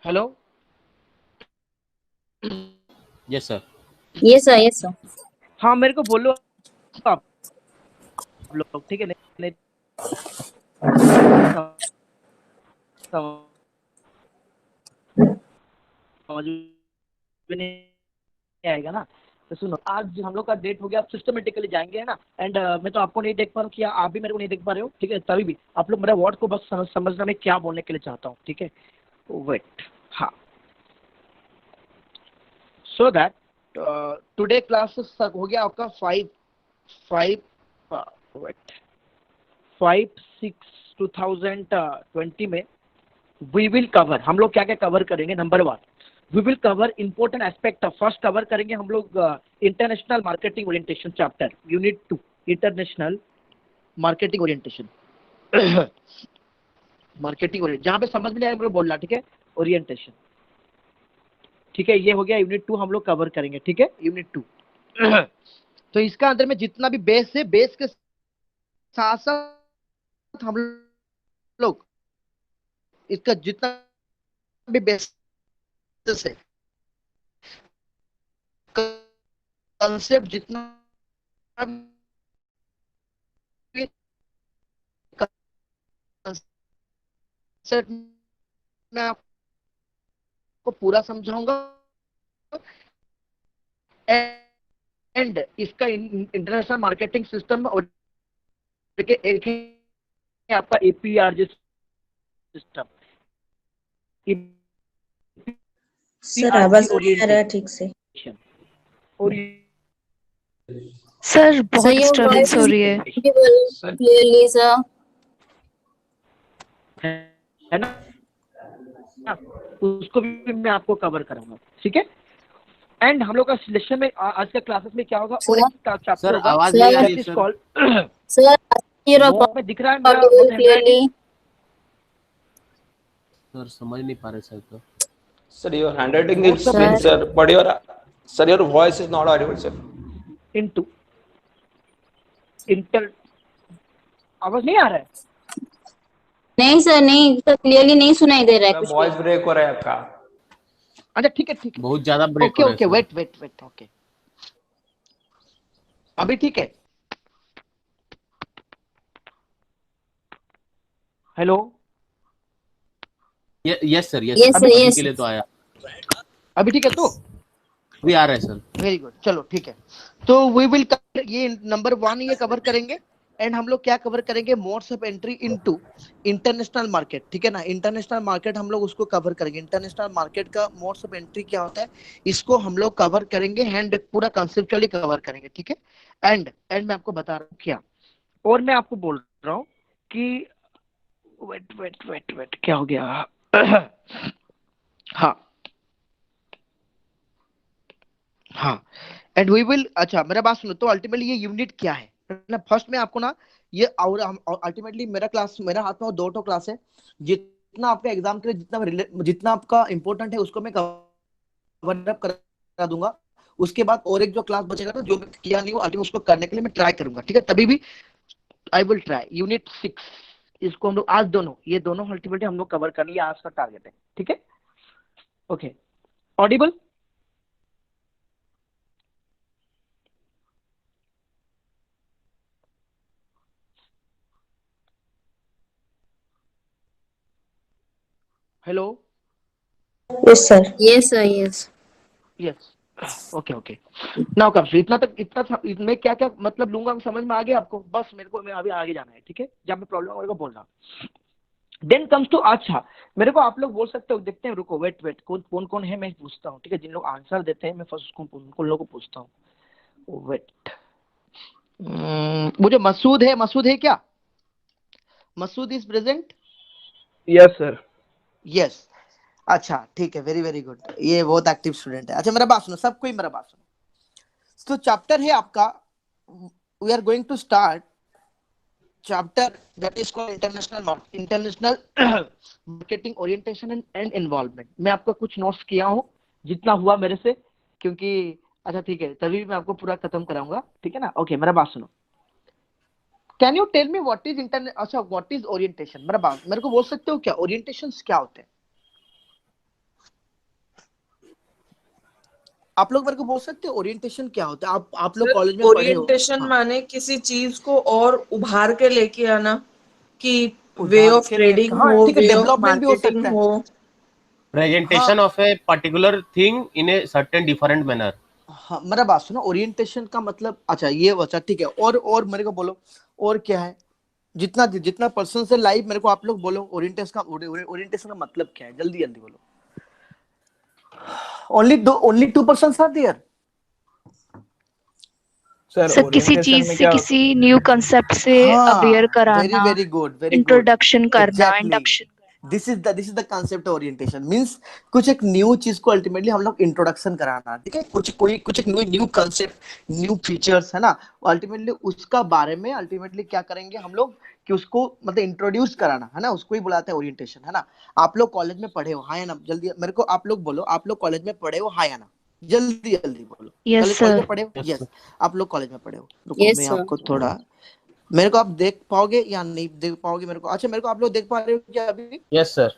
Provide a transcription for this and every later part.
Hello. Yes sir. Yes, sir. Yes, sir. हाँ मेरे को बोलो आप लोग, ठीक है? नहीं नहीं समझ में नहीं आएगा ना। तो सुनो, आज हम लोग का डेट हो गया, आप सिस्टमेटिकली जाएंगे है ना। एंड मैं तो आपको नहीं देख पा रहा हूँ कि आप भी मेरे को नहीं देख पा रहे हो, ठीक है? तभी भी आप लोग मेरा वर्ड को बस समझना मैं क्या बोलने के लिए चाहता हूँ, ठीक है? वेट। हाँ, सो दैट टुडे क्लासेस हो गया आपका 5/6/2020 में वी विल कवर, हम लोग क्या क्या कवर करेंगे। Number 1, we will cover important aspect of, first cover करेंगे हम लोग international marketing orientation chapter unit 2, international marketing orientation. Marketing orient, जहां पे समझ में नहीं आएगा बोलना, ठीक है? ओरिएंटेशन, ठीक है? ये हो गया यूनिट 2 हम लोग कवर करेंगे, ठीक है? यूनिट 2। तो इसका अंदर में जितना भी बेस है, बेस के साथ साथ हम लोग इसका जितना भी बेस है, कंसेप्ट जितना भी कंसेप्ट मैं आपको पूरा समझाऊंगा। एंड इसका इंटरनेशनल मार्केटिंग सिस्टम और एक है आपका एपीआरजे सिस्टम, सर आवाज नहीं आ रहा है ठीक से। सर Sir, बहुत your voice डिस्टरबेंस हो is रही है। audible clearly, sir. है ना, उसको भी मैं आपको कवर कराऊंगा, ठीक है? एंड हम लोग का सिलेक्शन में आज के क्लासेस में क्या होगा, और Sir, एक चैप्टर सर होगा आवाज नहीं आ sir, रही है that is sir. Called sir, your वो में दिख रहा है मेरा audible हैंडराइटिंग? clearly. सर समझ नहीं पा रहे सर तो। Sir, your handwriting most is of Sir, big, sir, but your voice is not audible, sir. Into inter, आवाज नहीं आ रहा है? नहीं सर, नहीं सर, क्लियरली नहीं सुनाई दे रहा है कुछ भी। वॉइस ब्रेक हो रहा है आपका। अच्छा ठीक है, ठीक है, बहुत ज्यादा ब्रेक ओके हो रहा है okay, sir. Wait wait wait, okay अभी ठीक है? Hello, yes sir, yes Yes, sir, sir, अभी yes. के लिए तो आया। अभी ठीक है तो अभी आ रहा है सर। वेरी गुड, चलो ठीक है। तो वी विल कवर, ये नंबर 1 ये कवर करेंगे। एंड हम लोग क्या कवर करेंगे, modes of entry into international market, ठीक है ना? इंटरनेशनल मार्केट हम लोग उसको कवर करेंगे। इंटरनेशनल मार्केट का मोड्स ऑफ एंट्री क्या होता है, इसको हम लोग कवर करेंगे, एंड पूरा कंसेप्चुअली कवर करेंगे, ठीक है? एंड मैं आपको बता रहा हूँ क्या, और मैं आपको बोल रहा हूँ कि वेट वेट वेट वेट, क्या हो गया? हाँ हाँ, एंड वी विल, अच्छा मेरा बात सुनो, तो अल्टीमेटली ये यूनिट क्या है ना, फर्स्ट में आपको ना ये, और अल्टीमेटली मेरा क्लास, मेरा हाथ में 2 क्लास है। जितना आपका एग्जाम के लिए जितना आपका इंपॉर्टेंट है उसको मैं कवर अप करा दूंगा। उसके बाद और एक जो क्लास बचेगा ना, जो मैं किया नहीं वो अल्टीमेटली उसको करने के लिए मैं ट्राई करूंगा, ठीक है? तभी भी आई विल ट्राई यूनिट 6, इसको हम लोग आज ये दोनों अल्टीमेटली हम लोग कवर कर लिया, आज का टारगेट है, ठीक है? Okay, Audible? Hello, Yes, sir. Yes, sir, yes. Yes, okay okay. Now come, इतना था, मैं क्या क्या मतलब लूंगा समझ में आ गया आपको? बस मेरे को, मैं अभी आगे जाना है, ठीक है? जब मैं प्रॉब्लम मेरे को बोलना। देन कम्स टू, अच्छा मेरे को आप लोग बोल सकते हो, देखते हैं, रुको वेट वेट, कौन कौन है मैं पूछता हूँ, ठीक है? जिन लोग आंसर देते हैं मैं फर्स्ट उन लोगों को पूछता हूँ। वेट, मुझे मसूद है क्या? Masood is present? Yes sir. Yes, अच्छा ठीक है, वेरी वेरी गुड, ये बहुत एक्टिव स्टूडेंट है। अच्छा मेरा बात सुनो, सबको ही मेरा बात सुनो। तो चैप्टर है आपका, we are going to start chapter that is called international marketing orientation and involvement। मैं आपको कुछ नोट्स किया हूँ जितना हुआ मेरे से, क्योंकि अच्छा ठीक है, तभी मैं आपको पूरा खत्म कराऊंगा, ठीक है ना? ओके, मेरा बात सुनो। Can you tell me what is internet, अच्छा व्हाट इज ओरिएंटेशन? मेरे को बोल सकते हो क्या ओरिएंटेशंस क्या होते हैं? आप लोग मेरे को बोल सकते हो ओरिएंटेशन क्या होता है? आप लोग सर कॉलेज में पढ़े हो। ओरिएंटेशन हाँ, माने किसी चीज को और उभार के लेके आना, कि वे उधार ऑफ के लिए, ट्रेडिंग हाँ हो, ठीक है, वे ऑफ डेवलपमेंट भी हो मार्केटिंग सकता है। हो। हाँ Presentation of a particular thing in a certain different manner. हाँ, मेरा बात सुनो, ओरिएंटेशन का मतलब, अच्छा ये अच्छा ठीक है, और मेरे को बोलो और क्या है? जितना जितना पर्सन से लाइव मेरे को आप लोग बोलो, ओरिएंटेशन का मतलब क्या है? जल्दी जल्दी बोलो। Only 2 person are there. Sir sir किसी ओरिएंटेशन चीज में से क्या किसी न्यू कंसेप्ट से अवेयर हाँ, वेरी कराना, very good, very good, introduction करना, exactly. Induction. This is the concept orientation means कुछ एक न्यू चीज को अल्टीमेटली हम लोग इंट्रोडक्शन कराना, ठीक है, कुछ एक न्यू कांसेप्ट, न्यू फीचर्स, है ना, अल्टीमेटली उसका बारे में अल्टीमेटली क्या करेंगे हम लोग कि उसको मतलब इंट्रोड्यूस कराना, है ना, उसको ही बुलाते हैं ओरिएंटेशन, है ना। आप लोग कॉलेज में पढ़े हो, हाँ या ना? जल्दी मेरे को आप लोग बोलो, आप लोग कॉलेज में पढ़े हो, हाँ या ना? जल्दी जल्दी बोलो। Yes college sir. में पढ़े हो? Yes, yes. sir. आप लोग कॉलेज में पढ़े हो, रुको यस मैं सर। आपको थोड़ा, मेरे को आप देख पाओगे या नहीं देख पाओगे मेरे को? अच्छा, मेरे को आप लोग देख पा रहे हो क्या अभी? Yes, sir.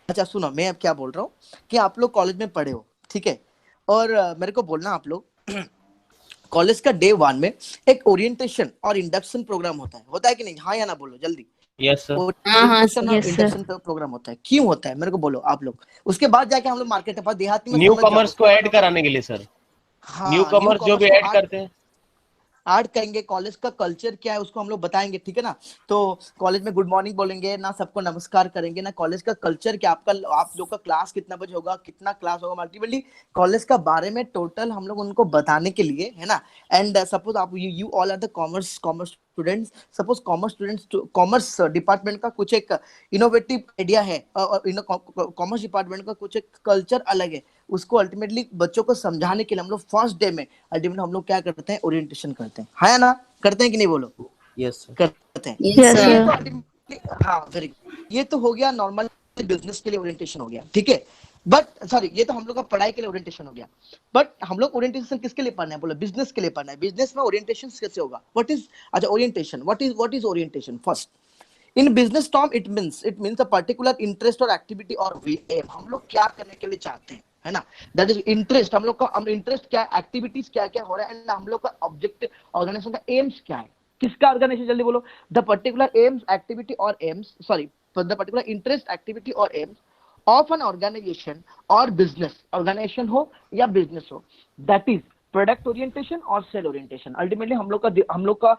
अच्छा सुनो, मैं अब क्या बोल रहा हूँ कि आप लोग कॉलेज में पढ़े हो, ठीक है, और मेरे को बोलना आप लोग कॉलेज का डे 1 में एक ओरिएंटेशन और इंडक्शन प्रोग्राम होता है कि नहीं? हाँ या ना बोलो जल्दी। Yes, sir. हाँ हाँ ओरिएंटेशन सर। और यस सर। इंडक्शन प्रोग्राम होता है, क्यों होता है मेरे को बोलो आप लोग। उसके बाद जाके हम लोग मार्केट पर देहाती में न्यू समझ जाओ कमर्स को ऐड कराने के लिए सर, न्यू हाँ, न्यू कमर्स जो कॉमर्स भी को ऐड करते हैं। ऐड करेंगे, कॉलेज का कल्चर क्या है उसको हम लोग बताएंगे, ठीक है ना। तो कॉलेज में गुड मॉर्निंग बोलेंगे ना, सबको नमस्कार करेंगे ना, कॉलेज का कल्चर क्या, आपका आप लोग का क्लास कितना बजे होगा, कितना क्लास होगा, अल्टीमेटली कॉलेज का बारे में टोटल हम लोग उनको बताने के लिए, है ना। एंड सपोज आप you all are the commerce students, suppose commerce department का कुछ एक इनोवेटिव आइडिया है, कॉमर्स डिपार्टमेंट का कुछ एक कल्चर अलग है, उसको अल्टीमेटली बच्चों को समझाने के लिए हम लोग फर्स्ट डे में अल्टीमेटली हम लोग क्या करते हैं, ओरिएंटेशन करते हैं, हाँ या ना? करते हैं कि नहीं बोलो? Yes, sir. करते हैं। यस यस ये सर। तो सर। अल्टीमेटली, हाँ वेरी गुड, ये तो हो गया नॉर्मल बिजनेस के लिए ओरिएंटेशन हो गया, ठीक है। बट सॉरी, ये तो हम लोग का पढ़ाई के लिए ओरिएंटेशन हो गया, बट हम लोग ओरिएंटेशन किसके लिए पढ़ना है बोलो? बिजनेस के लिए पढ़ना है। बिजनेस में ओरिएंटेशन कैसे होगा? व्हाट इज, अच्छा orientation, what is orientation? First, in business term it means a particular interest और एक्टिविटी और एम, हम लोग क्या करने के लिए चाहते हैं, है ना, दैट इज इंटरेस्ट। हम लोग का इंटरेस्ट क्या है, एक्टिविटीज क्या क्या हो रहा है, एंड हम लोग का ऑब्जेक्टिव, ऑर्गेनाइजेशन का एम्स क्या है, किसका ऑर्गेनाइजेशन, जल्दी बोलो। द पर्टिकुलर एम्स एक्टिविटी और AIIMS, sorry, the particular interest activity और एम्स ऑफ एन ऑर्गेनाइजेशन और बिजनेस, ऑर्गेनाइजेशन हो या बिजनेस हो, दैट इज प्रोडक्ट ओरिएंटेशन और सेल ओरिएंटेशन। अल्टीमेटली हम लोग का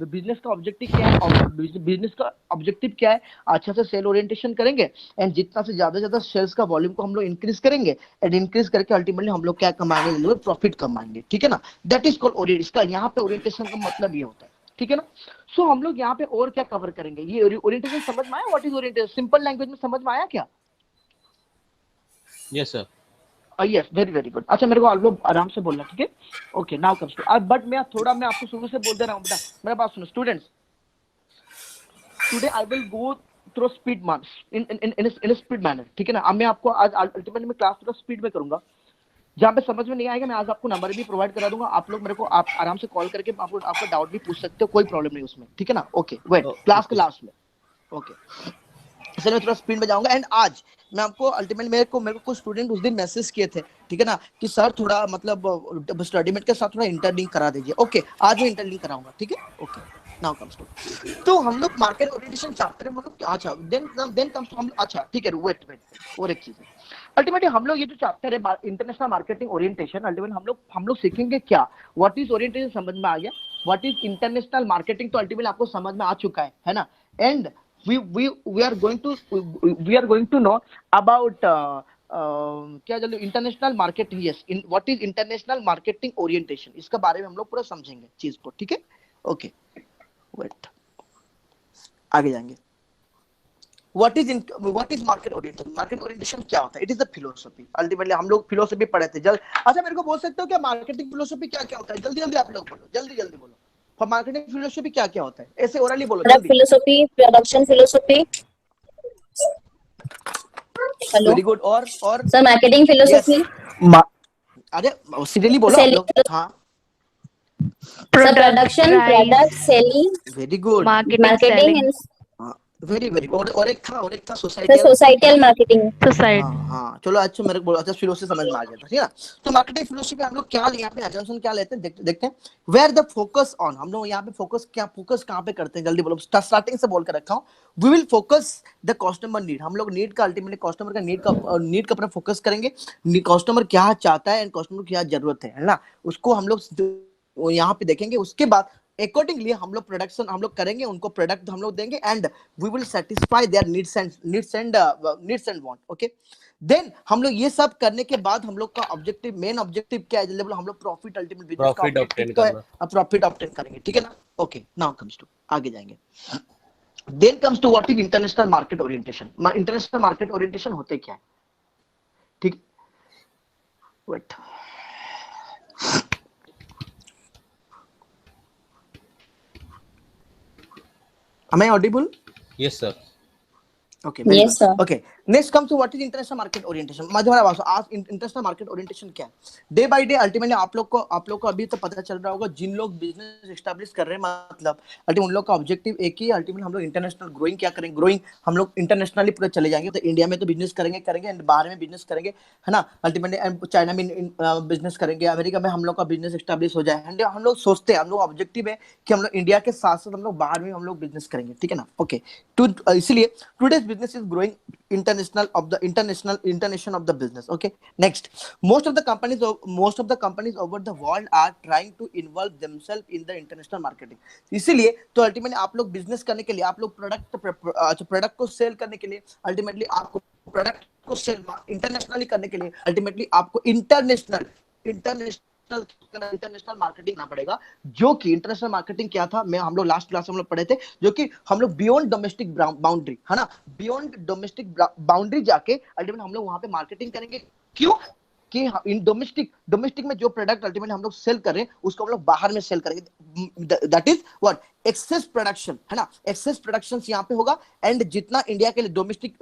बिजनेस का ऑब्जेक्टिव क्या है, और बिजनेस का ऑब्जेक्टिव क्या है, अच्छा से सेल ओरिएंटेशन करेंगे, एंड जितना से ज्यादा सेल्स का वॉल्यूम को हम लोग इंक्रीज करेंगे, एंड इंक्रीज करके अल्टीमेटली हम लोग क्या कमाएंगे, प्रॉफिट कमाएंगे, ठीक है ना। That is called orientation. इसका यहाँ पे ओरिएंटेशन का मतलब ये होता है, ठीक है ना। सो हम लोग यहाँ पे और क्या कवर करेंगे, ये ओरिएंटेशन समझ में आया? What is orientation, simple language में समझ में आया क्या? Yes, sir. Yes, very very good. अच्छा मेरे को आप लोग आराम से बोलना, ठीक है, okay. Now comes to, but मैं आपको शुरू से बोल दे रहा हूँ बेटा, मेरा बात सुनो students, today I will go through speed marks in speed manner, ठीक है ना। अब मैं आपको आज अल्टीमेटली मैं क्लास थोड़ा स्पीड में करूंगा, जहाँ पे समझ में नहीं आएगा मैं आज आपको नंबर भी प्रोवाइड करा दूंगा, आप लोग मेरे को आप आराम से कॉल करके आपको डाउट भी पूछ सकते हो, कोई प्रॉब्लम नहीं उसमें, ठीक है ना। ओके वेट, क्लास के लास्ट में, ओके। इसलिए मैं थोड़ा स्पीड में जाऊंगा, एंड आज मैं आपको अल्टीमेटली मेरे को कुछ स्टूडेंट उस दिन मैसेज किए थे, ठीक है ना, कि सर थोड़ा मतलब स्टडी मेट के साथ थोड़ा इंटरलिंक करा दीजिए। ओके, आज मैं इंटरलिंक कराऊंगा, ठीक है, ओके। नाउ कम्स टू, तो हम लोग मार्केट ओरिएंटेशन चैप्टर में मतलब अच्छा, देन कम्स टू, हम अच्छा ठीक है, वेट और एक चीज है, अल्टीमेटली हम लोग ये जो चैप्टर है इंटरनेशनल मार्केटिंग ओरिएंटेशन, अल्टीमेटली हम लोग सीखेंगे क्या, व्हाट इज ओरिएंटेशन समझ में आ गया, व्हाट इज इंटरनेशनल मार्केटिंग तो अल्टीमेटली आपको समझ में आ चुका है ना। And we are going to know about क्या चलो international marketing, yes, in what is international marketing orientation, इसके बारे में हम लोग पूरा समझेंगे चीज को, ठीक है, ओके। वेट, आगे जाएंगे। What is market orientation? Market orientation क्या होता है? It is the philosophy, ultimately हम लोग फिलोसफी पढ़े थे जल्द। अच्छा मेरे को बोल सकते हो क्या मार्केटिंग फिलोसफी क्या क्या होता है? जल्दी जल्दी आप लोग बोलो, जल्दी जल्दी बोलो, मार्केटिंग फिलोसफी क्या क्या होता है, ऐसे ओरली बोलो प्रोडक्ट जल्दी। Philosophy, production philosophy. Hello very good, और सर, मार्केटिंग फिलोसफी, अरे सीरियसली बोलो आप लोग, हाँ sir, production, price, product selling, very good, marketing, marketing selling, and very very, और एक था sir society. Societal marketing. Society. हाँ चलो, अच्छा मेरे को अच्छा फिलोसफी समझ में आ गया था, ठीक है ना। तो मार्केटिंग फिलोसफी में हम लोग क्या यहाँ पे अजम्पशन क्या लेते हैं, देखते हैं। वेयर द फोकस ऑन, हम लोग यहाँ पे फोकस कहाँ पे करते हैं, जल्दी बोलो, स्टार्टिंग से बोल कर रखा हूँ। We will focus the customer need, हम लोग नीड का अल्टीमेटली कस्टमर का नीड का अपना फोकस करेंगे। कस्टमर क्या चाहता है एंड कस्टमर क्या जरूरत है ना, उसको हम लोग यहाँ पे देखेंगे। उसके बाद अकॉर्डिंगली हम लोग प्रोडक्शन हम लोग करेंगे, उनको प्रोडक्ट हम लोग देंगे and we will satisfy their needs and want. Okay, then हम लोग ये सब करने के बाद हम लोग का ऑब्जेक्टिव, मेन ऑब्जेक्टिव क्या है, जल्दी हम लोग प्रॉफिट, अल्टीमेट बिजनेस का प्रॉफिट ऑब्जेक्टिव ऑब्टेन तो है, करना। अब प्रॉफिट ऑब्टेन करेंगे, ठीक है ना। ओके, नाउ कम्स टू, आगे जाएंगे। Then comes to what is international market orientation. International market orientation होते क्या है, ठीक, wait, am I audible? Yes, sir. Okay, very yes good. Sir. Okay, next come to what is international market orientation। तुम्हारा बात, आज international market orientation क्या है। Day by day ultimately आप लोग को अभी तो पता चल रहा होगा, जिन लोग बिजनेस एस्टैब्लिश कर रहे हैं, मतलब अल्टीमेटली उन लोग का ऑब्जेक्टिव एक ही, अल्टीमेटली हम लोग इंटरनेशनल ग्रोइंग क्या करेंगे, ग्रोइंग हम लोग इंटरनेशनली पूरे चले जाएंगे। तो इंडिया में तो बिजनेस करेंगे एंड बाहर में बिजनेस करेंगे, है ना। अल्टीमेटली चाइना में बिजनेस करेंगे, अमेरिका में हम लोग का बिजनेस एस्टैब्लिश हो जाए। एंड हम लोग सोचते हैं, हम लोग ऑब्जेक्टिव है कि हम लोग इंडिया के साथ साथ हम लोग बाहर में हम लोग बिजनेस करेंगे, ठीक है ना। ओके, इसलिए today's business is growing international of the business। Okay, next, most of the companies over the world are trying to involve themselves in the international marketing। इसीलिए तो अल्टीमेटली आप लोग बिजनेस करने के लिए, आप लोग प्रोडक्ट को सेल करने के लिए, अल्टीमेटली आपको प्रोडक्ट को सेल इंटरनेशनली करने के लिए, अल्टीमेटली आपको इंटरनेशनल मार्केटिंग ना पड़ेगा। जो कि इंटरनेशनल मार्केटिंग क्या था, मैं हम लोग लास्ट क्लास में हम लोग पढ़े थे, जो कि हम लोग बियॉन्ड डोमेस्टिक बाउंड्री, है ना, बियॉन्ड डोमेस्टिक बाउंड्री जाके अल्टीमेटली हम लोग वहां पे मार्केटिंग करेंगे। क्यों कि इन डोमेस्टिक में जो प्रोडक्ट अल्टीमेटली हम लोग सेल कर रहे हैं, उसको हम लोग बाहर में सेल करेंगे। That is what excess production, है ना, एक्सेस प्रोडक्शन यहाँ पे होगा। एंड जितना इंडिया के लिए डोमेस्टिक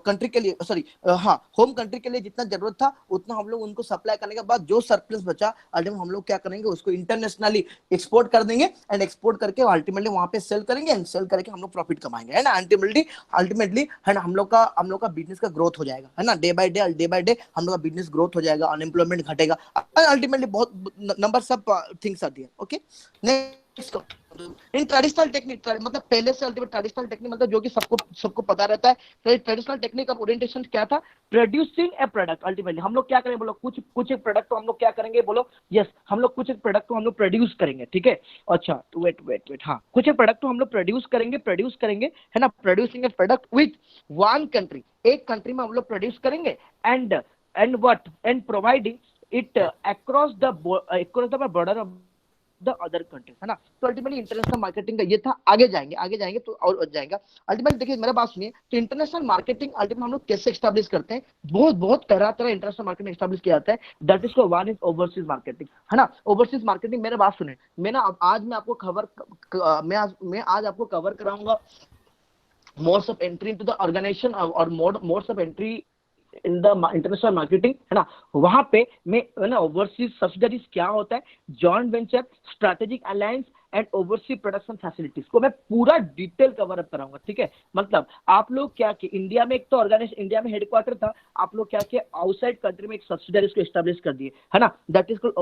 कंट्री के लिए, सॉरी हाँ, होम कंट्री के लिए जितना जरूरत था, उतना हम लोग उनको सप्लाई करने के बाद जो सरप्लस बचा, अल्टीमेटली हम लोग क्या करेंगे, उसको इंटरनेशनली एक्सपोर्ट कर देंगे एंड एक्सपोर्ट करके अल्टीमेटली वहां पे सेल करेंगे एंड सेल करके हम लोग प्रॉफिट कमाएंगे, है ना। अल्टीमेटली है ना, हम लोग का बिजनेस का ग्रोथ हो जाएगा, है ना। डे बाय डे हम लोग का बिजनेस ग्रोथ हो जाएगा, अनएम्प्लॉयमेंट घटेगा, अल्टीमेटली बहुत नंबर सब things are there. Okay, next in traditional technique, मतलब पहले से अल्टीमेट ट्रेडिशनल टेक्निक, मतलब जो कि सबको पता रहता है। ट्रेडिशनल टेक्निक ऑफ ओरिएंटेशन क्या था, प्रोड्यूसिंग ए प्रोडक्ट। अल्टीमेटली हम लोग क्या करेंगे, बोलो, कुछ एक प्रोडक्ट को हम लोग क्या करेंगे, बोलो, यस, हम लोग कुछ एक प्रोडक्ट को हम लोग प्रोड्यूस करेंगे, ठीक है। अच्छा, वेट, हाँ, कुछ एक प्रोडक्ट को हम लोग प्रोड्यूस करेंगे, है ना। Producing A product with one country, एक कंट्री में हम लोग प्रोड्यूस करेंगे and providing it across the border of the other countries, है ना। तो अल्टीमेटली इंटरनेशनल मार्केटिंग का ये था। आगे जाएंगे तो और जाएगा। अल्टीमेटली देखिए, मेरा बात सुनिए, तो इंटरनेशनल मार्केटिंग अल्टीमेटली हम लोग कैसे एस्टैब्लिश करते हैं, बहुत तरह इंटरनेशनल मार्केटिंग एस्टैब्लिश किया जाता है। That is one is overseas marketing, है ना। ओवरसीज मार्केटिंग, मेरे बात सुनिए, मैं ना आज मैं आपको कवर कराऊंगा modes of entry into the organisation और modes of entry in the international marketing, है ना। वहां पे मैं, है ना, ओवरसीज सब्सिडरीज क्या होता है, joint venture, strategic alliance and overseas production facilities को मैं पूरा डिटेल कवर अप कराऊंगा, ठीक है। मतलब आप लोग क्या कि इंडिया में एक तो ऑर्गेनाइजेशन, इंडिया में हेडक्वार्टर था, आप लोग क्या किया, आउटसाइड कंट्री में एक सब्सिडरीज को एस्टैब्लिश कर दिए, है ना। That is called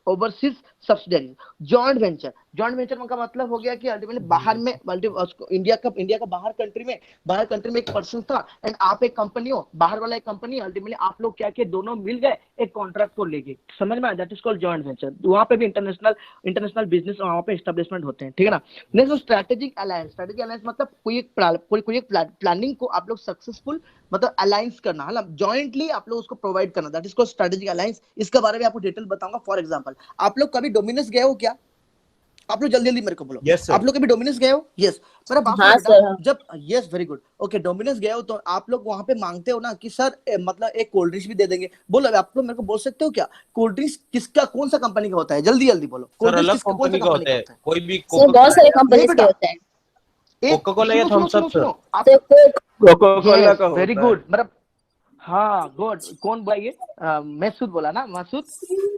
overseas subsidiaries. Joint venture का मतलब हो गया कि अल्टीमेटली बाहर में, इंडिया का बाहर कंट्री में एक पर्सन था एंड आप एक कंपनी हो, बाहर वाला एक कंपनी, अल्टीमेटली आप लोग क्या किए, दोनों मिल गए, एक कॉन्ट्रैक्ट को लेके, समझ में आया। That is called joint venture. वहां पे भी इंटरनेशनल बिजनेस वहां पे एस्टैब्लिशमेंट होते हैं, ठीक है ना। नेक्स्ट, स्ट्रेटेजिक अलायंस मतलब कोई एक प्लानिंग को आप लोग सक्सेसफुल, मतलब अलायंस करना, है ना, जॉइंटली आप लोग उसको प्रोवाइड करना, that is called strategic alliance. इसके बारे में आपको डिटेल बताऊंगा। फॉर एग्जांपल, आप लोग कभी डोमिनोज गए हो क्या? आप लोग जल्दी मेरे को बोलो। Yes, sir. आप लोग कभी डोमिनोज गए हो? यस, मेरा बात हाँ सुनो बेटा, सर। जब, yes, very good, okay, Domino's गए हो तो आप लोग वहां पे मांगते हो ना कि सर मतलब एक कोल्ड ड्रिंक्स भी दे देंगे। बोलो, आप लोग मेरे को बोल सकते हो क्या, कोल्ड ड्रिंक्स किसका, कौन सा कंपनी का होता है, जल्दी बोलो। सर कोल्ड ड्रिंक्स अलग किसका, कौन सा कंपनी का कंपनी होता है, कोई भी सर बहुत सारे नहीं कंपनीज के बेटा, होते हैं। एक कोका कोला या थम्स अप, सर। सुनो आप, सर कोक। कोका कोला का वेरी होता है। गुड, मेरा, हाँ गुड, कौन बोला ये? मैसूद बोला ना, मासूद।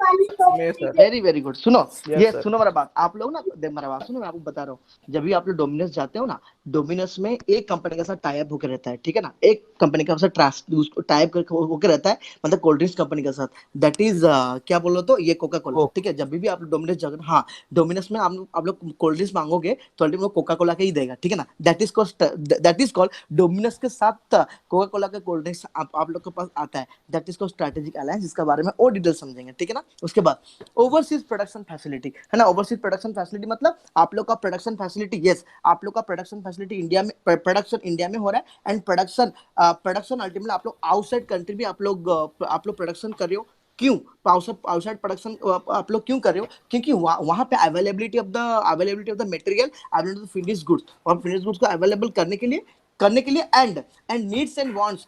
मैं सर। Very good. सुनो, Yes, ये sir. सुनो मेरा बात, आप लोग ना देख मेरा बात सुनो, मैं आपको बता रहा हूँ, जब भी आप लोग डोमिनोज जाते हो ना, डोमिनोज में एक कंपनी के साथ टाई अप होकर रहता है, ठीक है ना, एक कंपनी के साथ टाई अप होकर रहता है, मतलब कोल्ड ड्रिंक्स कंपनी के साथ, दैट इज क्या बोलो तो ये कोका कोला, Coke. ठीक है। जब भी आप लोग डोमिनोज जाओगे, हाँ डोमिनोज में आप लोग कोल्ड ड्रिंक्स मांगोगे तो अल्टीमेटली कोका कोला का ही देगा, ठीक है ना, दैट इज कॉल्ड डोमिनोज के साथ कोका कोला का कोल्ड ड्रिंक्स आप लोग के पास आता है, that is called strategic alliance, जिसके बारे में और डिटेल समझेंगे, ठीक है ना। उसके बाद ओवरसीज प्रोडक्शन फैसिलिटी, है ना, ओवरसीज प्रोडक्शन फैसिलिटी मतलब आप लोग का प्रोडक्शन फैसिलिटी, यस आप लोग का प्रोडक्शन फैसिलिटी इंडिया में, प्रोडक्शन इंडिया में हो रहा है, एंड प्रोडक्शन अल्टीमेटली आप लोग आउटसाइड कंट्री भी आप लोग प्रोडक्शन कर रहे हो। क्यों आउटसाइड प्रोडक्शन आप लोग क्यों कर रहे हो? क्योंकि वहां पे availability of the material, availability of finish goods, और फिनिश गुड्स को अवेलेबल करने के लिए and needs and wants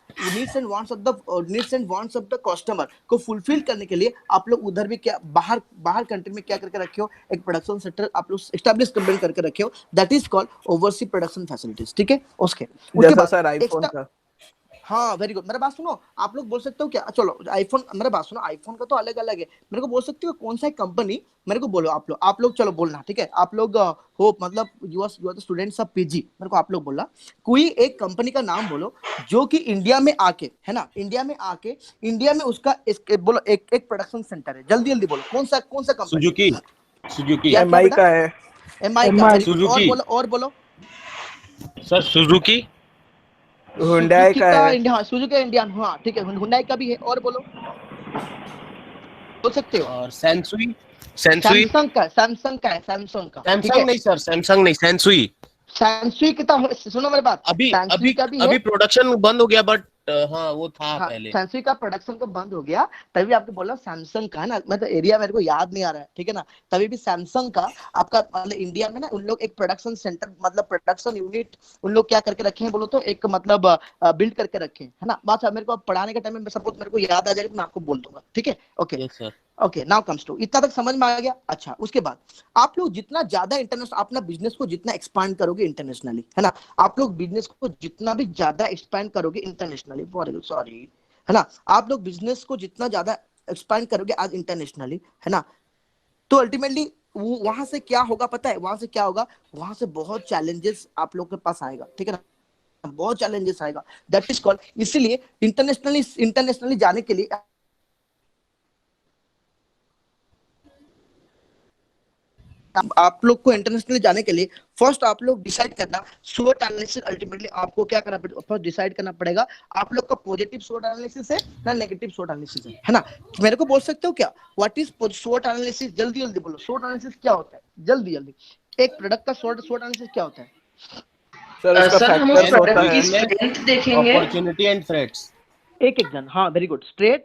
of the customer को फुलफिल करने के लिए आप लोग उधर भी क्या बाहर कंट्री में क्या करके रखे हो, एक प्रोडक्शन सेंटर आप लोग एस्टैब्लिश करके रखे हो, that is called overseas production facilities, ठीक है। उसके जैसा बाद सर आईफोन एक्स्ट्रा, का। हाँ वेरी गुड, मेरा बात सुनो, आप लोग बोल सकते हो क्या, चलो आईफोन, मेरा बात सुनो, आईफोन का तो अलग अलग है, मेरे को बोल सकते हो कौन सा कंपनी, मेरे को बोलो, आप लोग चलो बोलना, ठीक है, आप लोग हो मतलब you are the students of PG, मेरे को आप लोग बोलना कोई एक कंपनी का नाम बोलो जो कि इंडिया में आके, है ना, इंडिया में उसका बोलो एक प्रोडक्शन सेंटर है, जल्दी जल्दी बोलो कौन सा कंपनी? Suzuki. Suzuki. क्या एमआई बेटा? का है। एमआई का, वेरी गुड, Suzuki. और बोलो। Sir, Suzuki. हुंडई सुजुकी का का है। इंडिया, हाँ सुजुकी इंडियन, हाँ ठीक है, हुंडई का भी है, और बोलो, बोल सकते हो। और Sansui. Sansui. सैमसंग का, ठीक Samsung है। नहीं सर, Samsung नहीं, Sansui. सैमसंग की तो सुनो मेरी बात, अभी सैमसंग अभी का भी है। अभी प्रोडक्शन बंद हो गया, बट हाँ वो था हाँ पहले। सैमसंग का प्रोडक्शन तो बंद हो गया, तभी आपको बोला सैमसंग का है ना, मतलब एरिया मेरे को याद नहीं आ रहा है, ठीक है ना, तभी भी सैमसंग का आपका मतलब इंडिया में ना उन लोग एक प्रोडक्शन सेंटर, मतलब प्रोडक्शन यूनिट उन लोग क्या करके रखे हैं बोलो तो, एक मतलब बिल्ड करके रखे हैं, है ना। बात मेरे को पढ़ाने के टाइम में सपोज मेरे को याद आ जाएगा तो मैं आपको बोल दूंगा, ठीक है। Okay yes sir. Okay, now comes to, इतना तक समझ में आ गया। अच्छा, उसके बाद आप लोग जितना ज्यादा इंटरनेशनल अपना बिजनेस को जितना एक्सपांड करोगे इंटरनेशनली, है ना, आप लोग बिजनेस को जितना भी ज्यादा एक्सपांड करोगे इंटरनेशनली, सॉरी, है ना, आप लोग बिजनेस को जितना ज्यादा एक्सपांड करोगे आज इंटरनेशनली, है ना, तो अल्टीमेटली वहां से क्या होगा पता है, वहां से बहुत चैलेंजेस आप लोग के पास आएगा, ठीक है ना, बहुत चैलेंजेस आएगा, दैट इज कॉल्ड, इसीलिए इंटरनेशनली जाने के लिए आप लोग को इंटरनेशनल जाने के लिए फर्स्ट आप लोग डिसाइड करना SWOT एनालिसिस, अल्टीमेटली आपको क्या करना पड़ेगा, फर्स्ट डिसाइड करना पड़ेगा आप लोग का पॉजिटिव SWOT एनालिसिस है ना नेगेटिव SWOT एनालिसिस है ना। मेरे को बोल सकते हो क्या, व्हाट इज SWOT एनालिसिस? जल्दी जल्दी बोलो, SWOT एनालिसिस क्या होता है, जल्दी जल्दी, एक प्रोडक्ट का SWOT एनालिसिस क्या होता है? सर उसका सर हम उस फैक्टर्स होता प्रोडक्ट की है। स्ट्रेंथ देखेंगे। Opportunity and threats. एक जन, हाँ very good, strength,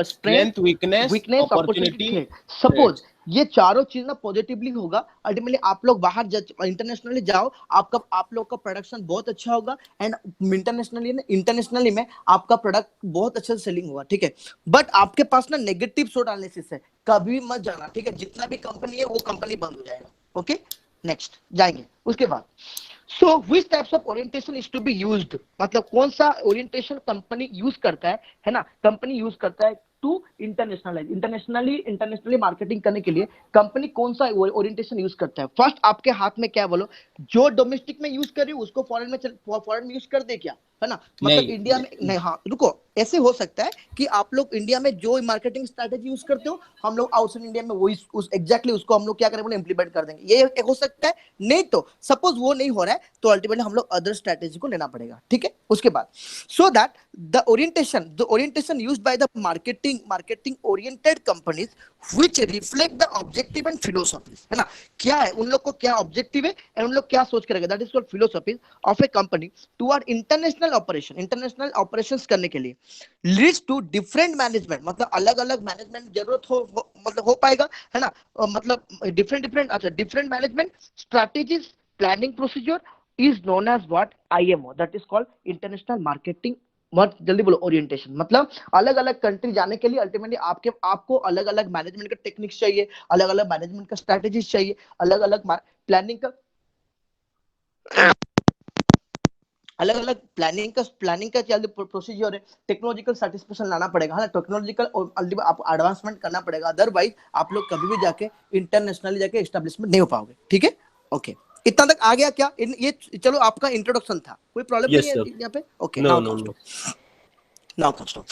strength, weakness, weakness, opportunity, opportunity, threat. Suppose threats. ये चारों चीज ना पॉजिटिवली होगा, अल्टीमेटली आप लोग बाहर इंटरनेशनली जाओ, आपका आप लोग का प्रोडक्शन बहुत अच्छा होगा, एंड इंटरनेशनली में आपका प्रोडक्ट बहुत अच्छा सेलिंग होगा, ठीक है। बट आपके पास ना नेगेटिव SWOT एनालिसिस है, कभी मत जाना, ठीक है, जितना भी कंपनी है वो कंपनी बंद हो जाएगा। ओके, नेक्स्ट जाएंगे। उसके बाद so which types of orientation is to be used, मतलब कौन सा ओरिएंटेशन कंपनी यूज करता है ना, कंपनी यूज करता है टू इंटरनेशनलाइज, इंटरनेशनली मार्केटिंग करने के लिए कंपनी कौन सा ओरिएंटेशन यूज करता है? फर्स्ट आपके हाथ में क्या बोलो, जो डोमेस्टिक में यूज कर रही हूँ उसको फॉरेन में यूज कर दे क्या, है ना, मतलब नहीं इंडिया में नहीं, हाँ रुको, ऐसे हो सकता है कि आप लोग इंडिया में जो मार्केटिंग स्ट्रेटेजी यूज करते हो हम लोग आउटसाइड इंडिया में वही उस एग्जैक्टली उसको हम लोग क्या करेंगे, इंप्लीमेंट कर देंगे, ये एक हो सकता है। नहीं तो सपोज वो नहीं हो रहा है तो अल्टीमेटली हम लोग अदर स्ट्रेटेजी को लेना पड़ेगा, ठीक है। उसके बाद so that the orientation used by the marketing oriented companies which reflect the objective and philosophy, है ना, क्या है उन लोग को क्या ऑब्जेक्टिव है एंड उन लोग क्या सोच के रखेगा, that is called philosophy of A company toward international operations करने के लिए लीड्स टू डिफरेंट मैनेजमेंट, मतलब अलग अलग मैनेजमेंट जरूरत मतलब हो पाएगा, है ना, मतलब different management strategies, planning procedure is known as what IMO, that is called international marketing, मत जल्दी बोलो, ओरिएंटेशन, मतलब अलग अलग कंट्री जाने के लिए अल्टीमेटली आपको अलग अलग मैनेजमेंट का टेक्निक्स चाहिए, अलग अलग मैनेजमेंट का स्ट्रेटेजीज चाहिए, अलग अलग प्लानिंग का अलग अलग प्लानिंग का प्रोसीजर है, टेक्नोलॉजिकल सर्टिफिकेशन लाना पड़ेगा, है ना, टेक्नोलॉजिकल आप एडवांसमेंट करना पड़ेगा, अदरवाइज आप लोग कभी भी जाके इंटरनेशनली जाके एस्टेब्लिशमेंट नहीं हो पाओगे, ठीक है। ओके, इतना तक आ गया क्या? ये चलो आपका इंट्रोडक्शन था, कोई प्रॉब्लम नहीं Yes, है sir. यहाँ पे? Okay, No, now no, comes no. To now comes to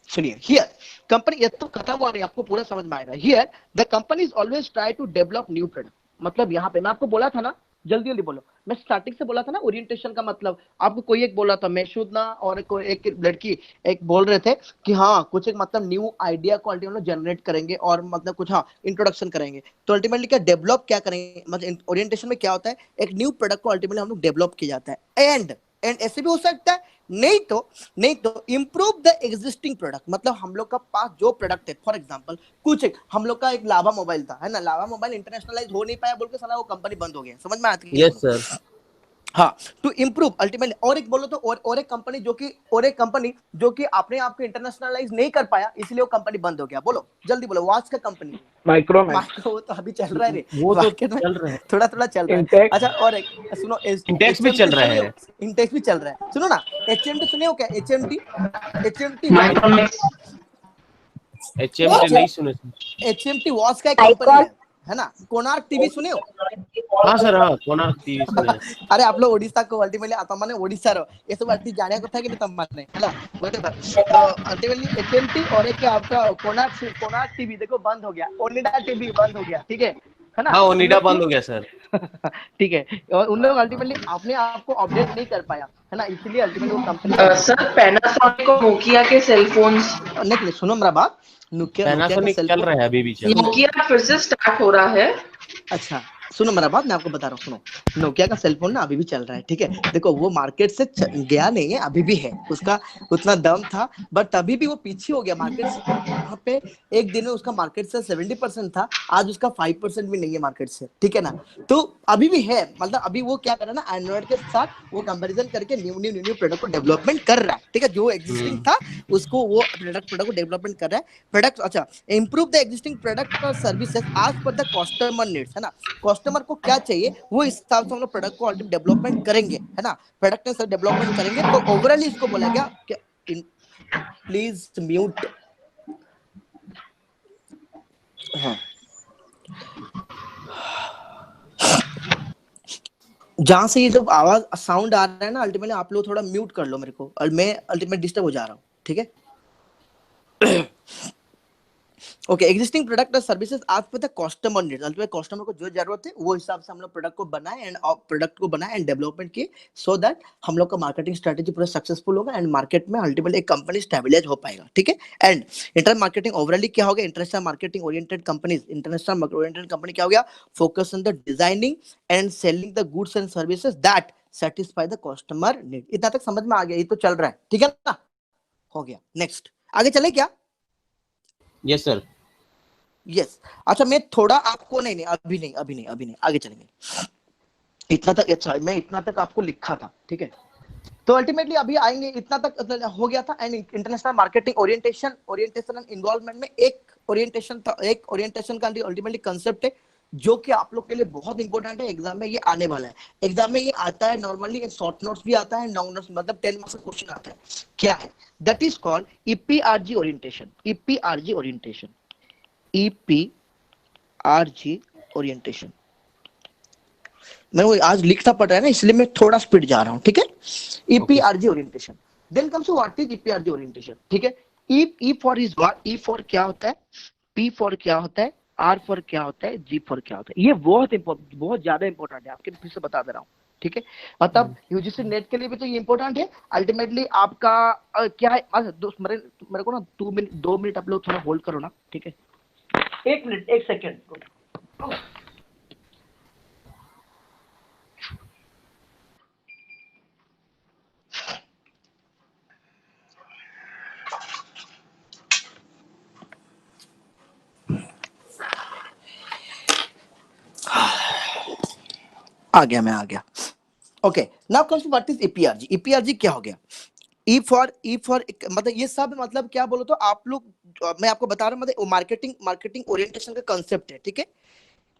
सुनिए, हियर कंपनी, ये तो खत्म हुआ नहीं, आपको पूरा समझ में आएगा। Here the company is always try to develop new product, मतलब यहाँ पे मैं आपको बोला था ना, जल्दी जल्दी बोलो, मैं स्टार्टिंग से बोला था ना, ओरिएंटेशन का मतलब आपको कोई एक बोला था, मैशूदना और कोई एक लड़की एक बोल रहे थे कि हाँ कुछ एक मतलब न्यू आइडिया को अल्टीमेटली जनरेट करेंगे और मतलब कुछ हाँ इंट्रोडक्शन करेंगे, तो अल्टीमेटली क्या डेवलप क्या करेंगे, मतलब ओरिएंटेशन में क्या होता है, एक न्यू प्रोडक्ट को अल्टीमेटली हम लोग डेवलप किया जाता है, एंड ऐसे भी हो सकता है, नहीं तो इम्प्रूव द एग्जिस्टिंग प्रोडक्ट, मतलब हम लोग का पास जो प्रोडक्ट है, फॉर एग्जांपल कुछ एक हम लोग का एक लावा मोबाइल था, है ना, लावा मोबाइल इंटरनेशनलाइज हो नहीं पाया बोल के साला वो कंपनी बंद हो गया, समझ में आती है? Yes, sir. हाँ, टू इम्प्रूव अल्टीमेटली, और एक बोलो तो और एक कंपनी जो कि अपने आप को इंटरनेशनलाइज नहीं कर पाया, इसलिए वो कंपनी बंद हो गया, बोलो जल्दी बोलो, वॉच का कंपनी, Micromax. माइक्रो तो अभी चल रहा है रे, वो तो मार्केट में चल रहा है, थोड़ा थोड़ा चल रहा है। Intex. अच्छा, और एक सुनो, इंटेक्स भी चल रहा है, इंटेक्स भी चल रहा है, सुनो ना, एचएमटी सुने हो क्या? HMT Micromax. HMT नहीं सुने sir. एचएमटी वॉच का एक कंपनी है ना, कोणार्क टीवी सुने हो? हाँ सर, हाँ कोणार्क टीवी सुने हैं. अरे आप लोग ओडिशा को अल्टीमेटली तमने ओडिशा रो ये सब अल्टी जाने को था कि नहीं तमने, है ना, तो अल्टीमेटली एचएमटी और एक आपका कोणार्क टीवी देखो बंद हो गया, ओनिडा टीवी बंद हो गया, ठीक है ना, हाँ ओनिडा बंद हो गया सर. ठीक है, और उन लोग अल्टीमेटली अपने आप को अपडेट नहीं कर पाया, है ना, इसलिए अल्टीमेटली वो कंपनी सर पैनासोनिक और नोकिया के सेल फोन्स, नहीं, सुनो मेरा बात, नोकिया का पैनासोनिक सेल चल फोन, रहा है, अभी भी चल रहा है. नोकिया फिर से स्टार्ट हो रहा है। अच्छा सुनो मेरा बात, मैं आपको बता रहा हूँ, सुनो, नोकिया का सेलफोन ना अभी भी चल रहा है, ठीक है, देखो वो मार्केट से गया नहीं है, अभी भी है, उसका उतना दम था, बट अभी भी वो पीछे हो गया मार्केट से, वहाँ पे एक दिन में उसका मार्केट से 70% था, आज उसका 5% भी नहीं है मार्केट से, ठीक है ना, तो अभी भी है, मतलब अभी वो क्या कर रहा है ना, एंड्रॉइड के साथ वो कंपेरिजन करके न्यू प्रोडक्ट को डेवलपमेंट कर रहा है, ठीक है, जो एग्जिस्टिंग था उसको वो प्रोडक्ट को डेवलपमेंट कर रहा है, प्रोडक्ट, अच्छा, इम्प्रूव द एग्जिस्टिंग प्रोडक्ट और services as per the customer needs, है ना, कस्टमर को क्या चाहिए वो हिसाब से हम लोग प्रोडक्ट को डेवलपमेंट करेंगे, है ना, प्रोडक्ट में डेवलपमेंट करेंगे, तो ओवरऑल इसको बोला गया कि प्लीज म्यूट, हाँ, जहां से ये जब आवाज साउंड आ रहा है ना, अल्टीमेटली आप लोग थोड़ा म्यूट कर लो मेरे को, और मैं अल्टीमेट डिस्टर्ब हो जा रहा हूँ, ठीक है। ओके, एग्जिस्टिंग प्रोडक्ट और सर्विसेज आज पे तक कस्टमर नीड्स, अल्टीमेट कस्टमर को जो जरूरत है वो हिसाब से हम लोग प्रोडक्ट को बनाए एंड डेवलपमेंट किए, सो दैट हम लोग का मार्केटिंग स्ट्रेटेजी पूरा सक्सेसफुल होगा एंड मार्केट में अल्टीमेटली एक कंपनी स्टेबलाइज हो पाएगा, ठीक है। एंड इंटरनेशनल मार्केटिंग ओवरऑली क्या हो गया, international marketing oriented companies, international oriented company क्या हो गया, focus on the designing and selling the goods and services that satisfy the customer need. इतना तक समझ में आ गया, ये तो चल रहा है, ठीक है ना, हो गया। नेक्स्ट आगे चले क्या? Yes sir. यस, अच्छा मैं थोड़ा आपको नहीं अभी नहीं आगे चलेंगे, इतना तक, अच्छा मैं इतना तक आपको लिखा था, ठीक है, तो अल्टीमेटली अभी आएंगे, इतना तक हो गया था। And international marketing orientation and involvement में एक ओरिएंटेशन था, एक ओरिएंटेशन का अल्टीमेटली कंसेप्ट है जो कि आप लोग के लिए बहुत इंपॉर्टेंट है, एग्जाम में ये आने वाला है, एग्जाम में ये आता है नॉर्मली, एक शॉर्ट नोट्स भी आता है, लॉन्ग नोट्स, मतलब 10 मार्क्स का क्वेश्चन आता है, क्या है, that is called EPRG orientation, EPRG orientation, EPRG orientation. मैं वो आज लिखता पड़ रहा है ना, इसलिए मैं थोड़ा स्पीड जा रहा हूं, ठीक है। EPRG orientation, then comes what is EPRG orientation, ठीक है। E for is what, E for क्या होता है, पी फॉर क्या होता है, आर फॉर क्या होता है, जी फॉर क्या होता है, ये बहुत ज्यादा इंपॉर्टेंट है, आपके फिर से बता दे रहा हूँ, ठीक है। मतलब यूजीसी नेट के लिए भी तो ये इंपॉर्टेंट है, अल्टीमेटली आपका क्या है, दोस्त मेरे को ना 2 मिनट आप लोग थोड़ा होल्ड करो ना, ठीक है, 1 मिनट 1 सेकेंड। आ गया। Okay, now comes to what is EPRG. EPRG क्या हो गया, ई फॉर मतलब ये सब मतलब क्या बोलो तो आप लोग, मैं आपको बता रहा हूँ, मतलब मार्केटिंग ओरिएंटेशन का कांसेप्ट है, ठीक है।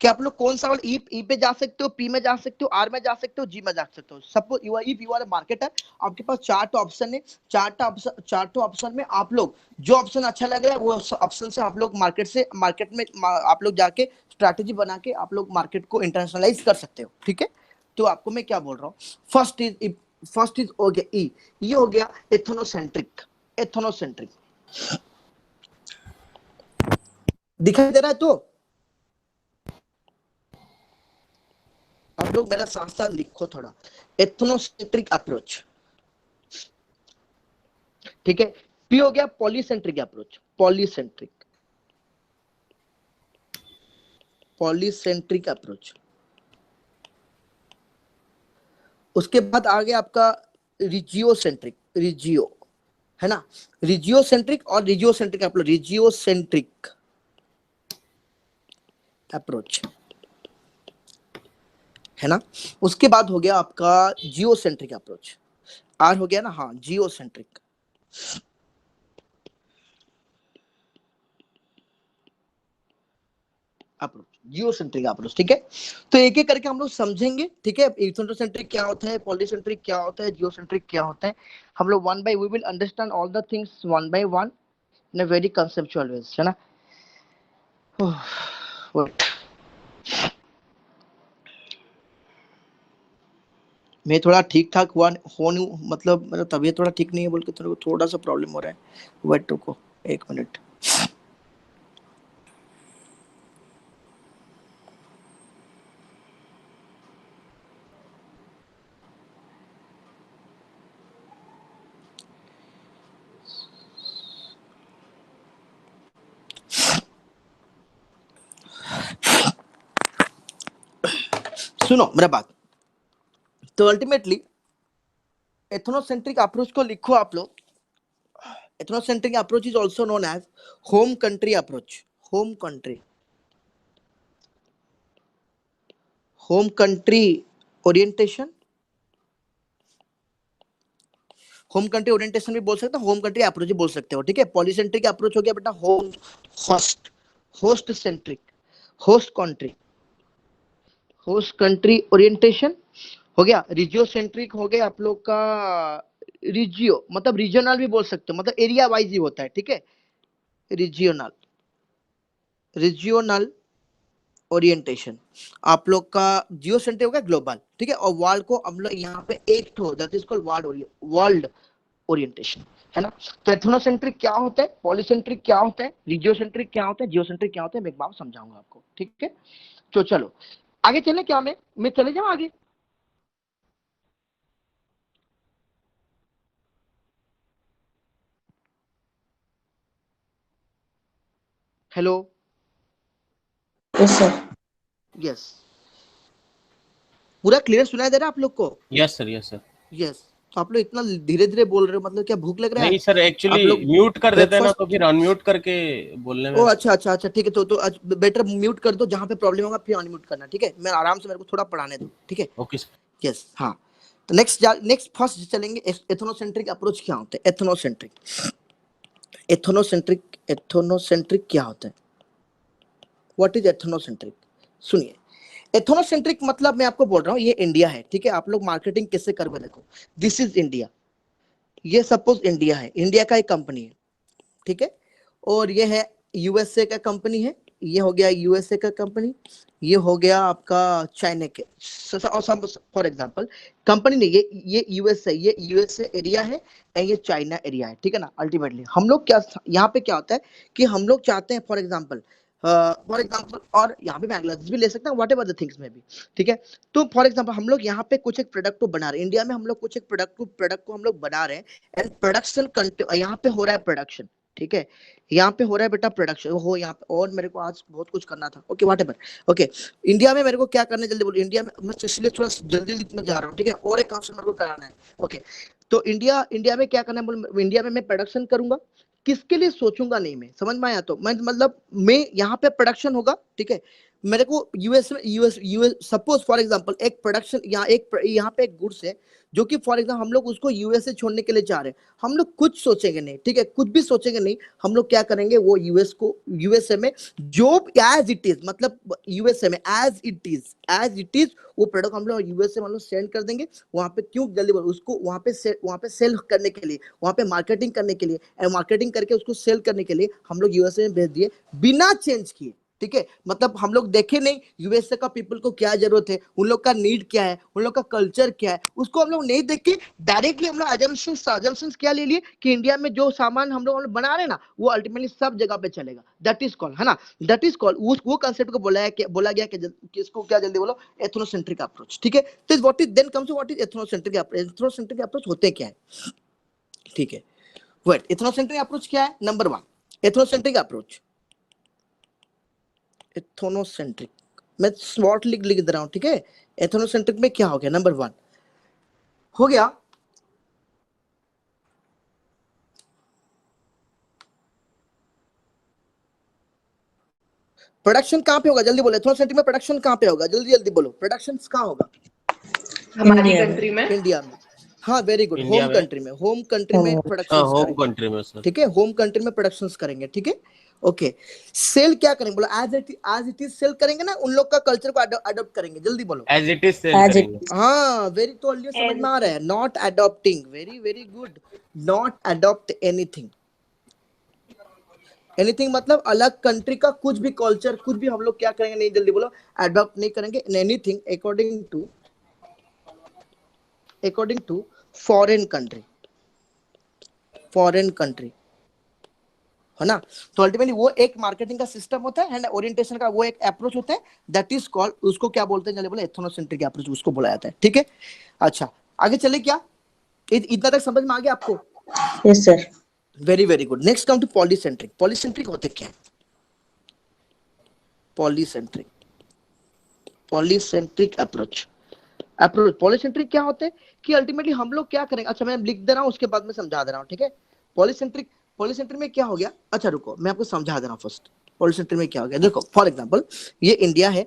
कि आप लोग कौन सा वाला ई पे जा सकते हो, पी में जा सकते हो, आर में जा सकते हो, जी में जा सकते हो। सपोज यू आर मार्केटर, आपके पास 4 ऑप्शन है, 4 ऑप्शन में आप लोग जो ऑप्शन अच्छा लग रहा है वो ऑप्शन से आप लोग मार्केट में आप लोग जाके स्ट्रैटेजी बना के आप लोग मार्केट को इंटरनेशनलाइज कर सकते हो, ठीक है। तो आपको मैं क्या बोल रहा हूँ, फर्स्ट इज हो गया ई, ये हो गया एथनोसेंट्रिक। एथनोसेंट्रिक दिखाई दे रहा है? तो आप लोग मेरा साथ साथ लिखो थोड़ा, एथनोसेंट्रिक अप्रोच, ठीक है। पी हो गया पॉलीसेंट्रिक अप्रोच, पॉलीसेंट्रिक अप्रोच। उसके बाद आ गया आपका रिजियोसेंट्रिक, रिजियो है ना, रिजियोसेंट्रिक और रिजियोसेंट्रिक अप्रोच, रिजियोसेंट्रिक अप्रोच है ना। उसके बाद हो गया आपका जियोसेंट्रिक अप्रोच, आर हो गया ना, हाँ जियोसेंट्रिक। अप्रोच, जियोसेंट्रिक अप्रोच, ठीक है। तो एक एक करके हम लोग समझेंगे, ठीक है। एथनोसेंट्रिक क्या होता है, पॉलीसेंट्रिक क्या होता है, जियोसेंट्रिक क्या होता है, हम लोग one by we will understand all the things one by one in a very conceptual ways, है ना। Wait. मैं थोड़ा ठीक ठाक हुआ हो नहीं, मतलब मेरा तबीयत थोड़ा ठीक नहीं है बोल के थोड़ा सा प्रॉब्लम हो रहा है। वेट रुको 1 मिनट। सुनो मेरा बात, तो अल्टीमेटली एथनोसेंट्रिक अप्रोच को लिखो आप लोग। Ethnocentric approach is also known age home country approach, home country orientation, home country orientation भी बोल सकते हो, होम कंट्री अप्रोच भी बोल सकते हो, ठीक है। पॉलीसेंट्रिक अप्रोच हो गया बेटा home host centric, host country orientation हो गया। रिजियोसेंट्रिक हो गया आप लोग का रिजियो, मतलब रीजनल भी बोल सकते हो, मतलब एरिया वाइज ही होता है, ठीक है। रीजियोनल ओरिएंटेशन आप लोग का। जियोसेंट्रिक हो गया ग्लोबल, ठीक है। और वर्ल्ड को हम लोग यहाँ पे एक ठो that is called world orientation, है ना। तो एथनोसेंट्रिक क्या होता है, पॉलीसेंट्रिक क्या होता है, रिजियोसेंट्रिक क्या होता है, जियोसेंट्रिक क्या होता है, मैं एक बार समझाऊंगा आपको, ठीक है। तो चलो आगे चले, क्या मैं चले जाऊं आगे? Hello, yes sir. यस, पूरा क्लियर सुनाई दे रहा है आप लोग को? Yes sir, yes sir. Yes. तो आप लोग इतना धीरे धीरे बोल रहे हो, मतलब क्या भूख लग रहा है? नहीं सर, एक्चुअली आप लोग म्यूट कर देते हैं ना, ब्रेकफास्ट, तो फिर अनम्यूट करके बोलने ओ में। अच्छा अच्छा अच्छा, ठीक है। तो बेटर म्यूट कर दो, जहां पे प्रॉब्लम होगा फिर अनम्यूट करना, ठीक है। मैं आराम से, मेरे को थोड़ा पढ़ाने दो, ठीक है। Okay sir. यस, हाँ। तो नेक्स्ट फर्स्ट चलेंगे, एथनोसेंट्रिक अप्रोच क्या होता है। एथनोसेंट्रिक क्या होता है, व्हाट इज एथनोसेंट्रिक? सुनिए, एथनोसेंट्रिक मतलब मैं आपको बोल रहा हूँ, ये इंडिया है, ठीक है। आप लोग मार्केटिंग कैसे करोगे, देखो, दिस इज इंडिया, ये सपोज इंडिया है, इंडिया का एक कंपनी है, ठीक है। और ये है यूएसए का कंपनी है, ये हो गया यूएसए का कंपनी, ये हो गया आपका चाइना के। फॉर एग्जांपल कंपनी नहीं, ये यूएसए एरिया है और ये चाइना एरिया है, ठीक है ना। अल्टीमेटली हम लोग क्या, यहाँ पे क्या होता है कि हम लोग चाहते हैं फॉर एग्जांपल और यहाँ पे बांग्लादेश भी ले सकते हैं, व्हाट एवर द थिंग्स में भी, ठीक है। तो फॉर एग्जांपल हम लोग यहाँ पे कुछ एक प्रोडक्ट को बना रहे हैं, इंडिया में हम लोग कुछ एक प्रोडक्ट को हम लोग बना रहे हैं, एंड प्रोडक्शन यहाँ पे हो रहा है प्रोडक्शन, ठीक है। यहाँ पे हो रहा है बेटा प्रोडक्शन हो यहाँ पे, और मेरे को आज बहुत कुछ करना था, ओके व्हाटएवर, ओके। इंडिया में मेरे को क्या करना है जल्दी बोलो, इंडिया में मैं इसलिए थोड़ा जल्दी में जा रहा हूँ, ठीक है। और एक काम से मेरे को कराना है, ओके। तो इंडिया में क्या करना है बोलो, इंडिया में मैं प्रोडक्शन करूंगा, किसके लिए सोचूंगा नहीं, मैं समझ में आया? तो मैं मतलब मैं यहाँ पे प्रोडक्शन होगा, ठीक है। मेरे को यूएस सपोज फॉर एग्जांपल एक प्रोडक्शन यहाँ पे एक गुड्स है जो कि फॉर एग्जांपल हम लोग उसको यूएसए छोड़ने के लिए चाह रहे हैं, हम लोग कुछ सोचेंगे नहीं, ठीक है, कुछ भी सोचेंगे नहीं, हम लोग क्या करेंगे, वो यूएसए में जो एज इट इज, मतलब यूएसए में एज इट इज वो प्रोडक्ट हम लोग यूएसए में सेंड कर देंगे वहां पे। क्यों जल्दी बोलो, उसको वहां पे सेल करने के लिए, वहां पे मार्केटिंग करने के लिए, एंड मार्केटिंग करके उसको सेल करने के लिए हम लोग यूएसए में भेज दिए बिना चेंज किए, ठीक है। मतलब हम लोग देखे नहीं यूएसए का पीपल को क्या जरूरत है, उन लोग का नीड क्या है, उन लोग का कल्चर क्या है, उसको हम लोग नहीं देख के डायरेक्टली हम लोग अजम्पशंस क्या ले लिए कि इंडिया में जो सामान हम लोग बना रहे हैं ना वो अल्टीमेटली सब जगह पे चलेगा। दैट इज कॉल्ड, है ना, दैट इज कॉल्ड, वो कंसेप्ट को बोला गया कि इसको क्या जल्दी बोलो, एथनोसेंट्रिक अप्रोच, ठीक है। तो what is then comes what is ethnocentric approach. Ethnocentric approach होते क्या है, ठीक है। वेट, एथनोसेंट्रिक अप्रोच क्या है? नंबर 1 एथनोसेंट्रिक अप्रोच, एथनोसेंट्रिक मैं स्वॉट लिख दे रहा हूं, ठीक है। एथनोसेंट्रिक में क्या हो गया, नंबर 1 हो गया प्रोडक्शन कहां पे होगा, जल्दी बोलो, एथनोसेंट्रिक में प्रोडक्शन कहां पे होगा, जल्दी जल्दी बोलो, प्रोडक्शन कहां होगा? हमारी कंट्री में, इंडिया में। हाँ वेरी गुड, इंडिया होम में, कंट्री में, होम कंट्री में प्रोडक्शन होम करेंगे, कंट्री में सर। ठीक है, होम कंट्री में प्रोडक्शंस करेंगे, ठीक है। ओके, सेल क्या करेंगे बोलो, एज इट इज सेल करेंगे ना, उन लोग का कल्चर को अडॉप्ट करेंगे, जल्दी बोलो। As it is sell As it करेंगे। हाँ वेरी, तो ऑलरेडी समझ में आ रहा है, not adopting, very very good, not adopt anything. Anything मतलब अलग कंट्री का कुछ भी कल्चर, कुछ भी हम लोग क्या करेंगे नहीं, जल्दी बोलो, अडॉप्ट नहीं करेंगे anything according to foreign country, है ना। तो अल्टीमेटली वो एक मार्केटिंग का सिस्टम होता है, ओरिएंटेशन का वो एक अप्रोच होता है, दैट इज कॉल्ड, उसको क्या बोलते हैं जल्दी बोलो, एथनोसेंट्रिक अप्रोच उसको बोला जाता है, ठीक है। अच्छा आगे चले, क्या इतना तक समझ में आ गया आपको? yes sir. Very very good. Next come to polycentric. Polycentric होते क्या है? पॉलीसेंट्रिक अप्रोच पॉलीसेंट्रिक क्या होते हैं कि अल्टीमेटली हम लोग क्या करेंगे, अच्छा मैं लिख दे रहा हूं उसके बाद में समझा दे रहा हूं, ठीक है। पॉलीसेंट्रिक में क्या हो गया, अच्छा रुको मैं आपको समझा दे रहा हूं फर्स्ट। पॉलीसेंट्रिक में क्या हो गया, देखो फॉर एग्जांपल ये इंडिया है,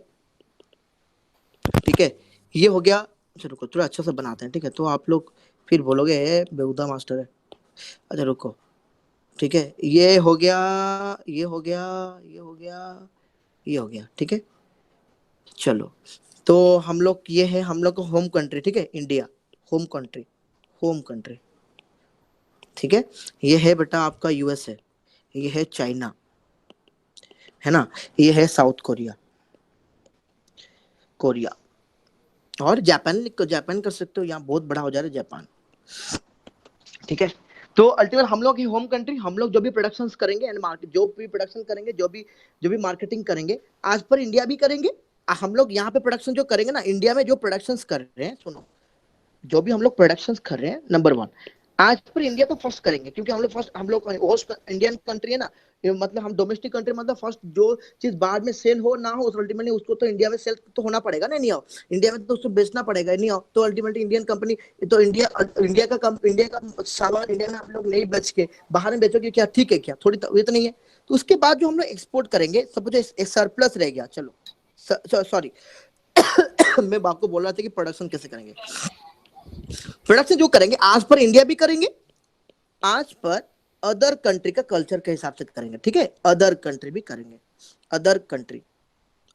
ठीक है, ये हो गया, अच्छा रुको थोड़ा अच्छा से बनाते हैं, ठीक है, तो आप लोग फिर बोलोगे बेहुदा मास्टर है। अच्छा रुको, ठीक है, ये हो गया, ये हो गया, ये हो गया, ये हो गया, ठीक है। चलो तो हम लोग, ये है हम लोग का होम कंट्री, ठीक है, इंडिया होम कंट्री, ठीक है। ये है बेटा आपका यूएसए, ये है चाइना, है ना, ये है साउथ कोरिया और जापान कर सकते हो, यहाँ बहुत बड़ा हो जा रहा है जापान, ठीक है। तो अल्टीमेट हम लोग ही होम कंट्री, हम लोग जो भी प्रोडक्शंस करेंगे एंड मार्केट, जो भी प्रोडक्शन करेंगे, जो भी मार्केटिंग करेंगे, आज पर इंडिया भी करेंगे। हम लोग यहाँ पे प्रोडक्शन जो करेंगे ना, इंडिया में जो प्रोडक्शंस कर रहे हैं, सुनो, जो भी हम लोग प्रोडक्शंस कर रहे हैं, नंबर 1 आज पर इंडिया तो फर्स्ट करेंगे, क्योंकि हम लोग होस्ट इंडियन कंट्री है ना, मतलब हम डोमेस्टिक कंट्री, मतलब फर्स्ट जो चीज बाहर में सेल हो ना हो, अल्टीमेटली उसको तो इंडिया में सेल तो होना पड़ेगा ना, नहीं हो इंडिया में तो उसको बेचना पड़ेगा, नहीं हो तो अल्टीमेटली इंडियन कंपनी, तो इंडिया का सामान इंडिया में आप लोग नहीं बेच के बाहर में बेचोगे क्या, ठीक है क्या, थोड़ी ये तो नहीं है। तो उसके बाद जो हम लोग एक्सपोर्ट करेंगे, सपोज एक सरप्लस रह गया, चलो सॉरी मैं आपको बोल रहा था कि प्रोडक्शन कैसे करेंगे। प्रोडक्शन जो करेंगे आज पर इंडिया भी करेंगे, आज पर अदर कंट्री का कल्चर के हिसाब से करेंगे, ठीक है, अदर कंट्री भी करेंगे,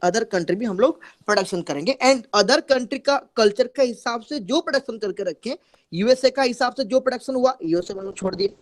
अदर कंट्री भी हम लोग प्रोडक्शन करेंगे, एंड अदर कंट्री का कल्चर के हिसाब से जो प्रोडक्शन करके रखे, यूएसए का हिसाब से जो प्रोडक्शन हुआ यूएसए में छोड़ दिए,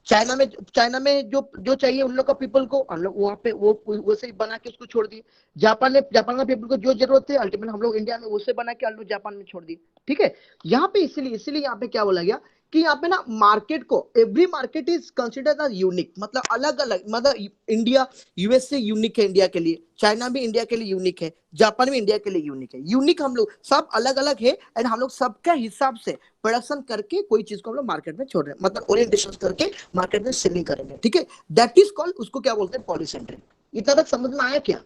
चाइना में जो चाहिए उन लोग का पीपल को हम लोग वहां पे वो वैसे ही बना के उसको छोड़ दिए, जापान का पीपल को जो जरूरत है अल्टीमेटली हम लोग इंडिया में वैसे बना के हम लोग जापान में छोड़ दिए, ठीक है। यहाँ पे इसीलिए यहाँ पे क्या बोला गया कि यहाँ पे ना मार्केट को, every market is considered as unique, मतलब अलग अलग, मतलब इंडिया यूएसए यूनिक है इंडिया के लिए, चाइना भी इंडिया के लिए यूनिक है, जापान भी इंडिया के लिए यूनिक है, यूनिक हम लोग सब अलग अलग है, एंड हम लोग सबके हिसाब से प्रोडक्शन करके कोई चीज को हम लोग मार्केट में छोड़ रहे हैं, मतलब ओरिएंटेशन करके मार्केट में सेलिंग करेंगे, ठीक है। दैट इज कॉल्ड, उसको क्या बोलते हैं, पॉलीसेंट्रिक। इतना तक समझ में आया क्या?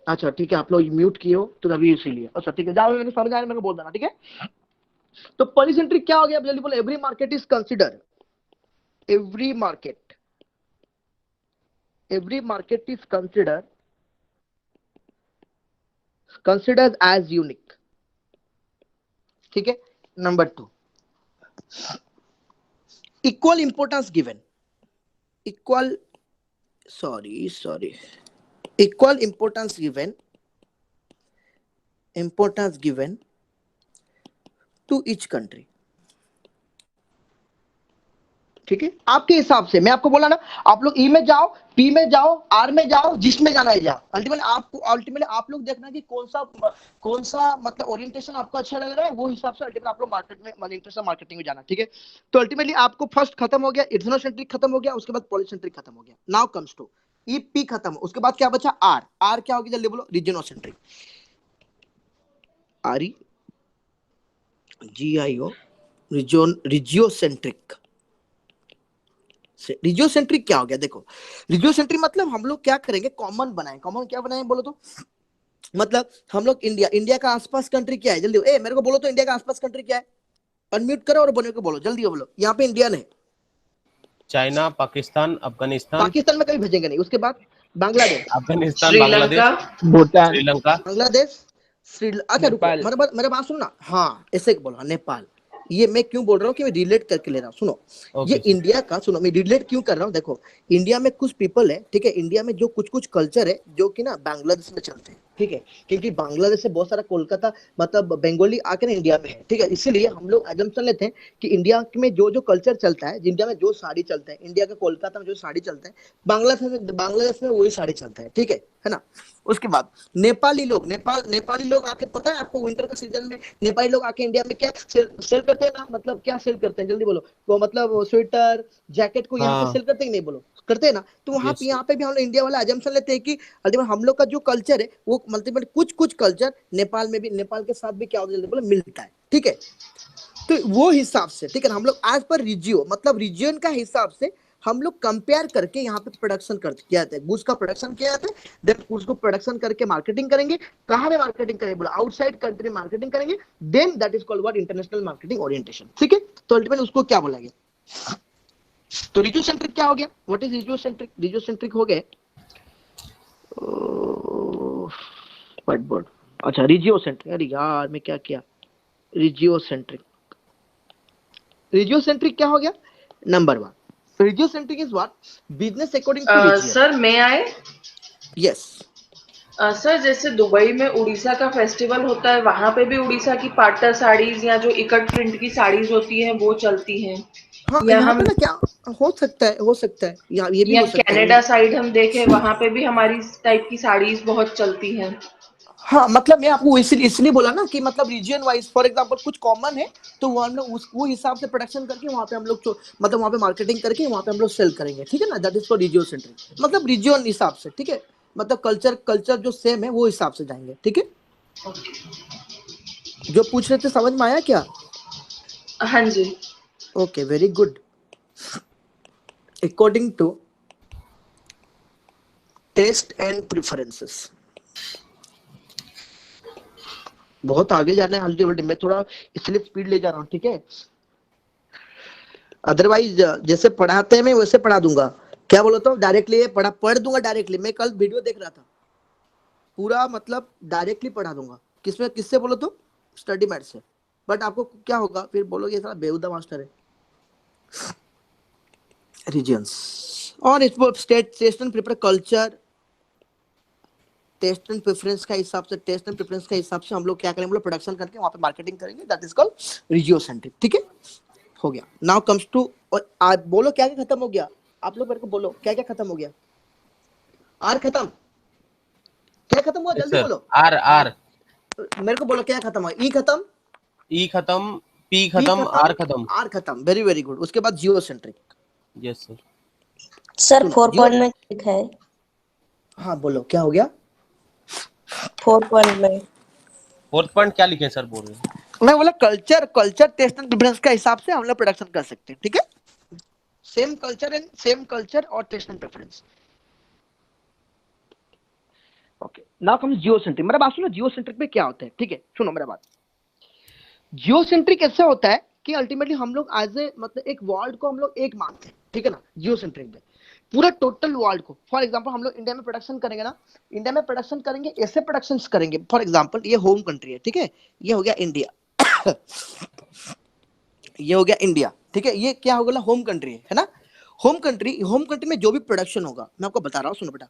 अच्छा ठीक है, आप लोग म्यूट किए हो तो तभी इसीलिए, अच्छा ठीक है, जाओ मेरे समझ आया मेरे को बोल देना, ठीक है। तो पॉलीसेंट्रिक क्या हो गया, जल्दी बोलो, every market is consider, every market every market is considered as unique. ठीक है. Number 2, equal importance given equal importance given to each country. ठीक है. आपके हिसाब से, मैं आपको बोला ना, आप लोग ई में जाओ, पी में जाओ, आर में जाओ, जिसमें जाना है जाओ. अल्टीमेटली आप लोग देखना कि कौन सा मतलब ओरिएंटेशन आपको अच्छा लग रहा है, वो हिसाब से अल्टीमेटली आप लोग मार्केट में इंटरेस्ट मार्केटिंग में जाना. ठीक है. तो अल्टीमेटली आपको फर्स्ट खत्म हो गया, इथनोसेंट्रिक खत्म हो गया, उसके बाद पॉलीसेंट्रिक खत्म हो गया. Now comes to E P खत्म. उसके बाद क्या बचा? आर क्या होगी? जल्दी बोलो. रीजनोसेंट्रिक. Are GIO रिजियोसेंट्रिक. रिजियोसेंट्रिक क्या हो गया? देखो, रिजियोसेंट्रिक मतलब हम लोग क्या करेंगे? कॉमन बनाएं. कॉमन क्या बनाएं बोलो तो? मतलब हम लोग इंडिया का आसपास कंट्री क्या है? जल्दी मेरे को बोलो तो, इंडिया का आसपास कंट्री क्या है? अनम्यूट करो और बोलो, बोलो जल्दी बोलो. यहाँ पे इंडिया है, चाइना, पाकिस्तान, अफगानिस्तान. पाकिस्तान में कभी भेजेंगे नहीं. उसके बाद बांग्लादेश, अफगानिस्तान, श्रीलंका, बांग्लादेश, भूटान, श्रीलंका. बांग्लादेश, श्रीलंका. अच्छा रुको, नेपाल. मेरे बात सुनो ना. हाँ, ऐसे बोलो. नेपाल. ये मैं क्यों बोल रहा हूँ कि मैं रिलेट करके ले रहा हूँ. सुनो, ये इंडिया का, सुनो मैं रिलेट क्यों कर रहा हूँ. देखो, इंडिया में कुछ पीपल है, ठीक है, इंडिया में जो कुछ कल्चर है जो कि ना बांग्लादेश में चलते हैं. ठीक है, क्योंकि बांग्लादेश से बहुत सारा कोलकाता मतलब बंगाली आके ना इंडिया में है. ठीक है, इसीलिए हम लोग एजम्पशन लेते हैं कि इंडिया में जो कल्चर चलता है, इंडिया में जो साड़ी चलता है, इंडिया के कोलकाता में जो साड़ी चलता है, बांग्लादेश में वही साड़ी चलता है. ठीक है ना. उसके बाद नेपाली लोग आके, पता है आपको, विंटर के सीजन में नेपाली लोग आके इंडिया में क्या सेल करते हैं ना, मतलब क्या सेल करते हैं? जल्दी बोलो. वो मतलब स्वेटर, जैकेट को यहाँ पे सेल करते हैं कि नहीं? बोलो, करते हैं ना. तो वहां पे यहाँ पे भी हम लोग इंडिया वाला एजम्पशन लेते हैं कि अल्टीमेट हम लोग का जो कल्चर है वो अल्टीमेट कुछ कल्चर नेपाल में भी, नेपाल के साथ भी क्या होता है? जल्दी बोलो, मिलता है. ठीक है. तो वो हिसाब से, ठीक है ना, हम लोग एज पर रिजियो मतलब रीजन का हिसाब से हम लोग कंपेयर करके यहाँ पे प्रोडक्शन किया जाता है. गुड्स का प्रोडक्शन किया जाता है, देन उसको प्रोडक्शन करके मार्केटिंग करेंगे. कहाँ में मार्केटिंग करेंगे? बोला आउटसाइड कंट्री मार्केटिंग करेंगे. Then that is called what? International marketing orientation. ठीक है. तो अल्टीमेटली उसको क्या बोला गया? तो रिजियोसेंट्रिक क्या हो गया? What is रिजियोसेंट्रिक? रिजियोसेंट्रिक हो गए व्हाइट बोर्ड. अच्छा, रिजियोसेंट्रिक. अरे यार मैं क्या किया? रिजियोसेंट्रिक क्या हो गया? Number 1, regiocentric is what? Business according to region. Sir मैं आए. यस. सर जैसे दुबई में उड़ीसा का फेस्टिवल होता है, वहां पे भी उड़ीसा की पाटा साड़ीज या जो इकट प्रिंट की साड़ीज होती हैं वो चलती हैं. हाँ, या यहाँ हम पे ना क्या हो सकता है यहाँ ये भी या हो सकता है. कनाडा साइड हम देखें, वहां पे भी हमारी टाइप की साड़ीज बहुत चलती हैं. हाँ, मतलब मैं आपको इसलिए बोला ना कि मतलब रीजन वाइज, फॉर एग्जांपल कुछ कॉमन है तो वो हम लोग वो हिसाब से प्रोडक्शन करके वहाँ पे हम लोग मतलब वहाँ पे मार्केटिंग करके वहाँ पे हम लोग सेल करेंगे. ठीक है ना. That is for regiocentric. मतलब रीजन हिसाब से. ठीक है, मतलब कल्चर जो सेम है वो हिसाब से जाएंगे. ठीक है. जो पूछ रहे थे समझ में आया क्या? हाँ जी. Okay, very good. According to taste and preferences. बहुत आगे जाना है अल्टीमेटली. मैं थोड़ा इसलिए स्पीड ले जा रहा हूँ. ठीक है, अदरवाइज जैसे पढ़ाते हैं मैं वैसे पढ़ा दूंगा. क्या बोलता हूँ? डायरेक्टली पढ़ दूंगा डायरेक्टली. मैं कल वीडियो देख रहा था, पूरा मतलब डायरेक्टली पढ़ा दूंगा. किससे बोलो तो? स्टडी मैट से. बट आपको क्या होगा फिर? बोलोगे साला बेहुदा मास्टर है. रीजन्स और state taste and prefer culture, taste and preference का हिसाब से हम लोग क्या करेंगे? हम लोग प्रोडक्शन करके वहां पे मार्केटिंग करेंगे. That is called regiocentric. ठीक है, हो गया. नाउ कम्स टू, और आप बोलो क्या क्या खत्म हो गया? आप लोग मेरे को बोलो क्या क्या खत्म हो गया? आर खत्म. क्या खत्म हुआ? जल्दी बोलो. आर. मेरे को बोलो क्या खत्म हुआ? ई खत्म, ई खत्म, पी खत्म, आर खत्म. Very very good. उसके बाद geocentric. Yes sir. Sir 4 point में लिखा है. हाँ बोलो क्या हो गया? 4 पॉइंट में 4th पॉइंट क्या लिखे सर? बोल रहे हैं. मैं बोला कल्चर टेस्ट एंड प्रेफरेंस का हिसाब से हम लोग प्रोडक्शन कर सकते हैं. ठीक है, सेम कल्चर और taste and preference. Okay, now comes geocentric. मेरा बात सुनो, जियोसेंट्रिक में क्या होता है? ठीक है, सुनो मेरा बात. जियोसेंट्रिक ऐसे होता है कि अल्टीमेटली हम लोग एज ए मतलब एक वर्ल्ड को हम लोग एक मानते हैं. ठीक है ना. जियोसेंट्रिक में पूरा टोटल वर्ल्ड को। फॉर एग्जांपल हम लोग इंडिया में प्रोडक्शन करेंगे ना, इंडिया में प्रोडक्शन करेंगे, ऐसे प्रोडक्शंस करेंगे। फॉर एग्जांपल ये होम कंट्री है, ठीक है, ये हो गया इंडिया ये हो गया इंडिया, ठीक है, ये क्या हो गया, होम कंट्री है ना। होम कंट्री में जो भी प्रोडक्शन होगा, मैं आपको बता रहा हूँ, सुनो बेटा,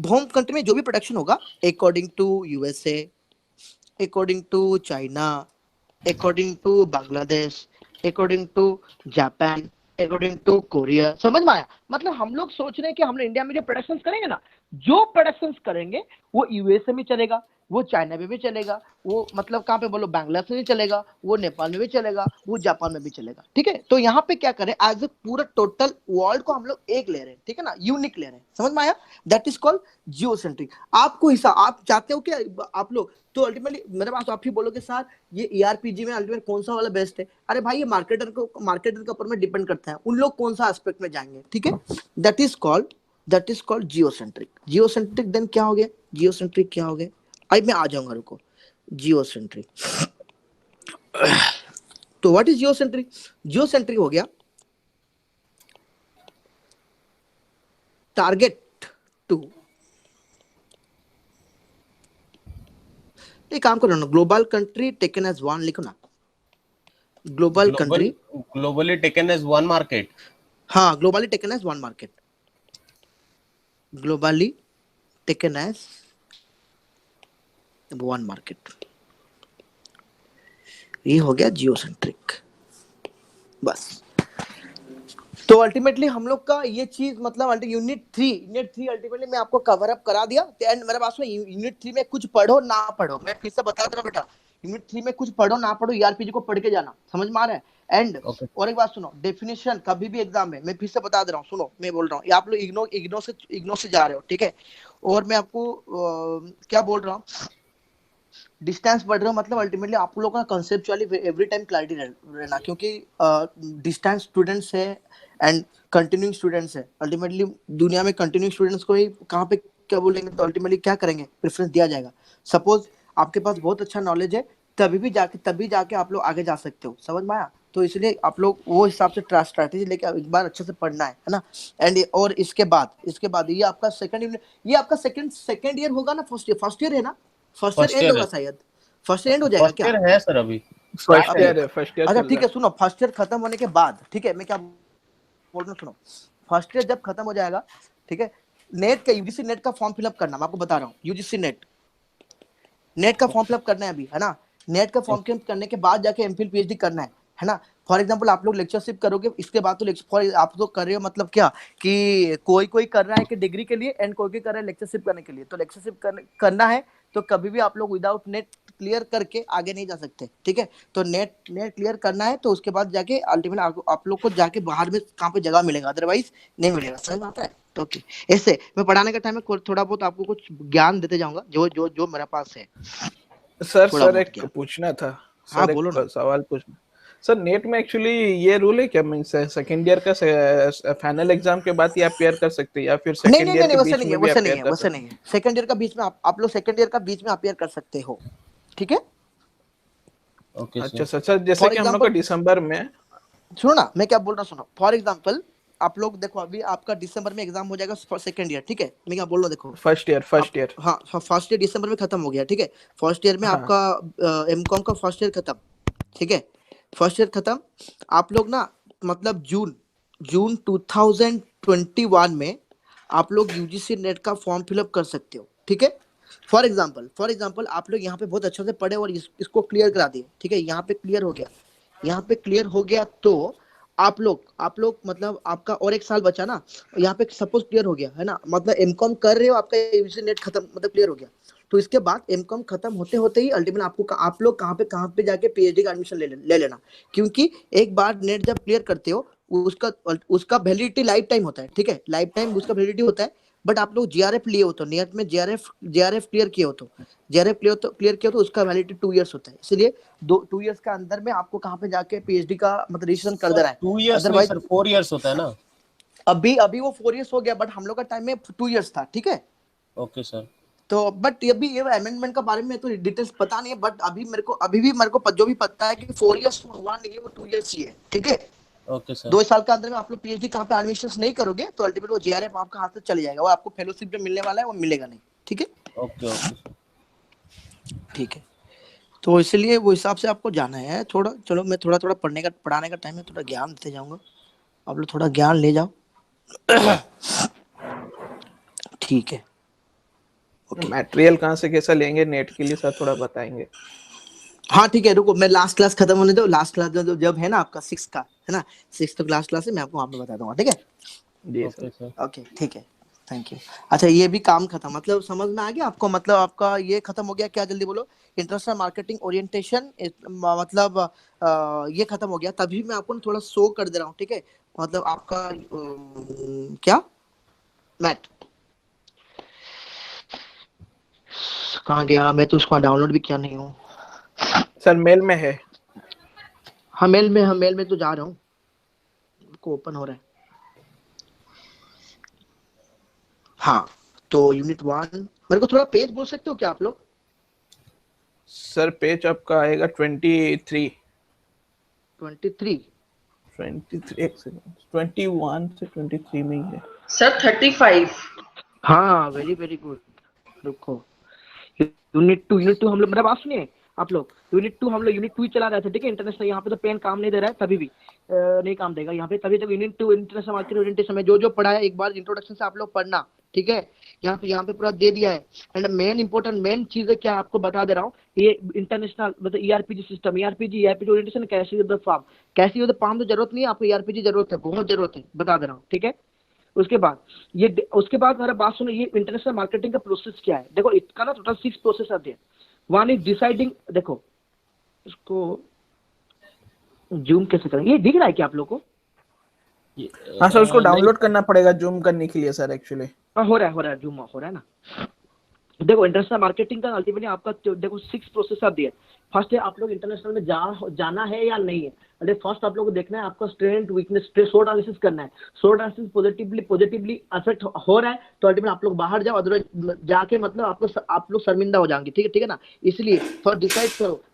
होम कंट्री में जो भी प्रोडक्शन होगा, according to USA, according to China, according to Bangladesh, according to Japan, according to Korea, समझ में आया। मतलब हम लोग सोच रहे हैं कि हम लोग इंडिया में जो प्रोडक्शन करेंगे ना, जो प्रोडक्शन करेंगे वो यूएसए में चलेगा, वो चाइना में भी चलेगा, वो मतलब कहाँ पे बोलो, बांग्लादेश में भी चलेगा, वो नेपाल में भी चलेगा, वो जापान में भी चलेगा, ठीक है। तो यहाँ पे क्या करें, एज ए पूरा टोटल वर्ल्ड को हम लोग एक ले रहे हैं, ठीक है ना, यूनिक ले रहे हैं, समझ में आया। That is called geocentric. आपको हिसाब, आप चाहते हो कि आप लोग, तो अल्टीमेटली मेरे पास आप ही बोलोगे सर ये ईआरपीजी में अल्टीमेट कौन सा वाला बेस्ट है, अरे भाई ये मार्केटर के ऊपर में डिपेंड करता है, उन लोग कौन सा एस्पेक्ट में जाएंगे, ठीक है। That is called geocentric. Geocentric then क्या हो गया, जियोसेंट्रिक क्या हो गया, अब मैं आ जाऊंगा, रुको। जियोसेंट्रिक, तो व्हाट इज जियोसेंट्रिक, जियोसेंट्रिक हो गया टारगेट टू, एक काम करो ना, global country taken as one लिखो ना, global country, globally taken as one market. हाँ, globally taken as one market, globally taken as one market, ये हो गया जियोसेंट्रिक, बस। तो अल्टीमेटली हम लोग का ये चीज मतलब यूनिट थ्री अल्टीमेटली मैं आपको कवर अप करा दिया। एंड मेरे पास में यूनिट 3 में कुछ पढ़ो ना पढ़ो, मैं फिर से बता दे रहा हूं बेटा, यूनिट 3 में कुछ पढ़ो ना पढ़ो, ईआरपीजी को पढ़ के जाना, समझ में आ रहा है। एंड और एक बात सुनो, डेफिनेशन कभी भी एग्जाम में, मैं फिर से बता दे रहा हूँ, सुनो मैं बोल रहा हूँ, आप लोग इग्नो से जा रहे हो, ठीक है। और मैं आपको क्या बोल रहा हूँ, डिस्टेंस बढ़ रहा हो, मतलब अल्टीमेटली आप लोगों का कंसेप्चुअली एवरी टाइम क्लैरिटी रहना, क्योंकि डिस्टेंस स्टूडेंट्स है एंड कंटिन्यूइंग स्टूडेंट्स है। अल्टीमेटली दुनिया में कंटिन्यूइंग स्टूडेंट्स को ही कहाँ पे क्या बोलेंगे, तो अल्टीमेटली क्या करेंगे, प्रेफरेंस दिया जाएगा। सपोज आपके पास बहुत अच्छा नॉलेज है, तभी जाके आप लोग आगे जा सकते हो, समझ में आया। तो इसलिए आप लोग वो हिसाब से स्ट्रैटेजी लेके एक बार अच्छे से पढ़ना है ना। एंड और इसके बाद ये आपका सेकंड ईयर होगा ना, फर्स्ट ईयर है ना, फर्स्ट ईयर एंड होगा शायद, फर्स्ट ईयर एंड हो जाएगा क्या, है सर अभी फर्स्ट ईयर है, फर्स्ट ईयर। अच्छा ठीक है, सुनो, फर्स्ट ईयर खत्म होने के बाद, ठीक है, मैं क्या बोल रहा हूँ सुनो, फर्स्ट ईयर जब खत्म हो जाएगा, ठीक है, नेट का यूजीसी नेट का फॉर्म फिलअप करना, मैं आपको बता रहा हूँ, यूजीसी नेट का फॉर्म फिलअप करना है अभी, है ना। नेट का फॉर्म फिलअप करने के बाद जाके एमफिल पीएचडी करना है ना। फॉर एग्जांपल आप लोग लेक्चरशिप करोगे, इसके बाद तो फॉर आप लोग कर रहे हो, मतलब क्या कि कोई कर रहा है कि डिग्री के लिए एंड कोई कर रहा है लेक्चरशिप करने के लिए। तो लेक्चरशिप करना है तो कभी भी आप लोग विदाउट नेट क्लियर करके आगे नहीं जा सकते, ठीक है। तो नेट क्लियर करना है, तो उसके बाद जाके अल्टीमेटली आप लोग को जाके बाहर में कहाँ पे जगह मिलेगा, अदरवाइज नहीं मिलेगा, समझ आता है। तो ओके, ऐसे मैं पढ़ाने का टाइम में थोड़ा बहुत आपको कुछ ज्ञान देते जाऊंगा जो मेरे पास है। सर एक पूछना था, हाँ सर बोलो ना। एक सवाल पूछना सर, नेट में एक्चुअली ये रूल है क्या, मींस सेकंड ईयर का फाइनल एग्जाम के बाद ही आप अपेयर कर सकते हैं, या फिर सेकंड ईयर के बीच में भी अपेयर कर सकते हैं? वैसे नहीं है, सेकंड ईयर का बीच में आप लोग सेकंड ईयर का बीच में अपेयर कर सकते हो, ठीक है। ओके अच्छा सर, जैसे कि हम लोग का दिसंबर में, सुनो ना मैं क्या बोल रहा हूँ, सुनो। फॉर एग्जांपल आप लोग देखो, अभी आपका दिसंबर में एग्जाम हो जाएगा सेकंड ईयर, ठीक है, मैं क्या बोल रहा हूँ, देखो फर्स्ट ईयर हाँ, फर्स्ट ईयर दिसंबर में खत्म हो गया, ठीक है। फर्स्ट ईयर में हाँ। आपका एमकॉम का फर्स्ट ईयर खत्म, ठीक है, फर्स्ट ईयर खत्म। आप लोग ना मतलब जून 2021 में आप लोग यूजीसी नेट का फॉर्म फिलअप कर सकते हो, ठीक है। फॉर एग्जांपल आप लोग यहाँ पे बहुत अच्छे से पढ़े और इसको क्लियर करा दिए, ठीक है, यहाँ पे क्लियर हो गया, तो आप लोग मतलब आपका और एक साल बचा ना, यहाँ पे सपोज क्लियर हो गया है ना, मतलब एमकॉम कर रहे हो, आपका यूजीसी नेट खत्म मतलब क्लियर हो गया, तो इसके बाद एमकॉम खत्म होते ही अल्टीमेटली आप लोग कहाँ पे जाके पीएचडी का एडमिशन ले लेना, क्योंकि एक बार नेट जब क्लियर करते हो उसका वैलिडिटी लाइफ टाइम होता है, ठीक है, लाइफ टाइम उसका वैलिडिटी होता है। बट आप लोग जीआरएफ लिए हो तो नेट में जीआरएफ क्लियर किए हो तो उसका वैलिडिटी 2 इयर्स होता है, इसलिए 2 इयर्स का अंदर में आपको कहाँ पे जाके पीएचडी का मतलब रजिस्ट्रेशन कर देना है। 2 इयर्स नहीं सर, 4 इयर्स होता है ना। अभी वो 4 इयर्स हो गया, बट हम लोग का टाइम में 2 इयर्स था, ठीक है। Okay sir. तो बट ये अमेंडमेंट का बारे में तो डिटेल्स पता नहीं है, बट अभी भी मेरे को जो भी पता है कि 4 इयर्स हुआ नहीं है, वो 2 इयर्स ही है, ठीक है। Okay sir. 2 साल के अंदर में आप लोग पीएचडी कहाँ पे एडमिशन नहीं करोगे तो अल्टीमेटली वो जेआरएफ आपका हाथ से चले जाएगा, वो आपको फेलोशिप में मिलने वाला है, वो मिलेगा नहीं। ठीक है, ओके ओके ठीक है। तो इसलिए वो हिसाब से आपको जाना है थोड़ा। चलो मैं थोड़ा थोड़ा पढ़ाने का टाइम में थोड़ा ज्ञान देते जाऊंगा, आप लोग थोड़ा ज्ञान ले जाओ। ठीक है, मटेरियल कहाँ से कैसा लेंगे नेट के लिए सर थोड़ा बताएंगे। हाँ ठीक है, रुको मैं लास्ट क्लास खत्म होने दो। लास्ट क्लास जब है ना आपका 6 का है ना, 6 तो लास्ट क्लास है, मैं आपको वहाँ पे बता दूंगा। ठीक है, जी ओके सर। सर। ओके ठीक है, थैंक यू। अच्छा ये भी काम खत्म, मतलब समझ में आ गया आपको, मतलब आपका ये खत्म हो गया क्या, जल्दी बोलो। इंटरनेशनल मार्केटिंग ओरिएंटेशन मतलब ये खत्म हो गया, तभी मैं आपको थोड़ा शो कर दे रहा हूँ। ठीक है, मतलब आपका क्या मैट कहाँ गया, मैं तो उसको डाउनलोड भी किया नहीं हूँ। सर मेल में है। हाँ मेल में तो जा रहा हूँ, को ओपन हो रहा है। हाँ तो यूनिट 1 मेरे को थोड़ा पेज बोल सकते हो क्या आप लोग। सर पेज आपका आएगा 23 एक सेकंड 21 से 23 में ही है सर 35। हाँ वेरी गुड। रुको, यूनिट 2 हम लोग, मेरा बात सुनिए आप लोग। यूनिट 2 हम लोग यूनिट 2 ही चला रहे थे। ठीक है, इंटरनेशनल यहाँ पे तो पेन काम नहीं दे रहा है, तभी भी नहीं काम देगा यहाँ पे, तभी तक यूनिट 2 इंटरनेशनल मार्केट ओरिएंटेशन में जो पढ़ा है एक बार इंट्रोडक्शन से आप लोग पढ़ना। ठीक है, यहाँ पे पूरा दे दिया है। एंड मेन चीज है क्या, आपको बता दे रहा हूँ, ये इंटरनेशनल मतलब ईआरपीजी सिस्टम, ईआरपीजी ओरिएंटेशन कैसी द फार्म, कैसी द फार्म तो जरूरत नहीं है आपको, ईआरपीजी जरूरत है, बहुत जरूरत है, बता दे रहा हूँ। ठीक है, उसके बाद मेरा बात सुनो, ये इंटरनेशनल मार्केटिंग का प्रोसेस क्या है। देखो इसका ना टोटल 6 प्रोसेस आते हैं। 1 इज डिसाइडिंग, देखो इसको जूम कैसे करें, ये दिख रहा है क्या आप लोग को। हाँ सर उसको डाउनलोड करना पड़ेगा जूम करने के लिए सर एक्चुअली। हो रहा है जूम हो रहा है ना। देखो इंटरनेशनल मार्केटिंग का अल्टीमेटली आपका देखो 6 प्रोसेस आप दिए। फर्स्ट है आप लोग इंटरनेशनल में जाना है या नहीं है। अरे फर्स्ट आप लोग को देखना है आपका स्ट्रेंथ वीकनेस शॉर्ट एनालिसिस करना है। शॉर्ट एनालिसिस पॉजिटिवली अफेक्ट हो रहा है तो अल्टीमेटली आप लोग बाहर जाओ, अदरवाइज जाके मतलब आप लोग शर्मिंदा हो जाएंगे। ठीक है ना, इसलिए फर्स्ट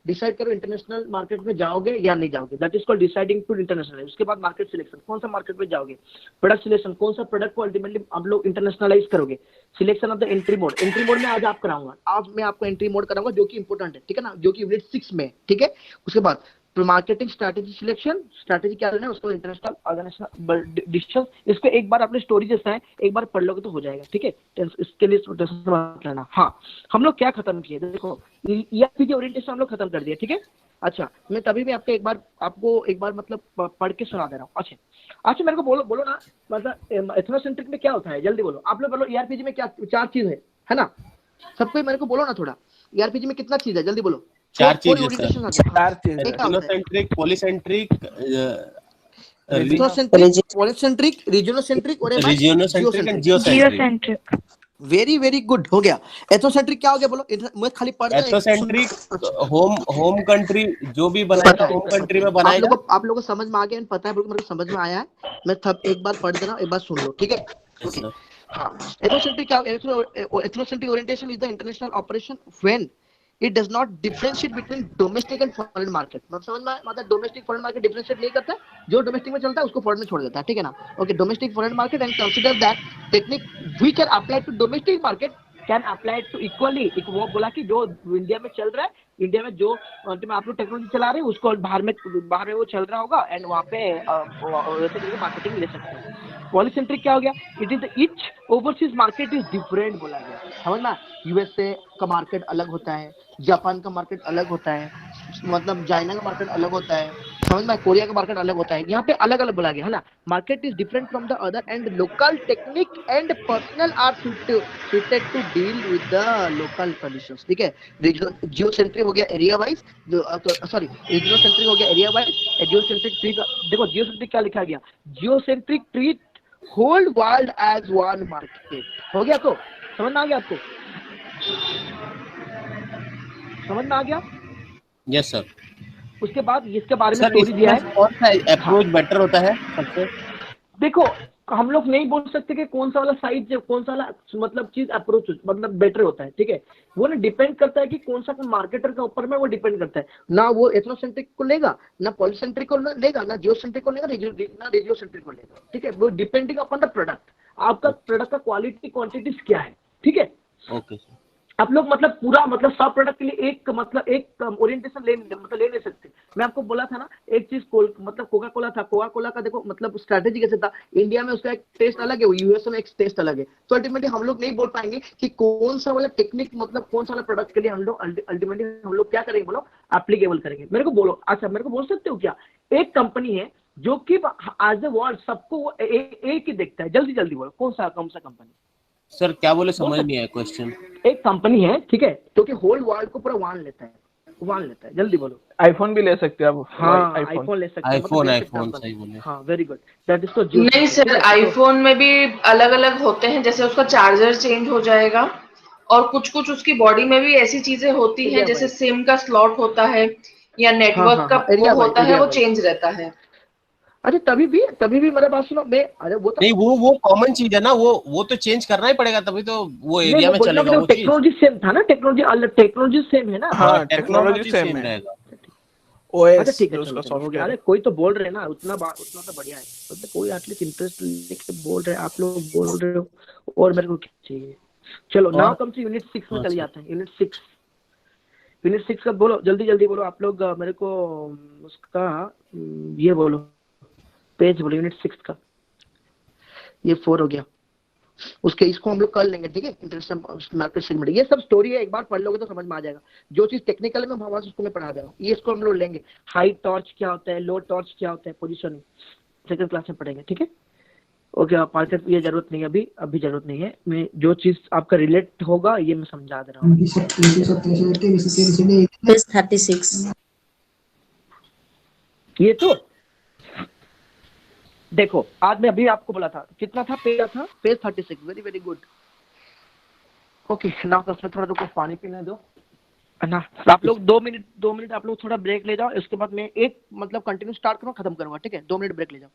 डिसाइड करो इंटरनेशनल मार्केट में जाओगे या नहीं जाओगे, that is called deciding to international. उसके बाद मार्केट सिलेक्शन, कौन सा मार्केट में जाओगे, प्रोडक्ट सिलेक्शन, कौन सा प्रोडक्ट को अल्टीमेटली आप लोग इंटरनेशनलाइज करोगे, selection of the entry mode में आज आप कराऊंगा, आज मैं आपको एंट्री मोड कराऊंगा जो कि इंपॉर्टेंट है। ठीक है ना, जो कि यूनिट 6 में। ठीक है, उसके बाद मार्केटिंग स्ट्रैटेजी सिलेक्शन, स्ट्रैटेजी क्या लेना है उसको, इंटरनेशनल ऑर्गेनाइजेशन डिसीजन। इसको एक बार अपने स्टोरी जैसा है, एक बार पढ़ लोगे तो हो जाएगा। ठीक है, इसके लिए लेना। हाँ हम लोग क्या खत्म किए, देखो ईआरपी ओरिएंटेशन हम लोग खत्म कर दिए। ठीक है, अच्छा मैं तभी भी आपको एक बार मतलब पढ़ के सुना दे रहा हूँ। अच्छा मेरे को बोलो ना, मतलब एथनोसेंट्रिक में क्या होता है, जल्दी बोलो आप लोग, बोलो ईआरपीजी में क्या 4 चीज है ना, सबको मेरे को बोलो ना थोड़ा, ईआरपीजी में कितना चीज है, जल्दी बोलो। 4 चीज है ओरिएंटेशन सर। 4 चीज एथनोसेंट्रिक, पॉलीसेंट्रिक, पॉलीसेंट्रिक, रीजनोसेंट्रिक और regionocentric and geocentric. Geocentric. Very good हो गया। एथनोसेंट्रिक क्या हो गया बोलो, मैं खाली पढ़ रहा हूं। एथनोसेंट्रिक होम कंट्री जो भी बनाएगा होम कंट्री में बनाएगा। आप लोगों को समझ में आ गया, पता है मेरे को समझ में आया है। मैं तब एक बार पढ़ दे रहा हूं, एक बार सुन लो। ठीक है, हाँ एथनोसेंट्रिक क्या, ethnocentric orientation is the international operation when it does not differentiate between domestic and foreign market। समझ में, मतलब डोमेस्टिक फॉरेन मार्केट डिफरेंशिएट नहीं करता, जो डोमेस्टिक में चलता है उसको फॉरेन में छोड़ देता है। ठीक है ना, okay, domestic foreign market and consider that technique we can apply to domestic market can apply to equally. वो बोला कि जो इंडिया में चल रहा है, इंडिया में जो आप लोग टेक्नोलॉजी चला रहे हैं उसको बाहर में वो चल रहा होगा एंड वहाँ पे वैसे मार्केटिंग ले सकते हैं। पॉलीसेंट्रिक क्या हो गया, it is each overseas market is different बोला गया। समझना, यूएसए का मार्केट अलग होता है, जापान का मार्केट अलग होता है, मतलब चाइना का मार्केट अलग होता है, समझ में, कोरिया का मार्केट अलग होता है, यहाँ पे अलग अलग बोला गया है ना। Market is different from the other and local technique and personal are suited to deal with the local conditions. ठीक है, जियोसेंट्रिक हो गया एरिया वाइज, सॉरी रीजनोसेंट्रिक हो गया एरिया वाइज, जियोसेंट्रिक। देखो जियोसेंट्रिक क्या लिखा गया, geocentric treat whole world as one market. हो गया, तो समझ में आ गया आपको, समझ में आ गया। Yes sir. उसके बाद इसके बारे में सर स्टोरी दिया है, कौन सा अप्रोच बेटर होता है सबसे। देखो हम लोग नहीं बोल सकते कि कौन सा वाला साइड, कौन सा वाला मतलब चीज अप्रोच मतलब बेटर होता है, ठीक है। वो ना डिपेंड करता है कि कौन सा मार्केटर के ऊपर में वो डिपेंड करता है ना। वो एथनोसेंट्रिक को लेगा ना, पॉलिसेंट्रिक को लेगा ना, जियोसेंट्रिक को लेगा ना, रेडियोसेंट्रिक को लेगा, ठीक है। वो डिपेंडिंग अपॉन द प्रोडक्ट, आपका प्रोडक्ट का क्वालिटी क्वांटिटी क्या है, ठीक है। Okay sir. आप लोग मतलब पूरा मतलब सब प्रोडक्ट के लिए एक मतलब एक ओरिएंटेशन ले नहीं सकते। मैं आपको बोला था ना, एक चीज मतलब कोका कोला था, कोका कोला का देखो मतलब स्ट्रैटेजी कैसे था, इंडिया में उसका एक टेस्ट अलग है, यूएस में एक टेस्ट अलग है। तो अल्टीमेटली हम लोग नहीं बोल पाएंगे कि कौन सा वाला टेक्निक मतलब कौन सा वाला प्रोडक्ट के लिए हम लोग अल्टीमेटली हम लोग क्या करेंगे, बोलो एप्लीकेबल करेंगे। मेरे को बोलो, अच्छा मेरे को बोल सकते हो क्या, एक कंपनी है जो कि एज ए वर्ल्ड सबको वो एक ही देखता है, जल्दी जल्दी बोलो कौन सा कंपनी। सर क्या बोले, समझ नहीं आया क्वेश्चन। एक कंपनी है, ठीक है, जो कि होल वर्ल्ड को पूरा वान लेता है, जल्दी बोलो। आईफोन भी ले सकते हैं आप। हाँ आईफोन ले सकते हैं, आईफोन, best आईफोन example। सही बोले। हाँ वेरी गुड, दैट इज तो नहीं सर, आईफोन में भी अलग अलग होते हैं, जैसे उसका चार्जर चेंज हो जाएगा और कुछ कुछ उसकी बॉडी में भी ऐसी चीजें होती हैं, एरिया जैसे वाइज, सिम का स्लॉट होता है या हाँ नेटवर्क हाँ का हाँ, वो एरिया वाइज, होता है, एरिया वो वाइज। चेंज रहता है। अरे तभी भी मेरे बात सुनो, मैं अरे वो तो नहीं, वो कॉमन चीज है ना, वो तो चेंज करना ही पड़ेगा, तभी तो वो नहीं, एरिया मैं में बोल रहा चलेगा हूँ वो चीज। टेक्नोलॉजी सेम था ना, टेक्नोलॉजी सेम है ना। हाँ टेक्नोलॉजी टेक्नोलॉजी सेम सेम है। रहेगा। अच्छा ओएस ठीक है, जो चलो उसका चलो हो गया। सॉफ्टवेयर अरे है। कोई तो बोल रहे हैं ना, उतना तो बढ़िया है, मतलब कोई एटलीस्ट इंटरेस्ट लेके बोल रहे हैं, आप लोग बोल रहे हो और मेरे को क्या चाहिए। चलो नाउ और कम से यूनिट 6 में हाँ चले सर। जाते हैं। यूनिट 6 का बोलो, जल्दी जल्दी बोलो आप लोग, मेरे को उसका ये बोलो, पेज बोलो यूनिट 6 का। ये 4 हो गया, उसके इसको हम लोग कर लेंगे, ठीक है। इंटरेस्ट मार्केट सेगमेंट, ये सब स्टोरी है, एक बार पढ़ लोगे तो समझ में आ जाएगा। जो चीज टेक्निकल है मैं भगवान उसको मैं पढ़ा दे रहा हूँ, ये इसको हम लोग लेंगे। हाई टॉर्च क्या होता है, लो टॉर्च क्या होता है, पोजिशनिंग सेकंड क्लास में पढ़ेंगे, ठीक है। ओके, आप मार्केट ये जरूरत नहीं है, अभी जरूरत नहीं है। मैं जो चीज आपका रिलेट होगा ये मैं समझा दे रहा हूँ। पेज 36। ये तो देखो, आज मैं अभी आपको बोला था कितना था, page 36। Very very good. Okay ना, उसमें थोड़ा रुको, पानी पीने दो ना। आप लोग 2 मिनट आप लोग थोड़ा ब्रेक ले जाओ, इसके बाद मैं एक मतलब कंटिन्यू स्टार्ट करूँ, खत्म करूंगा, ठीक है। 2 मिनट ब्रेक ले जाओ।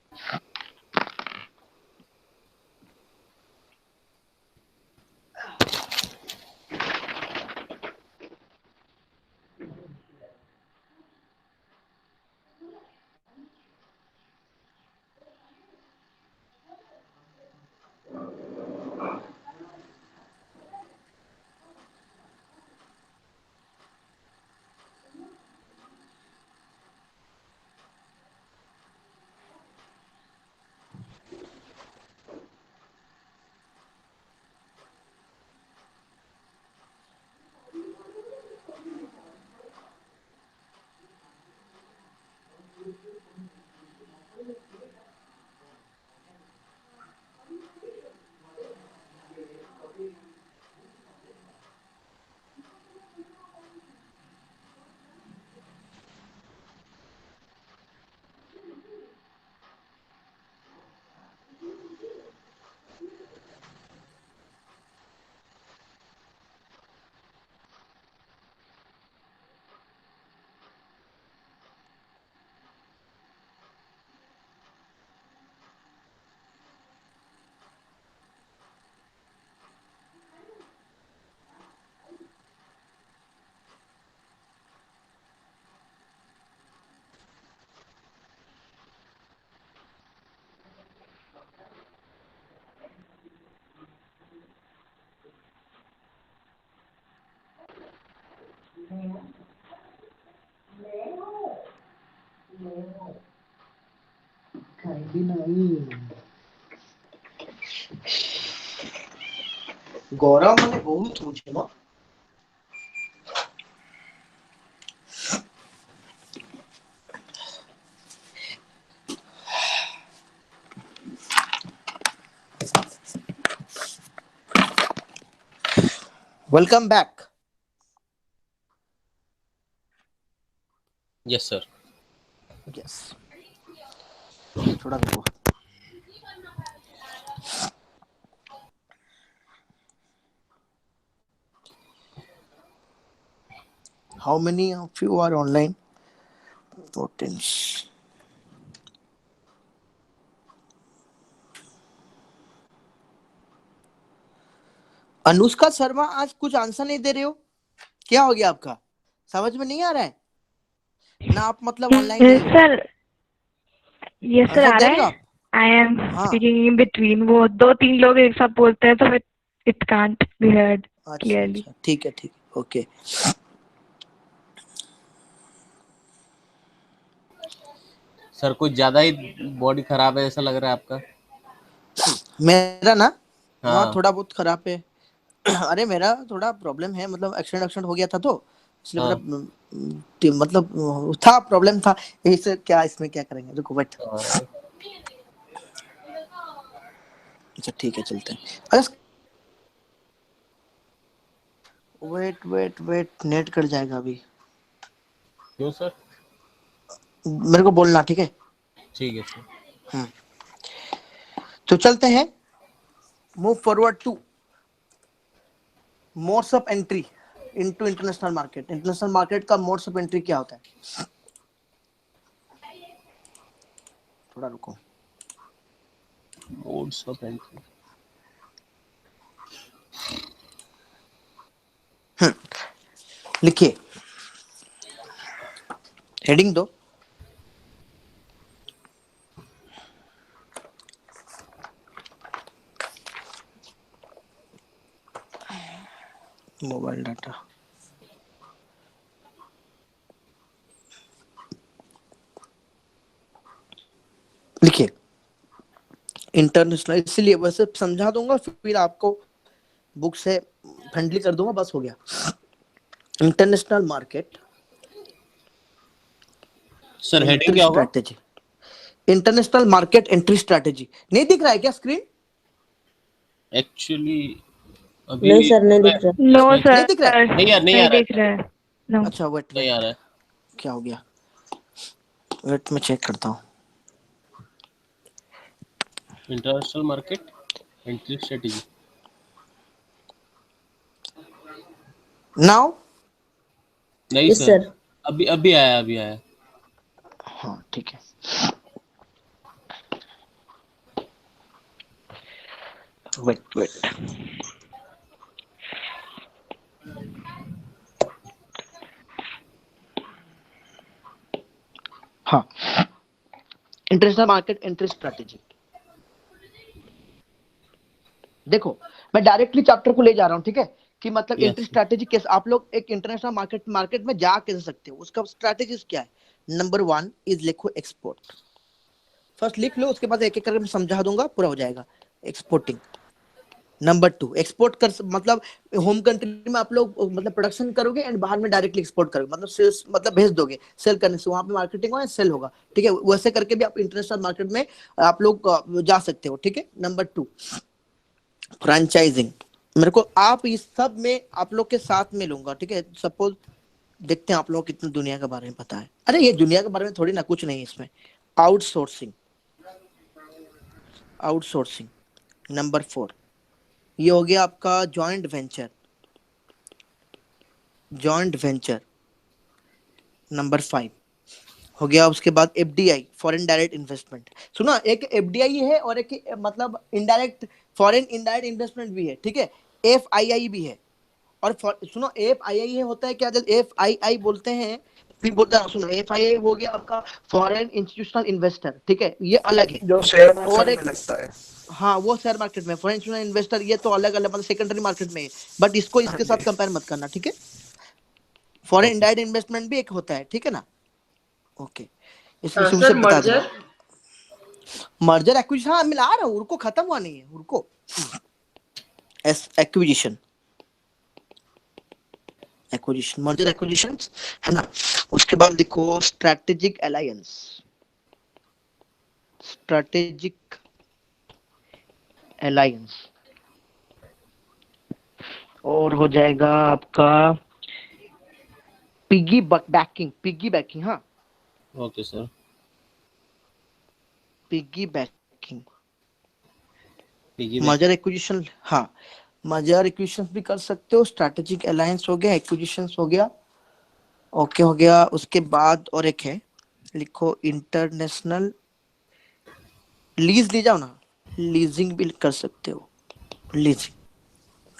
गौरव मैंने बहुत पूछे ना। Welcome back. Yes sir. Yes, थोड़ा रुको। How many of you are online? 14. Anushka Sharma आज कुछ आंसर नहीं दे रहे हो, क्या हो गया आपका? समझ में नहीं आ रहा है ना? आप मतलब ऑनलाइन नहीं हो? सर ये सर आंसर आ दे रहा रहे हो है। आप? आई एम हाँ। स्पीकिंग इन बिटवीन, वो दो तीन लोग एक साथ बोलते हैं तो इट कांट बी हर्ड अच्छा क्लियरली। अच्छा, ठीक है ओके। सर कुछ ज्यादा ही बॉडी खराब है ऐसा लग रहा है आपका। मेरा ना, हाँ हाँ थोड़ा बहुत खराब है। अरे मेरा थोड़ा प्रॉब्लम है, मतलब एक्सीडेंट हो गया था तो इसलिए मेरा हाँ मतलब था, प्रॉब्लम था। इसे क्या, इसमें क्या करेंगे, रुको वेट। हाँ। अच्छा ठीक है, चलते हैं। अरे वेट, नेट कट जाएगा अभी। क्यों सर? मेरे को बोलना, ठीक है? ठीक है सर। तो चलते हैं, move forward two modes of entry into international market. International market का मोड्स ऑफ एंट्री क्या होता है? थोड़ा रुको। Modes of entry. लिखिए, हेडिंग दो। मोबाइल डाटा, लिखिए इंटरनेशनल, इसलिए वैसे समझा दूंगा फिर आपको बुक से फ्रेंडली कर दूंगा, बस हो गया। International market sir heading entry क्या होगा? Strategy. International market entry strategy नहीं दिख रहा है क्या स्क्रीन? एक्चुअली अभी नहीं सर, नहीं मैं दिख रहा। नो इसमें नहीं दिख रहा है? सर, नहीं आ नहीं रहा है दिख सर। रहा है। नो। अच्छा वेट नहीं आ वेट, रहा है। क्या हो गया? वेट मैं चेक करता हूँ। International market entry strategy. Now? नहीं यस सर, सर। अभी आया। हाँ ठीक है, वेट। हाँ, इंटरनेशनल मार्केट एंट्री स्ट्रेटेजी। देखो, मैं डायरेक्टली चैप्टर को ले जा रहा हूँ, ठीक है? कि मतलब एंट्री यस स्ट्रेटेजी कैसे आप लोग एक इंटरनेशनल मार्केट में जा कैसे सकते हो, उसका स्ट्रेटेजीज क्या है। नंबर 1 इज लिखो एक्सपोर्ट। फर्स्ट लिख लो, उसके बाद एक एक करके मैं समझा दूंगा, पूरा हो जाएगा। एक्सपोर्टिंग। नंबर 2 एक्सपोर्ट कर, मतलब होम कंट्री में आप लोग मतलब प्रोडक्शन करोगे एंड बाहर में डायरेक्टली एक्सपोर्ट करोगे, मतलब सेल्स, मतलब भेज दोगे सेल करने से, वहां पे मार्केटिंग होगा, सेल होगा, ठीक है? वैसे करके भी आप इंटरनेशनल मार्केट में आप लोग जा सकते हो, ठीक है? Number 2 franchising. मेरे को आप इस सब में आप लोग के साथ में लूंगा, ठीक है? सपोज देखते हैं आप लोग कितनी दुनिया के बारे में पता है। अरे ये दुनिया के बारे में थोड़ी ना, कुछ नहीं इसमें। आउटसोर्सिंग। नंबर 4 ये हो गया आपका जॉइंट वेंचर। नंबर 5 हो गया, उसके बाद एफडीआई, फॉरेन डायरेक्ट इन्वेस्टमेंट। सुना, एक एफडीआई है और एक मतलब इनडायरेक्ट, फॉरेन इनडायरेक्ट इन्वेस्टमेंट भी है, ठीक है? एफआईआई भी है। और सुनो, एफआईआई होता है क्या? जब एफआईआई बोलते हैं, फिर बोलते हैं, सुनो, एफआईआई हो गया आपका फॉरेन इंस्टीट्यूशनल इन्वेस्टर, ठीक है? ये अलग है। जो शेयर और मार्केट एक, में लगता है। हाँ वो शेयर मार्केट में, फॉरेन इंस्टीट्यूशनल इन्वेस्टर ये तो अलग अलग, मतलब सेकेंडरी मार्केट में है। बट इसको हाँ इसके जी। साथ कंपेयर मत करना, ठीक है? Foreign okay. इनडायरेक्ट इन्वेस्टमेंट भी एक होता है, ठीक है ना? ओके, इसलिए शुरू से सर बता दे रहा मर्जर। हूँ। मर्जर एक्विजिशन, हाँ मिला रहा हूँ, रुको, खत्म हुआ नहीं है, रुको। एक्विजिशन, मर्जर एक्विजिशन, है ना? उसके बाद लिखो स्ट्रेटेजिक अलायंस, और हो जाएगा आपका पिगी बैकिंग, हाँ okay sir. Piggy banking. Piggy bank. Merger acquisition, हाँ मर्जर एक्विजिशन भी कर सकते हो। स्ट्रेटेजिक अलायंस हो गया, एक्विजिशन हो गया, ओके हो गया। उसके बाद और एक है, लिखो इंटरनेशनल लीज, ले जाओ ना, लीजिंग भी कर सकते हो, लीजिंग,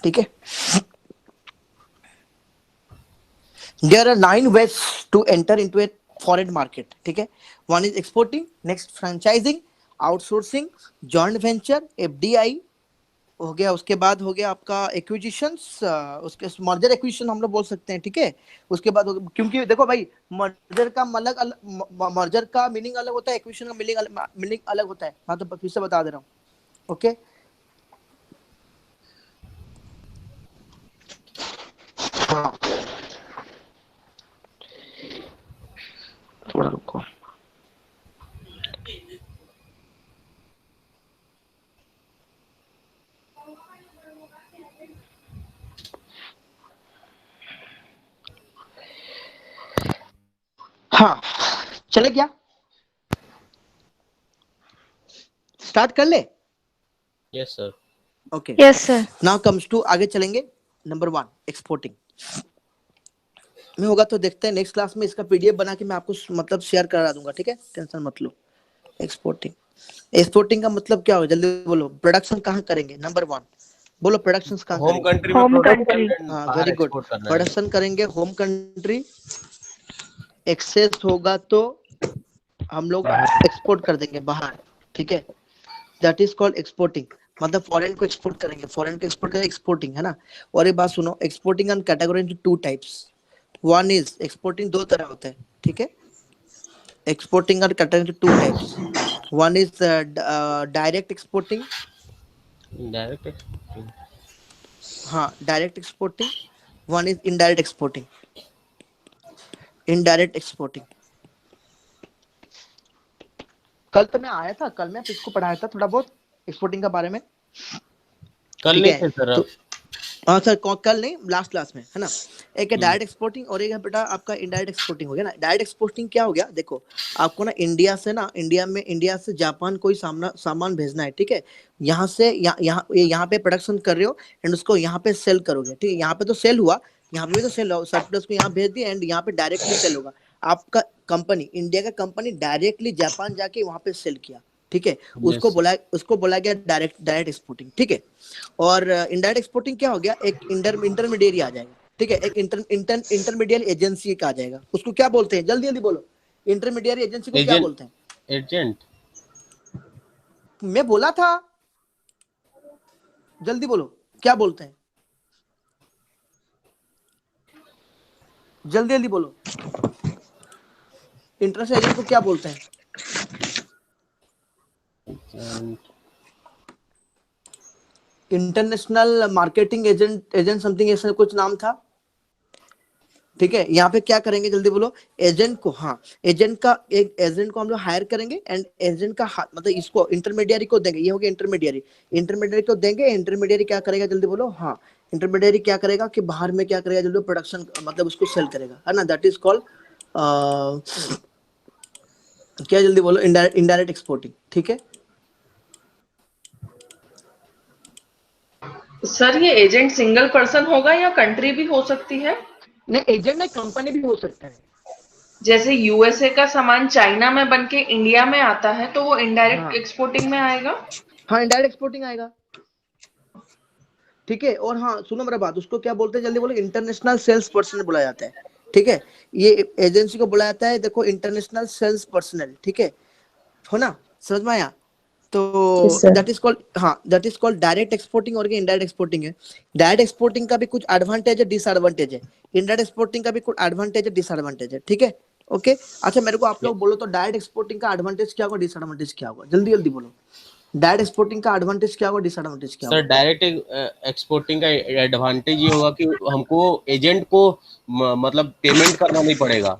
ठीक है। There are 9 ways to enter into a foreign market, ठीक है। One is exporting, next franchising, outsourcing, joint venture, FDI हो गया, उसके बाद हो गया आपका एक्विजिशंस, उसके मर्जर एक्विजिशन हम लोग बोल सकते हैं, ठीक है। उसके बाद क्योंकि देखो भाई मर्जर का मर्जर का मीनिंग अलग होता है, एक्विजिशन का मीनिंग अलग होता है। हाँ तो फिर से बता दे रहा हूँ, ओके। हाँ थोड़ा रुको। हाँ चले क्या, स्टार्ट कर ले। Yes sir. Okay yes sir. Now comes to, आगे चलेंगे। नंबर 1 एक्सपोर्टिंग में होगा तो देखते हैं नेक्स्ट क्लास में, इसका पीडीएफ बना के मैं आपको मतलब शेयर करा दूंगा, ठीक है, टेंशन मत लो। एक्सपोर्टिंग का मतलब क्या होगा, जल्दी बोलो। प्रोडक्शन कहाँ करेंगे, नंबर 1 बोलो, प्रोडक्शन कहाँ होम करेंगे। कंट्री में Home प्रोडक्ट country। हाँ बाहर वेरी गुड, एक्सपोर्ट करना है। प्रोडक्शन करेंगे होम कंट्री, एक्सेस होगा तो हम लोग एक्सपोर्ट कर देंगे बाहर, ठीक है। दैट इज कॉल्ड एक्सपोर्टिंग, मतलब फॉरेन को एक्सपोर्ट करेंगे, फॉरेन को एक्सपोर्ट करेंगे, एक्सपोर्टिंग है ना। और एक बात सुनो, exporting and category into 2 types. One is exporting, 2 तरह होता है, ठीक है। एक्सपोर्टिंग और category into 2 types. One is direct exporting, direct. हाँ direct exporting. One is indirect exporting. Indirect exporting कल तो मैं आया था, कल मैं इसको पढ़ाया था थोड़ा बहुत एक्सपोर्टिंग के बारे में, कल ठीक नहीं है। थे सर। तो हाँ सर कल नहीं, लास्ट क्लास में है ना। एक है डायरेक्ट एक्सपोर्टिंग और एक है बेटा आपका इनडायरेक्ट एक्सपोर्टिंग, हो गया ना। डायरेक्ट एक्सपोर्टिंग क्या हो गया, देखो आपको ना इंडिया से जापान कोई सामान भेजना है, ठीक है। यहाँ से यहाँ पे प्रोडक्शन कर रहे हो एंड उसको यहाँ पे सेल करोगे, ठीक है। यहाँ पे तो सेल हुआ, यहाँ पे भी तो सेल हुआ, सरप्लस को यहाँ भेज दिया एंड यहाँ पे डायरेक्टली सेल होगा। आपका कंपनी, इंडिया का कंपनी डायरेक्टली जापान जाके वहां पे सेल किया, ठीक है। उसको बोला गया डायरेक्ट एक्सपोर्टिंग, ठीक है। और इनडायरेक्ट एक्सपोर्टिंग क्या हो गया, एक इंटरमीडिएरी आ जाएगा, ठीक है। एक इंटरमीडिएट एजेंसी का आ जाएगा, उसको क्या बोलते हैं, जल्दी जल्दी बोलो। इंटरमीडिएट एजेंसी को क्या बोलते हैं, एजेंट। मैं बोला था, जल्दी बोलो क्या बोलते हैं, जल्दी जल्दी बोलो। इंटरनेशनल एजेंट को क्या बोलते हैं, इंटरनेशनल मार्केटिंग एजेंट समथिंग ऐसा कुछ नाम था, ठीक है। यहाँ पे क्या करेंगे, जल्दी बोलो। एजेंट को, हाँ एजेंट को हम लोग हायर करेंगे एंड एजेंट का मतलब इसको इंटरमीडियरी को देंगे, ये हो गया इंटरमीडियरी को देंगे। इंटरमीडियरी क्या करेगा, जल्दी बोलो। हाँ इंटरमीडियरी क्या करेगा कि बाहर में क्या करेगा, जल्दी प्रोडक्शन मतलब उसको सेल करेगा, है ना। दैट इज कॉल्ड क्या, जल्दी बोलो, इनडायरेक्ट एक्सपोर्टिंग, ठीक है। सर ये एजेंट सिंगल पर्सन होगा या कंट्री भी हो सकती है? नहीं, एजेंट ना कंपनी भी हो सकता है। जैसे यूएसए का सामान चाइना में बनके इंडिया में आता है तो वो इनडायरेक्ट एक्सपोर्टिंग में आएगा। हाँ इनडायरेक्ट एक्सपोर्टिंग आएगा, ठीक है। और हाँ सुनो मेरा बात, उसको क्या बोलते हैं, जल्दी बोलो। इंटरनेशनल सेल्स पर्सन बोला जाता है, ठीक है। ये एजेंसी को बुलाया जाता है, देखो इंटरनेशनल सेल्स पर्सनल, ठीक है, हो ना, समझ में आया। तो दैट इज कॉल्ड, हाँ that is called direct exporting और इनडायरेक्ट एक्सपोर्टिंग है। डायरेक्ट एक्सपोर्टिंग का भी कुछ एडवांटेज है, डिसएडवांटेज है। इनडायरेक्ट एक्सपोर्टिंग का भी कुछ एडवांटेज है, डिसएडवांटेज है, ठीक है, ओके। अच्छा मेरे को आप लोग बोलो तो डायरेक्ट एक्सपोर्टिंग का एडवांटेज क्या होगा, डिसएडवांटेज क्या होगा, जल्दी जल्दी बोलो। डायरेक्ट एक्सपोर्टिंग का एडवांटेज क्या होगा, डिसएडवांटेज क्या सर होगा। डायरेक्ट एक्सपोर्टिंग का एडवांटेज ये होगा कि हमको एजेंट को मतलब पेमेंट करना नहीं पड़ेगा,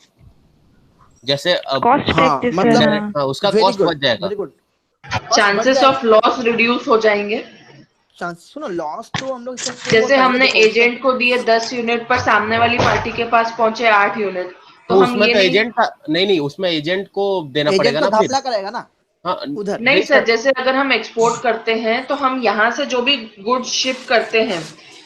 जैसे अब कॉस्ट हाँ इफेक्टिव मतलब है। हाँ, उसका वेरी कॉस्ट गुड, बच जाएगा। Very good. Chances of loss reduce हो जाएंगे। चांस सुनो, लॉस तो हम लोग इससे नहीं बोल जैसे पाएंगे, हमने देखो एजेंट को दिए 10 यूनिट पर सामने वाली पार्टी के पास पहुंचे 8 यूनिट, तो तो हम उसमें ये तो नहीं। एजेंट का नहीं, उसमें एजेंट को देना एजेंट पड़ेगा तो ना फिर। घपला करेगा ना हाँ उधर। नहीं सर, जैसे अगर हम एक्सपोर्ट करते हैं तो हम यहाँ से जो भी गुड्स शिप करते हैं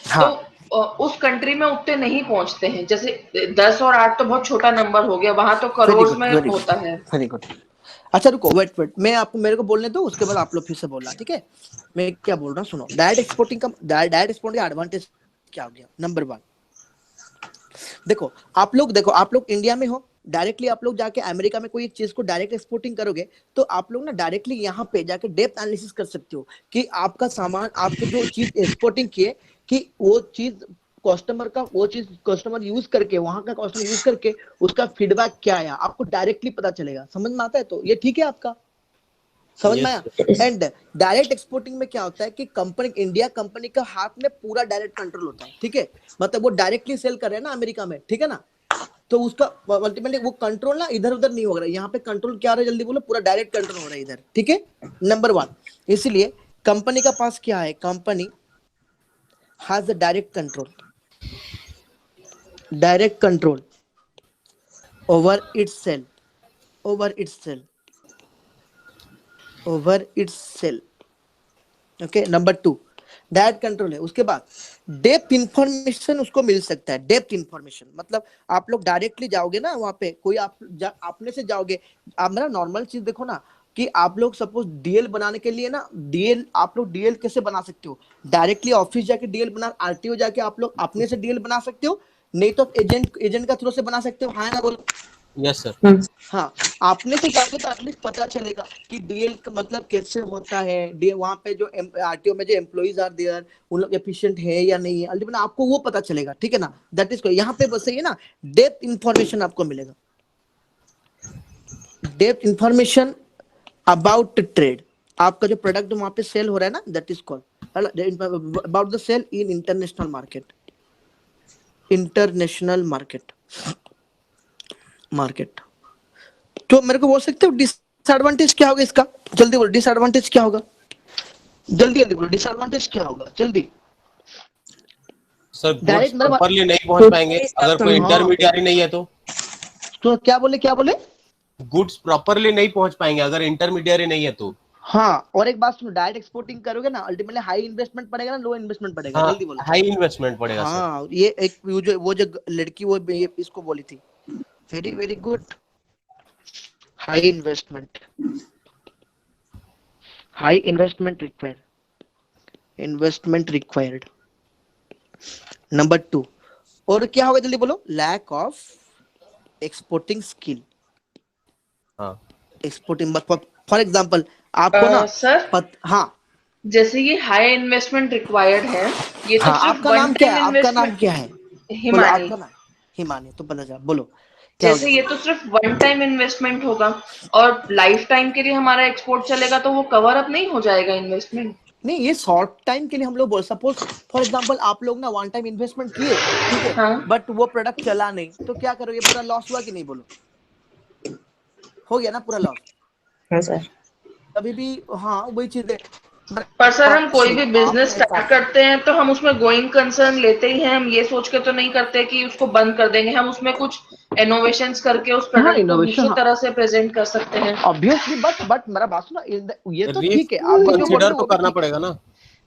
हाँ तो उस कंट्री में उतने नहीं पहुंचते हैं। जैसे 10 और 8 तो बहुत छोटा नंबर हो गया, वहां तो वेरी करोड़ गुड, में वेरी गुड, होता है। Very good. अच्छा रुको, वेट, मैं आपको, मेरे को बोलने दो, उसके बाद आप लोग फिर से बोलना, ठीक है? मैं क्या बोल रहा हूँ सुनो। डायरेक्ट एक्सपोर्टिंग का एडवांटेज क्या हो गया? नंबर 1, देखो आप लोग इंडिया में हो, डायरेक्टली आप लोग जाके अमेरिका में कोई एक चीज को डायरेक्ट एक्सपोर्टिंग करोगे तो आप लोग ना डायरेक्टली यहाँ पे जाके डेप्थ एनालिसिस कर सकते हो कि आपका सामान, आपको जो चीज एक्सपोर्टिंग किए, कि वो चीज कस्टमर यूज करके, वहां का कस्टमर यूज करके उसका फीडबैक क्या आया, आपको डायरेक्टली पता चलेगा। समझ में आता है? तो ये ठीक है आपका, समझ में यस आया? एंड डायरेक्ट एक्सपोर्टिंग में क्या होता है कि कंपनी, इंडिया कंपनी का हाथ में पूरा डायरेक्ट कंट्रोल होता है, ठीक है? मतलब वो डायरेक्टली सेल कर रहे हैं ना अमेरिका में, ठीक है ना? तो उसका अल्टीमेटली वो कंट्रोल ना इधर उधर नहीं हो रहा है, यहाँ पे कंट्रोल क्या हो रहा है, जल्दी बोलो, पूरा डायरेक्ट कंट्रोल हो रहा है इधर, ठीक है? नंबर 1, इसलिए कंपनी का पास क्या है, company has the direct control over its sale, okay? Number 2, direct control है। उसके बाद डेप्थ इंफॉर्मेशन उसको मिल सकता है। डेप्थ इंफॉर्मेशन मतलब आप लोग डायरेक्टली जाओगे ना वहां पे, कोई आपने से जाओगे, आप मेरा नॉर्मल चीज देखो ना, कि आप लोग सपोज डीएल बनाने के लिए ना, डीएल आप लोग डीएल कैसे बना सकते हो? डायरेक्टली ऑफिस जाके डीएल बना, आरटीओ जाके आप लोग अपने से डीएल बना सकते हो, नहीं तो एजेंट का थ्रू से बना सकते हो, हाँ ना बोलो? Yes sir. हाँ, आपने से जाके तो एटलीस्ट पता चलेगा कि डीएल का मतलब कैसे होता है, डी वहां पे जो आरटीओ में जो एम्प्लॉइज आर देयर, उन लोग एफिशिएंट है या नहीं है, अल्टीमेटली आपको वो पता चलेगा, ठीक है ना? दैट इज, यहाँ पे बस ये ना डेप्थ इंफॉर्मेशन आपको मिलेगा, डेप्थ इंफॉर्मेशन अबाउट ट्रेड, आपका जो प्रोडक्ट वहां पे सेल हो रहा है ना, that is called about the sale in international market. तो मेरे को बोल सकते हो डिसएडवांटेज क्या होगा इसका? जल्दी बोलो, डिसएडवांटेज क्या होगा? जल्दी बोलो, डिसएडवांटेज क्या होगा जल्दी? सर गुड्स डायरेक्ट मतलब प्रॉपर्ली नहीं पहुंच पाएंगे अगर कोई इंटरमीडियरी नहीं है तो क्या बोले? गुड्स प्रॉपर्ली नहीं पहुंच पाएंगे अगर इंटरमीडियरी नहीं है तो। हाँ, और एक बात सुनो, डायरेक्ट एक्सपोर्टिंग करोगे ना, अल्टीमेटली हाई इन्वेस्टमेंट पड़ेगा ना, लो इन्वेस्टमेंट पड़ेगा? हाँ, जल्दी बोलो। हाई इन्वेस्टमेंट पड़ेगा सर। हाँ, ये एक वो जो लड़की वो इसको बोली थी, very very good, high investment required. Number 2, और क्या होगा जल्दी बोलो? Lack of exporting skill. हाँ एक्सपोर्टिंग फॉर एग्जांपल आपको ना सर, हाँ जैसे ये हाई इन्वेस्टमेंट रिक्वायर्ड है, ये तो हाँ, सिर्फ आपका वन नाम क्या है? टाइम आपका नाम इन्वेस्टमेंट। क्या है? बोलो हिमानी। आपका नाम। हिमानी, तो बता जा, बोलो क्या हो जैसे गया? ये तो सिर्फ वन टाइम इन्वेस्टमेंट होगा और लाइफ टाइम के लिए हमारा एक्सपोर्ट चलेगा, तो वो कवर अप नहीं हो जाएगा इन्वेस्टमेंट? नहीं, ये शॉर्ट टाइम के लिए हम लोग बोल, सपोज फॉर एग्जांपल आप लोग ना वन टाइम इन्वेस्टमेंट किए, ठीक है, हाँ। बट वो प्रोडक्ट चला नहीं, तो क्या करोगे? पूरा लॉस हुआ कि नहीं? बोलो, हो गया ना पूरा लॉस? हाँ सर। कभी भी, हाँ वही चीज है। पर सर, हम कोई सुनो, भी बिजनेस आपने स्टार्ट करते हैं तो हम उसमें गोइंग कंसर्न लेते ही हैं। हम ये सोच के तो नहीं करते कि उसको बंद कर देंगे। हम उसमें कुछ इनोवेशंस करके उस हाँ, प्रोडक्ट को इनोवेशन, दूसरी हाँ तरह से प्रेजेंट कर सकते हैं। ऑब्वियसली, बट मेरा बात सुनो, ये तो ठीक रिस्क है, आप भी जो बोल रहे कंसीडर हो तो वो भी करना ठीक है। पड़ेगा ना।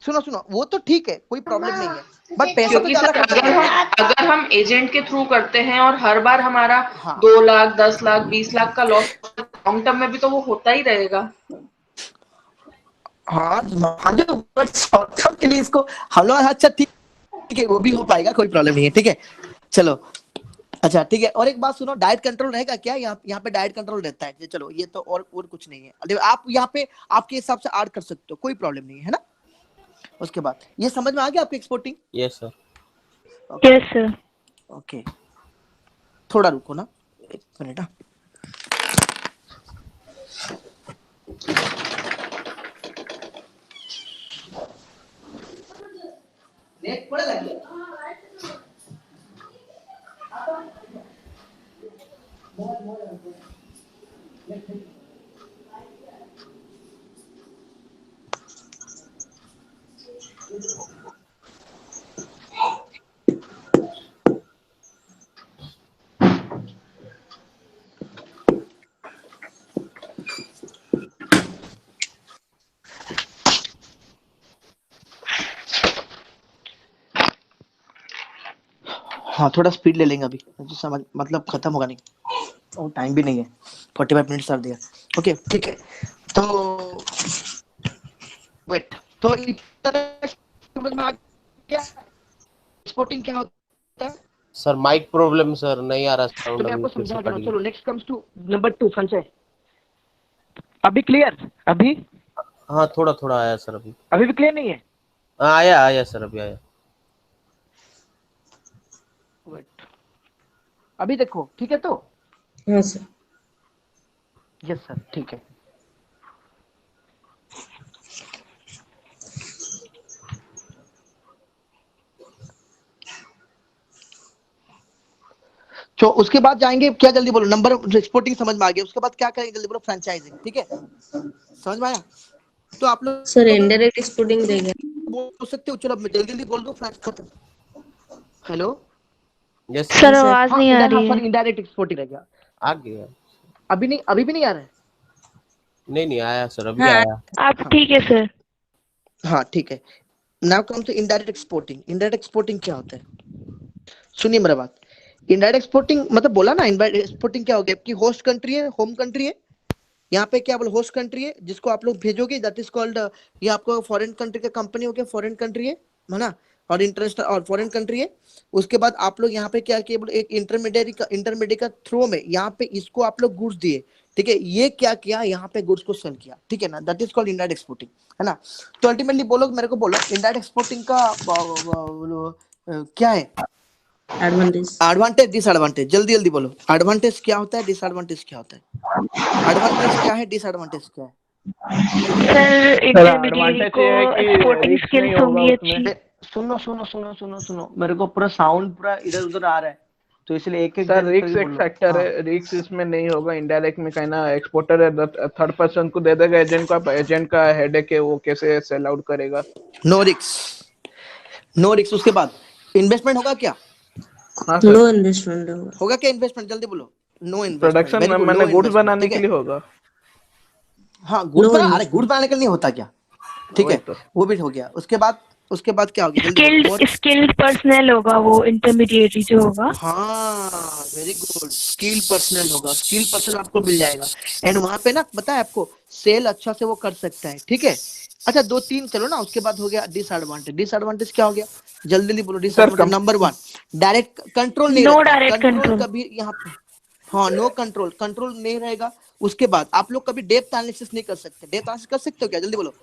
सुनो, वो तो ठीक है, कोई प्रॉब्लम नहीं है, बट पैसा तो क्योंकि ज्यादा सर, खर्चा करेंगे ना। अगर हम एजेंट के थ्रू करते हैं और हर बार हमारा हाँ 2 लाख, 10 लाख, 20 लाख का लॉस, लॉन्ग टर्म में भी तो वो होता ही रहेगा। हाँ, बट शॉर्ट टर्म के लिए इसको हेलो, अच्छा ठीक है, वो भी हो पाएगा, कोई प्रॉब्लम नहीं है, ठीक है, चलो। अच्छा ठीक है, और एक बात सुनो, डाइट कंट्रोल रहेगा क्या? यहाँ पे डाइट कंट्रोल रहता है, चलो ये तो, और कुछ नहीं है, आप यहाँ पे आपके हिसाब से ऐड कर सकते हो, कोई प्रॉब्लम नहीं है ना? उसके बाद ये समझ में आ गया आपको exporting? Yes sir. Yes sir. Okay, थोड़ा रुको ना, 1 मिनट। नेट पड़े लगे। हाँ, थोड़ा स्पीड ले लेंगे अभी, समझ मतलब खत्म होगा नहीं, और टाइम भी नहीं है, 45 मिनट्स कर दिया। ओके ठीक है, तो वेट, तो समझ में आ गया एक्सपोर्टिंग क्या होता है? सर माइक प्रॉब्लम सर, नहीं आ रहा तो साउंड, मैं अभी आपको फिर से समझा कट रहा हूँ। गया। चलो नेक्स्ट कम्स टू नंबर 2 संचय। अभी क्लियर? अभी हाँ थोड़ा थोड़ा आया सर अभी। अभी भी क्लियर नहीं है? हाँ आया आया सर, अभी आया। वेट, अभी देखो ठीक है तो? हाँ सर। यस सर ठीक है। तो उसके बाद जाएंगे क्या, जल्दी बोलो, नंबर एक्सपोर्टिंग समझ में आ गया, उसके बाद क्या करेंगे जल्दी बोलो, फ्रेंचाइजिंग, ठीक है समझ में आया? तो आप सर लोग इनडायरेक्ट एक्सपोर्टिंग रहेगा। बोल सकते हो, चलो मैं जल्दी जल्दी बोल दूं खत्म। हेलो, यस सर सर, आवाज नहीं आ रही सॉरी है। इनडायरेक्ट एक्सपोर्टिंग रह गया। आ गया। अभी नहीं, अभी भी नहीं आ रहा है? नहीं नहीं आया सर, अभी हाँ आया। आप हाँ ठीक है सर। हाँ ठीक है। Now come to indirect exporting. Indirect exporting क्या होता है, सुनिए मेरा बात। इनडायरेक्ट एक्सपोर्टिंग मतलब बोला ना, इनडायरेक्ट एक्सपोर्टिंग क्या हो गया, आपकी होस्ट कंट्री है, होम कंट्री है, यहाँ पे क्या बोलो होस्ट कंट्री है जिसको आप लोग भेजोगे, दैट इज कॉल्ड, ये आपको फॉरेन कंट्री का कंपनी हो गया, फॉरेन कंट्री है ना, और इंटरनेशनल और फॉरेन कंट्री है। उसके बाद आप लोग यहाँ पे क्या किए, बोलो एक इंटरमीडिएट का थ्रू में यहाँ पे इसको आप लोग गुड्स दिए, ठीक है, ये क्या किया यहाँ पे गुड्स को सेल किया, ठीक है ना, that is called indirect exporting, है ना। तो अल्टीमेटली बोलो, मेरे को बोलो इनडायरेक्ट एक्सपोर्टिंग का क्या है एडवांटेज। एडवांटेज डिसएडवांटेज, जल्दी जल्दी बोलो, एडवांटेज क्या होता है, डिसएडवांटेज क्या होता है, एडवांटेज क्या है, डिसएडवांटेज क्या है? सर सर इंटरमीडिएट एडवांटेज को ये है कि एक्सपोर्टिंग रिस्क नहीं स्किल्स होगा होंगी उसमें। अच्छी। सुनो सुनो सुनो सुनो सुनो, मेरे को पूरा साउंड पूरा इधर उधर आ रहा है, तो इसलिए एक एक सर जन रिक्स करके एक बोलो। फैक्टर हाँ है, रिक्स इसमें नहीं होगा। इनडायरेक्ट में कहना एक्सपोर्टर है, थर्ड पर्सन को दे देगा एजेंट को, अब एजेंट का हेडेक है, वो कैसे सेल आउट करेगा। नो रिक्स, नो रिक्स। उसके बाद इन्वेस्टमेंट होगा क्या, हाँ सर, लो इन्वेस्टमेंट होगा। होगा क्या इन्वेस्टमेंट, जल्दी बोलो, नो इन्वेस्टमेंट, प्रोडक्शन वेरी में गुड, मैंने लो गुड्स इन्वेस्टमेंट, बनाने ठीक के है। लिए होगा। हाँ गुड्स लो बना, अरे गुड्स इन्वेस्टमेंट। बनाने के लिए नहीं होता क्या, ठीक वही है, तो। वो भी हो गया। उसके बाद क्या हो गया, जल्दी बोलो, और स्किल्ड पर्सनल होगा वो इंटरमीडिएट जो होगा। हाँ वेरी गुड, स्किल पर्सनल होगा, स्किल पर्सन आपको मिल जाएगा, एंड वहां पे ना पता है आपको, सेल अच्छा से वो कर सकता है, ठीक है। अच्छा दो तीन चलो ना, उसके बाद हो गया डिसएडवांटेज। डिसएडवांटेज क्या हो गया, जल्दी जल्दी बोलो, sir disadvantage number 1, direct control नहीं नो रहता, डायरेक्ट कंट्रोल कंट्रोल। कभी यहाँ पे, हाँ नो कंट्रोल, कंट्रोल नहीं रहेगा। उसके बाद आप लोग कभी डेप्थ एनालिसिस नहीं कर सकते, डेप्थ एनालिसिस कर सकते हो क्या, जल्दी बोलो,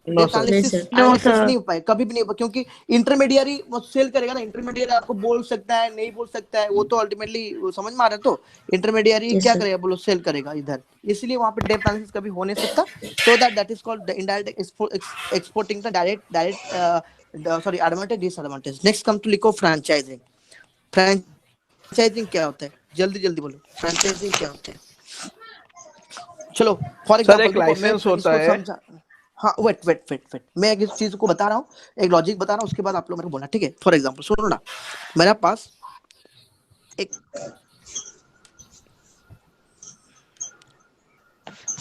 नो डेप्थ सर। नहीं analysis sir. No analysis sir. नहीं हो पाए, कभी भी नहीं हो, क्योंकि इंटरमीडियरी वो सेल करेगा ना, इंटरमीडियरी आपको बोल सकता है नहीं बोल सकता है, वो तो अल्टीमेटली समझ में आ रहा है, तो इंटरमीडियरी यस क्या सर। करेगा, बोलो सेल करेगा इधर, इसलिए वहां पे डेप्थ एनालिसिस कभी हो नहीं सकता। So that is called indirect exporting का direct sorry advantage disadvantage. Next come to लिखो फ्रेंचाइजिंग। फ्रेंचाइजिंग क्या होता है, जल्दी जल्दी बोलो, फ्रेंचाइजिंग क्या होता है? चलो फॉर सर एग्जांपल एक देखो, मैं लाइसेंस होता इसको है। समझा, हाँ वेट वेट वेट वेट, मैं एक इस चीज को बता रहा हूँ, एक लॉजिक बता रहा हूँ, उसके बाद आप लोग मेरे को बोलना, ठीक है। फॉर एग्जांपल सुनो ना, मेरे पास एक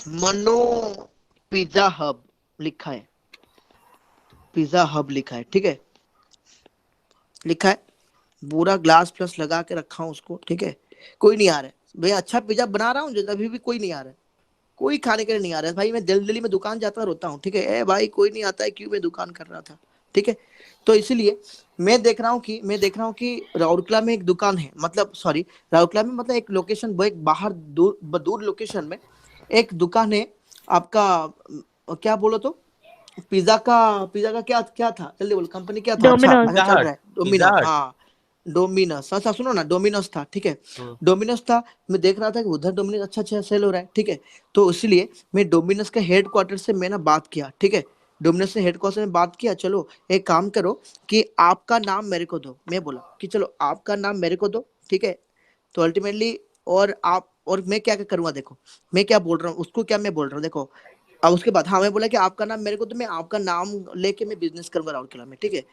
मनो पिज्जा हब लिखा है, पिज्जा हब लिखा है, ठीक है, लिखा है, पूरा ग्लास प्लस लगा के रखा हूँ उसको, ठीक है, कोई नहीं आ रहा है भैया, अच्छा पिज्जा बना रहा हूँ अभी भी कोई नहीं आ रहा है, कोई खाने के लिए नहीं आ रहा है भाई, मैं दिल्ली में दुकान जाता रोता हूँ, ठीक है, ए भाई कोई नहीं आता है, क्यों, मैं दुकान कर रहा था, ठीक है। तो इसलिए मैं देख रहा हूँ कि राउरकेला में एक दुकान है, मतलब सॉरी राउरकेला में मतलब एक लोकेशन, वो एक बाहर दूर दूर लोकेशन में एक दुकान है आपका, क्या बोलो तो, पिज्जा का क्या क्या था, जल्दी बोलो, कंपनी क्या था, अच्छा डोमिनोज। अच्छा पिज्जा चल हट, रहा है, पिज्जा डोमिनोज, हट। हाँ डोमिनोज, अच्छा सुनो ना, डोमिनोज था, ठीक है, डोमिनोज था। मैं देख रहा था कि उधर डोमिनोज अच्छा अच्छा सेल हो रहा है, ठीक है, तो इसलिए मैं डोमिनोज के हेड क्वार्टर से मैंने बात किया, ठीक है, डोमिनोज से हेड क्वार्टर में बात किया, चलो एक काम करो कि आपका नाम मेरे को दो, मैं बोला कि चलो आपका नाम मेरे को दो, ठीक है। तो अल्टीमेटली और मैं क्या क्या करूंगा, देखो मैं क्या बोल रहा हूँ उसको, क्या मैं बोल रहा हूँ देखो, अब उसके बाद हाँ मैं बोला कि आपका नाम मेरे को, तो मैं आपका नाम लेके मैं बिजनेस करूंगा राउरकेला में, ठीक है।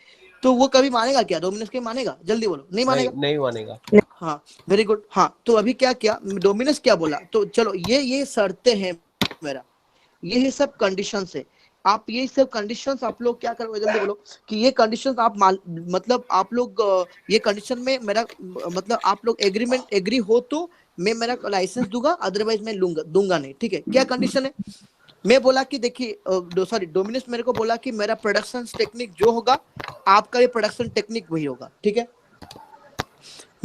तो वो कभी मानेगा क्या, डोमिनोज के मानेगा, जल्दी बोलो, नहीं नहीं मानेगा। नहीं मानेगा। हाँ वेरी गुड, हाँ तो अभी क्या किया, डोमिनोज क्या बोला, तो चलो ये शर्तें हैं मेरा, ये है सब कंडीशंस है, आप ये सब कंडीशंस आप लोग क्या करोगे, जल्दी बोलो, कि ये कंडीशंस आप मतलब आप लोग ये कंडीशन में मेरा मतलब आप लोग एग्री हो तो मैं मेरा लाइसेंस दूंगा, अदरवाइज मैं दूंगा नहीं, ठीक है। क्या कंडीशन है, मैं बोला कि देखिए सॉरी डोमिनोज मेरे को बोला कि मेरा प्रोडक्शन टेक्निक जो होगा आपका भी प्रोडक्शन टेक्निक वही होगा, ठीक है।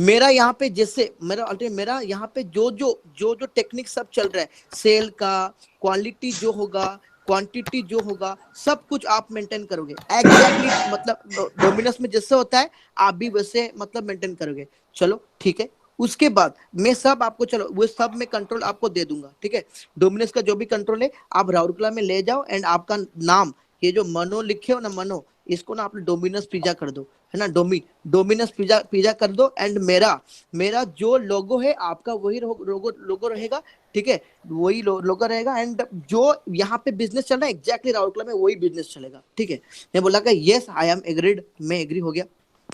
मेरा यहाँ पे जैसे मेरा यहाँ पे जो टेक्निक सब चल रहा है, सेल का क्वालिटी जो होगा, क्वांटिटी जो होगा, सब कुछ आप मेंटेन करोगे एग्जैक्टली, मतलब डोमिनोज में जैसे होता है आप भी वैसे मतलब मेंटेन करोगे। चलो ठीक है, उसके बाद मैं सब आपको, चलो वो सब में कंट्रोल आपको दे दूंगा, ठीक है। डोमिनोज का जो भी कंट्रोल है आप राउरकेला में ले जाओ, एंड आपका नाम ये जो मनो लिखे हो ना, मनो, इसको ना आप डोमिनोज पिज्जा कर दो, है ना, डोमिनोज पिज्जा कर दो। एंड मेरा जो लोगो है आपका वही लोगो रहेगा, ठीक है, वही लोगो रहेगा। एंड जो यहाँ पे बिजनेस चल रहा है एग्जैक्टली राउरकेला में वही बिजनेस चलेगा, ठीक है। मैं बोला कि यस आई एम एग्रीड, मैं एग्री हो गया।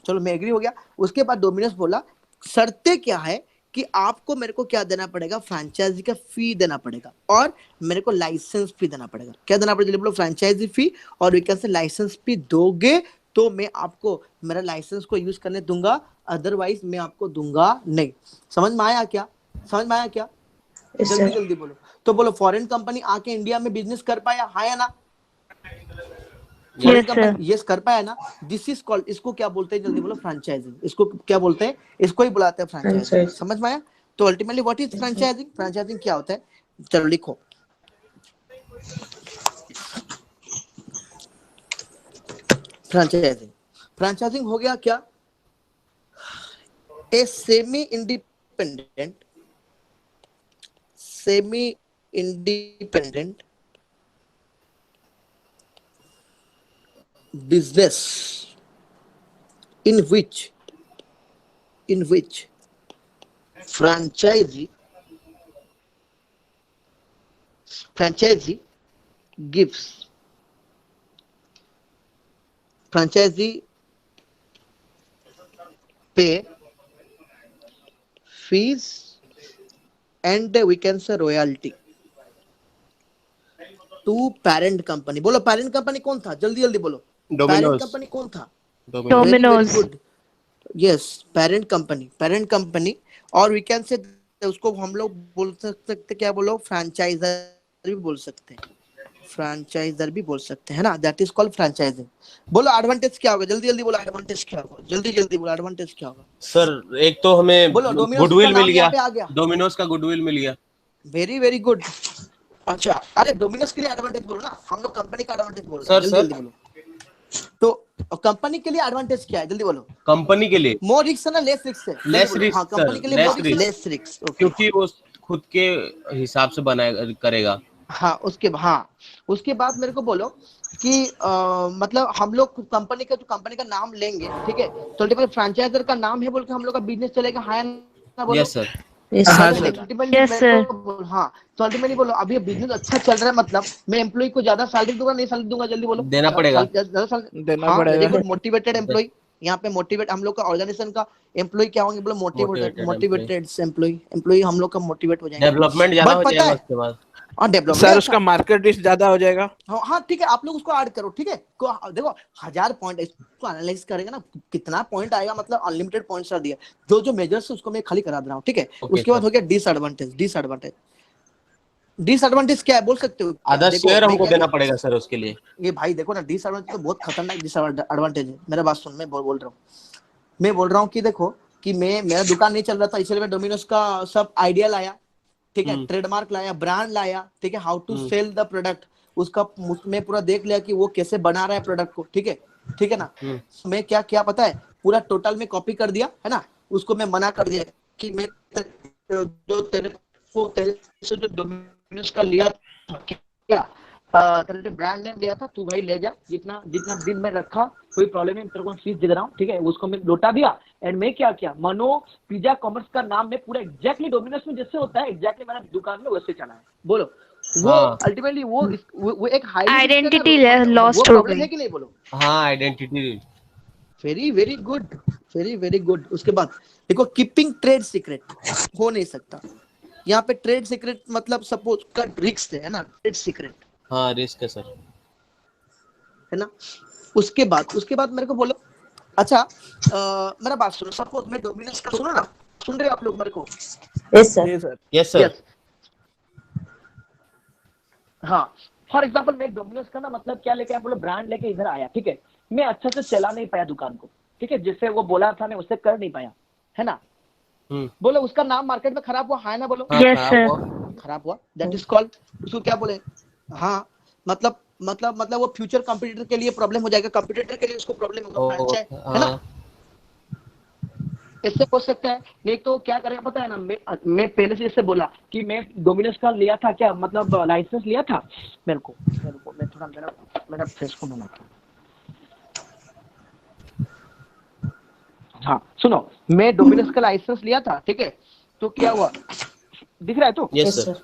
चलो मैं एग्री हो गया। उसके बाद डोमिनोज बोला शर्तें क्या है कि आपको मेरे को क्या देना पड़ेगा, फ्रेंचाइजी का फी देना पड़ेगा और मेरे को लाइसेंस फी देना पड़ेगा। क्या देना पड़ेगा, बोलो फ्रेंचाइजी फी और वी कैन से लाइसेंस फी दोगे तो मैं आपको मेरा लाइसेंस को यूज करने दूंगा, अदरवाइज मैं आपको दूंगा नहीं। समझ में आया क्या, समझ में आया क्या? जल्दी जल्दी बोलो। तो बोलो फॉरेन कंपनी आके इंडिया में बिजनेस कर पाया, हाँ या ना? Yes, sir. यस कर पाया ना। दिस इज कॉल्ड, इसको क्या बोलते हैं, जल्दी बोलो, फ्रेंचाइजिंग। इसको क्या बोलते हैं, इसको ही बुलाते हैं फ्रेंचाइजिंग। समझ में आया? तो ultimately what is franchising, franchising क्या होता है, चलो लिखो। फ्रेंचाइजिंग हो गया क्या, a semi independent business in which franchisee pay fees and we can say royalty to parent company। बोलो parent company कौन था, जल्दी जल्दी बोलो, parent company कौन था? Domino's। Yes, parent company. और वी कैन से उसको हम लोग बोल सकते, क्या बोलो, फ्रेंचाइजर भी बोल सकते हैं, ना, दैट इज कॉल्ड फ्रेंचाइजिंग। बोलो एडवांटेज क्या होगा, जल्दी जल्दी बोलो, एडवांटेज क्या होगा, जल्दी जल्दी बोलो, एडवांटेज क्या होगा? सर एक तो हमें बोलो गुडविल मिल गया, आ गया, डोमिनोज का गुडविल मिल गया। Very very good. अच्छा, अरे डोमिनोज के लिए एडवांटेज बोलो ना, हम लोग कंपनी का एडवांटेज बोल रहे हैं, जल्दी जल्दी बोलो। तो कंपनी के लिए एडवांटेज क्या है, जल्दी बोलो। कंपनी के लिए मोर रिस्क ना लेस रिस्क है, लेस रिस्क। हाँ, कंपनी के लिए लेस रिस्क, क्योंकि वो खुद के हिसाब से बनाएगा, करेगा। हाँ, उसके बाद मेरे को बोलो कि मतलब हम लोग कंपनी का नाम लेंगे, ठीक है, तो अल्टीमेटली फ्रेंचाइजर का नाम है बोल के हम लोग का बिजनेस चलेगा, हाँ ना बोलो? Yes sir. हाँ, सर। हाँ, तो अल्टीमेटली बोलो अभी बिजनेस अच्छा चल रहा है, मतलब मैं एम्प्लॉय को ज्यादा सैलरी दूंगा, नहीं सैलरी दूंगा, जल्दी बोलो। देना पड़ेगा, देना पड़ेगा। मोटिवेटेड एम्प्लॉय, यहाँ पे मोटिवेट हम लोग का ऑर्गेनाइजेशन का एम्प्लॉय क्या होंगे, बोलो मोटिवेटेड एम्प्लॉय हम लोग का मोटिवेट हो जाएंगे, डेवलपमेंट ज्यादा हो जाएगा उसके बाद। और डेवलपमेंट सर उसका मार्केट रिस्क ज्यादा हो जाएगा। हाँ ठीक है, आप लोग उसको ऐड करो, ठीक है। देखो 1000 पॉइंट इसको एनालाइज करेगा ना, कितना पॉइंट आएगा, मतलब अनलिमिटेड पॉइंट्स आ दिया, जो मेजर्स है उसको मैं खाली करा दे रहा हूँ, ठीक है। उसके बाद हो गया डिसएडवांटेज क्या है, बोल सकते हो? आधा शेयर हमको देना पड़ेगा सर उसके लिए। ये भाई देखो ना, डिसएडवांटेज तो बहुत खतरनाक डिसएडवांटेज है। मेरा बात सुन, मैं बोल रहा हूँ कि देखो कि मेरा दुकान नहीं चल रहा था, इसलिए मैं डोमिनोज का सब आइडिया लाया, ठीक है, ट्रेडमार्क लाया, ब्रांड लाया, ठीक है, how to sell the product, उसका मैं पूरा देख लिया कि वो कैसे बना रहा है प्रोडक्ट को, ठीक है ना। मैं क्या पता है, पूरा टोटल में कॉपी कर दिया, है ना, उसको मैं मना कर दिया कि मैं जो तेरे से जो डोमिनोज का लिया था, क्या तेरे ब्रांड नेम लिया था, तू भाई ले जा, जितना दिन में रखा कोई प्रॉब्लम नहीं, तेरे को फीस दे रहा हूँ, ठीक है। उसको मैं लौटा दिया। एंड मैं क्या किया, मनो पिज्जा कॉमर्स का नाम में पूरा एग्जैक्टली डोमिनोज में जैसे होता है एग्जैक्टली मेरा दुकान में वैसे चला है। बोलो वो अल्टीमेटली वो एक आइडेंटिटी लॉस्ट हो गई है कि नहीं, बोलो। हाँ, आइडेंटिटी। Very very good. उसके बाद देखो, कीपिंग ट्रेड सीक्रेट हो नहीं सकता यहाँ पे। ट्रेड सीक्रेट मतलब सपोज का रिस्क है ना, ट्रेड सीक्रेट, हाँ रिस्क है सर, है ना। उसके बाद मेरे को बोलो, अच्छा मेरा बात सुनो, सपोज मैं डोमिनोज का सुनो ना, सुन रहे हो आप लोग मेरे को? Yes sir. जी सर। Yes sir. यस। हाँ, फॉर एग्जाम्पल मैं डोमिनोज का ना मतलब क्या लेके आया, बोलो ब्रांड लेके इधर आया, ठीक है, मैं अच्छा से चला नहीं पाया दुकान को, ठीक है, जिससे वो बोला था मैं उससे कर नहीं पाया, है ना? बोलो उसका नाम मार्केट में खराब हुआ, है ना? बोलो हाँ, यस खराब सर। हुआ। खराब हुआ, दैट इज कॉल्ड, उसको क्या बोले? हाँ, मतलब वो फ्यूचर कंपटीटर के लिए प्रॉब्लम हो जाएगा, कंपटीटर के लिए उसको प्रॉब्लम होगा, फ्रेंचाइज, है ना? हाँ, इससे हो सकता है। नहीं तो क्या करेगा पता है ना, मैं पहले से इससे बोला कि मैं डोमिनोज का लिया था, क्या मतलब लाइसेंस लिया था मेरे को मैं थोड़ा मेरा फेस को बनाता हूँ। हाँ सुनो, मैं डोमिनोज का लाइसेंस लिया था, ठीक है, तो क्या हुआ, दिख रहा है तो? Yes sir.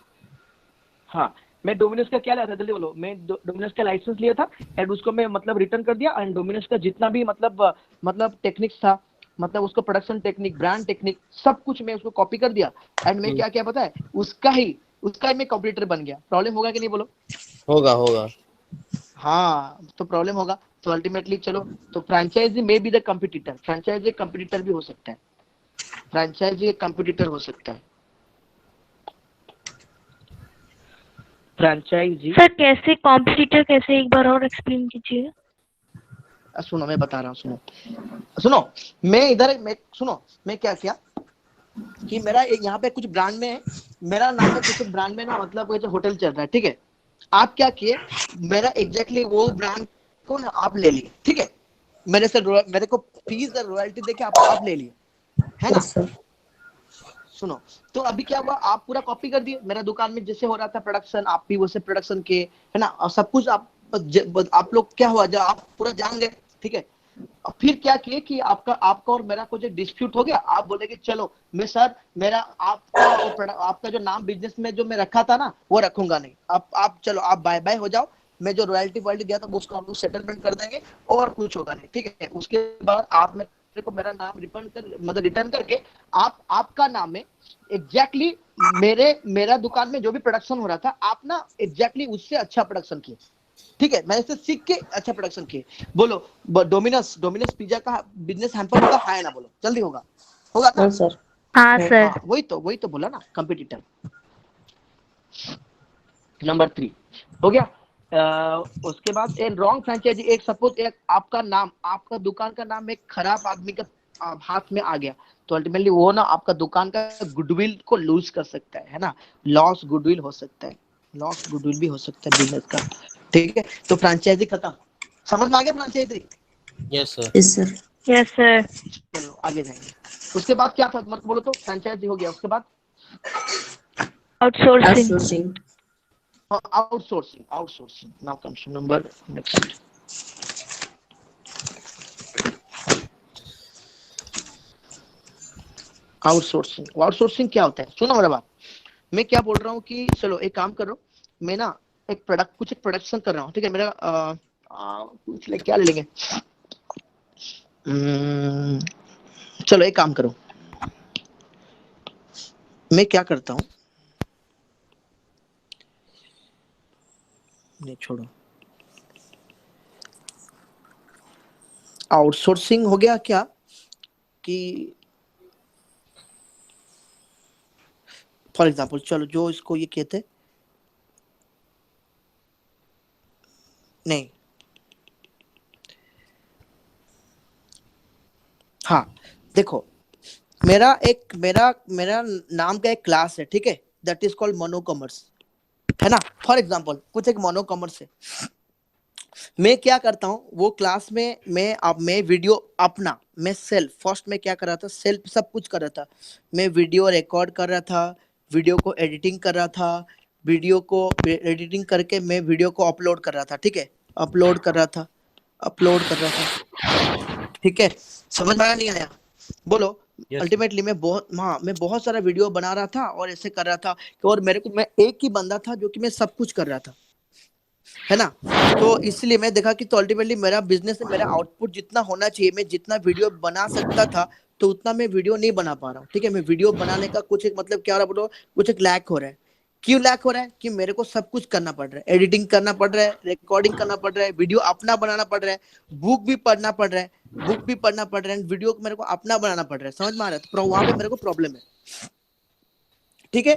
हाँ, मैं डोमिनोज का क्या लिया था, जल्दी बोलो। मैं डोमिनोज का लाइसेंस लिया था एंड उसको मैं मतलब रिटर्न कर दिया, एंड डोमिनोज का जितना भी मतलब टेक्निक्स था, मतलब उसको प्रोडक्शन टेक्निक, ब्रांड टेक्निक, सब कुछ मैं उसको कॉपी कर दिया, एंड मैं क्या किया पता है, उसका ही मैं कंप्यूटर बन गया। प्रॉब्लम होगा कि नहीं बोलो? होगा। हाँ, तो प्रॉब्लम होगा। तो अल्टीमेटली चलो, तो फ्रेंचाइजी में be the competitor, franchisee competitor भी हो सकता है, फ्रेंचाइजी कंपटीटर हो सकता है, फ्रेंचाइजी। सर कैसे कॉम्पिटिटर, कैसे एक बार और एक्सप्लेन कीजिए। सुनो मैं बता रहा हूँ, सुनो मैं क्या किया कि मेरा यहाँ पे कुछ ब्रांड में है, मेरा नाम है कुछ ब्रांड में ना, मतलब कुछ होटल चल रहा है, ठीक है, आप क्या किए, मेरा एग्जैक्टली वो ब्रांड को ना आप ले लिए, ठीक है, मेरे को फीस और रॉयल्टी देके आप ले लिए, है ना? सुनो, तो अभी क्या हुआ, आप पूरा कॉपी कर दिए, मेरा दुकान में जैसे हो रहा था प्रोडक्शन, आप भी वैसे प्रोडक्शन के, है ना, और सब कुछ आप लोग क्या हुआ, जब आप पूरा जान गए, ठीक है, और फिर क्या किए कि आपका और मेरा कुछ डिस्प्यूट हो गया, आप बोले कि चलो मैं सर मेरा आपका जो नाम बिजनेस में जो मैं रखा था ना वो रखूंगा नहीं, आप चलो आप बाय बाय हो जाओ, मैं जो रॉयल्टी वॉयल्टी दिया था उसको हम लोग सेटलमेंट कर देंगे और कुछ होगा नहीं, ठीक है। उसके बाद आप मेरे को मेरा नाम रिटर्न करके आपका नाम में एग्जैक्टली मेरा दुकान में जो भी प्रोडक्शन हो रहा था, आप ना एग्जैक्टली उससे अच्छा प्रोडक्शन किए, ठीक है, मैंने इससे सीख के अच्छा प्रोडक्शन किए। बोलो डोमिनोज पिज्जा का बिजनेस हैम्पर होगा, है ना? बोलो जल्दी होगा ना? सर। हाँ सर। हाँ, वही तो बोला ना, कंपटीटर। नंबर 3 हो गया। उसके बाद एक रॉन्ग फ्रेंचाइजी, एक सपोज एक आपका दुकान का नाम एक खराब आदमी का हाथ में आ गया, तो अल्टीमेटली वो ना आपका दुकान का गुडविल को लूज कर सकता है ना, लॉस गुडविल हो सकता है, लॉस गुडविल भी हो सकता है बिजनेस का, ठीक है। तो फ्रेंचाइजी खत्म, समझ में आ गया franchisee? Yes sir. Yes sir. Yes sir. चलो आगे जाएंगे। उसके बाद क्या था, मत बोलो, तो फ्रेंचाइजी हो गया, उसके बाद outsourcing. Outsourcing now comes number next. Outsourcing क्या होता है, सुनो मेरा बात, मैं क्या बोल रहा हूँ कि चलो एक काम करो, मैं ना एक प्रोडक्शन कर रहा हूँ, ठीक है, मेरा कुछ क्या ले लेंगे, चलो एक काम करो, मैं क्या करता हूँ, नहीं छोड़ो, आउटसोर्सिंग हो गया क्या कि फॉर एग्जाम्पल, चलो जो इसको ये कहते नहीं, हाँ देखो, मेरा नाम का एक क्लास है, ठीक है, that is called mono commerce, है ना? फॉर एग्जाम्पल कुछ एक मोनो कॉमर्स है, मैं क्या करता हूँ वो क्लास में मैं वीडियो अपना मैं सेल्फ फर्स्ट में क्या कर रहा था, सेल्फ सब कुछ कर रहा था, मैं वीडियो रिकॉर्ड कर रहा था, वीडियो को एडिटिंग कर रहा था, वीडियो को एडिटिंग करके मैं वीडियो को अपलोड कर रहा था, ठीक है, अपलोड कर रहा था, ठीक है, समझ में आया नहीं आया? बोलो। अल्टीमेटली मैं बहुत सारा वीडियो बना रहा था और ऐसे कर रहा था, और मैं एक ही बंदा था जो कि मैं सब कुछ कर रहा था, है ना? तो इसलिए मैं देखा कि तो अल्टीमेटली मेरा बिजनेस में मेरा आउटपुट जितना होना चाहिए, मैं जितना वीडियो बना सकता था तो उतना मैं वीडियो नहीं बना पा रहा हूँ, ठीक है, मैं वीडियो बनाने का कुछ एक मतलब क्या हो रहा है, कुछ एक लैक हो रहा है, क्यों लैक हो रहा है? कि मेरे को सब कुछ करना पड़ रहा है, एडिटिंग करना पड़ रहा है, रिकॉर्डिंग करना पड़ रहा है, वीडियो अपना बनाना पड़ रहा है, बुक भी पढ़ना पड़ रहा है, वीडियो मेरे को अपना बनाना पड़ रहा है। समझ में आ रहा है? तो वहां पे मेरे को प्रॉब्लम है। ठीक है,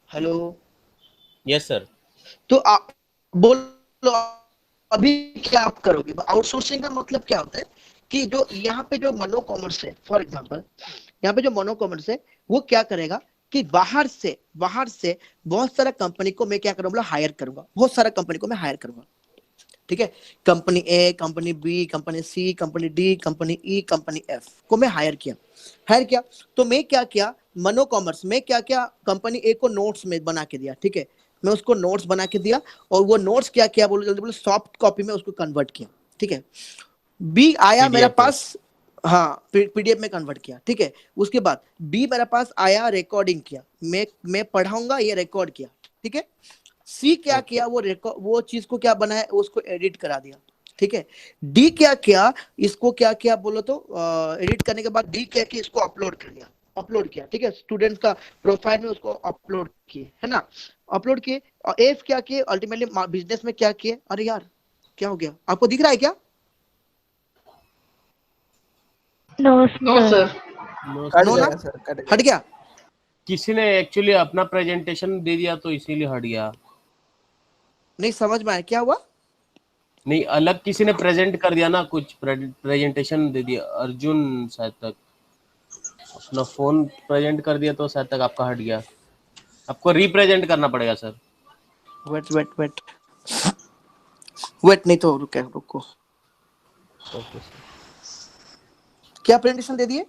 हेलो, यस सर। तो आप बोलो अभी क्या आप करोगे? आउटसोर्सिंग का मतलब क्या होता है कि जो यहाँ पे जो मोनो कॉमर्स है, फॉर एग्जांपल यहाँ पे जो मोनो कॉमर्स है वो क्या करेगा कि बाहर से बहुत सारा कंपनी को मैं क्या करूंगा, हायर करूंगा, बहुत सारा कंपनी को मैं हायर करूंगा। ठीक है, कंपनी ए, कंपनी बी, कंपनी सी, कंपनी डी, कंपनी ई, कंपनी एफ को मैं हायर किया। तो मैं क्या किया, मनो कॉमर्स में क्या किया, कंपनी ए को नोट्स में बना के दिया। ठीक है, मैं उसको नोट्स बना के दिया और वो नोट्स क्या किया, बोलो जल्दी बोलो, सॉफ्ट कॉपी में उसको कन्वर्ट किया। ठीक है, बी आया मेरे पास, हाँ पीडीएफ में कन्वर्ट किया। ठीक है, उसके बाद बी मेरे पास आया, रिकॉर्डिंग किया, मैं पढ़ाऊंगा, ये रिकॉर्ड किया। ठीक है, सी क्या किया, वो चीज को क्या बनाया, उसको एडिट करा दिया। ठीक है, डी क्या किया, इसको क्या किया बोलो तो एडिट करने के बाद डी क्या किया, इसको अपलोड किया। ठीक है, स्टूडेंट का प्रोफाइल में उसको अपलोड किए, है ना, अपलोड किए। और एफ क्या किए, अल्टीमेटली बिजनेस में क्या किए, अरे यार क्या हो गया, आपको दिख रहा है क्या? No no sir. Sir. Cut नो गया ना, सर, कट हट गया। गया? किसी ने एक्चुअली अपना प्रेजेंटेशन दे दिया तो इसीलिए हट गया। नहीं समझ में आया क्या हुआ? नहीं, अलग किसी ने प्रेजेंट कर दिया ना, कुछ प्रेजेंटेशन दे दिया, अर्जुन शायद तक अपना फोन प्रेजेंट कर दिया तो शायद तक आपका हट गया। आपको रिप्रेजेंट करना पड़ेगा सर। वेट नहीं तो रुको, ओके सर। क्या प्रेजेंटेशन दे दिए?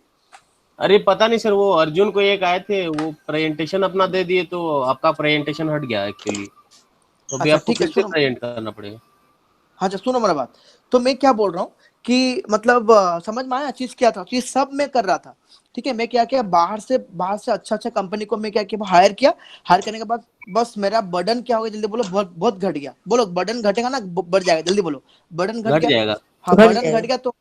अरे पता नहीं सर, वो अर्जुन को एक आए थे, वो प्रेजेंटेशन अपना दे दिए तो आपका प्रेजेंटेशन हट गया एक्चुअली। तो अभी अच्छा आपको ठीक है, फिर से सुनो, प्रेजेंट करना पड़ेगा। हाँ सुनो मेरा बात। तो मैं क्या बोल रहा हूँ कि मतलब समझ में आया चीज क्या था, चीज सब मैं कर रहा था। ठीक है, मैं क्या किया, बाहर से अच्छा कंपनी को मैं क्या किया, हायर करने के बाद बस मेरा बर्डन क्या हो गया, जल्दी बोलो, बहुत घट गया। बोलो बर्डन घटेगा ना, बढ़ जाएगा, जल्दी बोलो, बर्डन घट घट गया। जाएगा। हाँ घट बर्डन घट जाएगा। गया। तो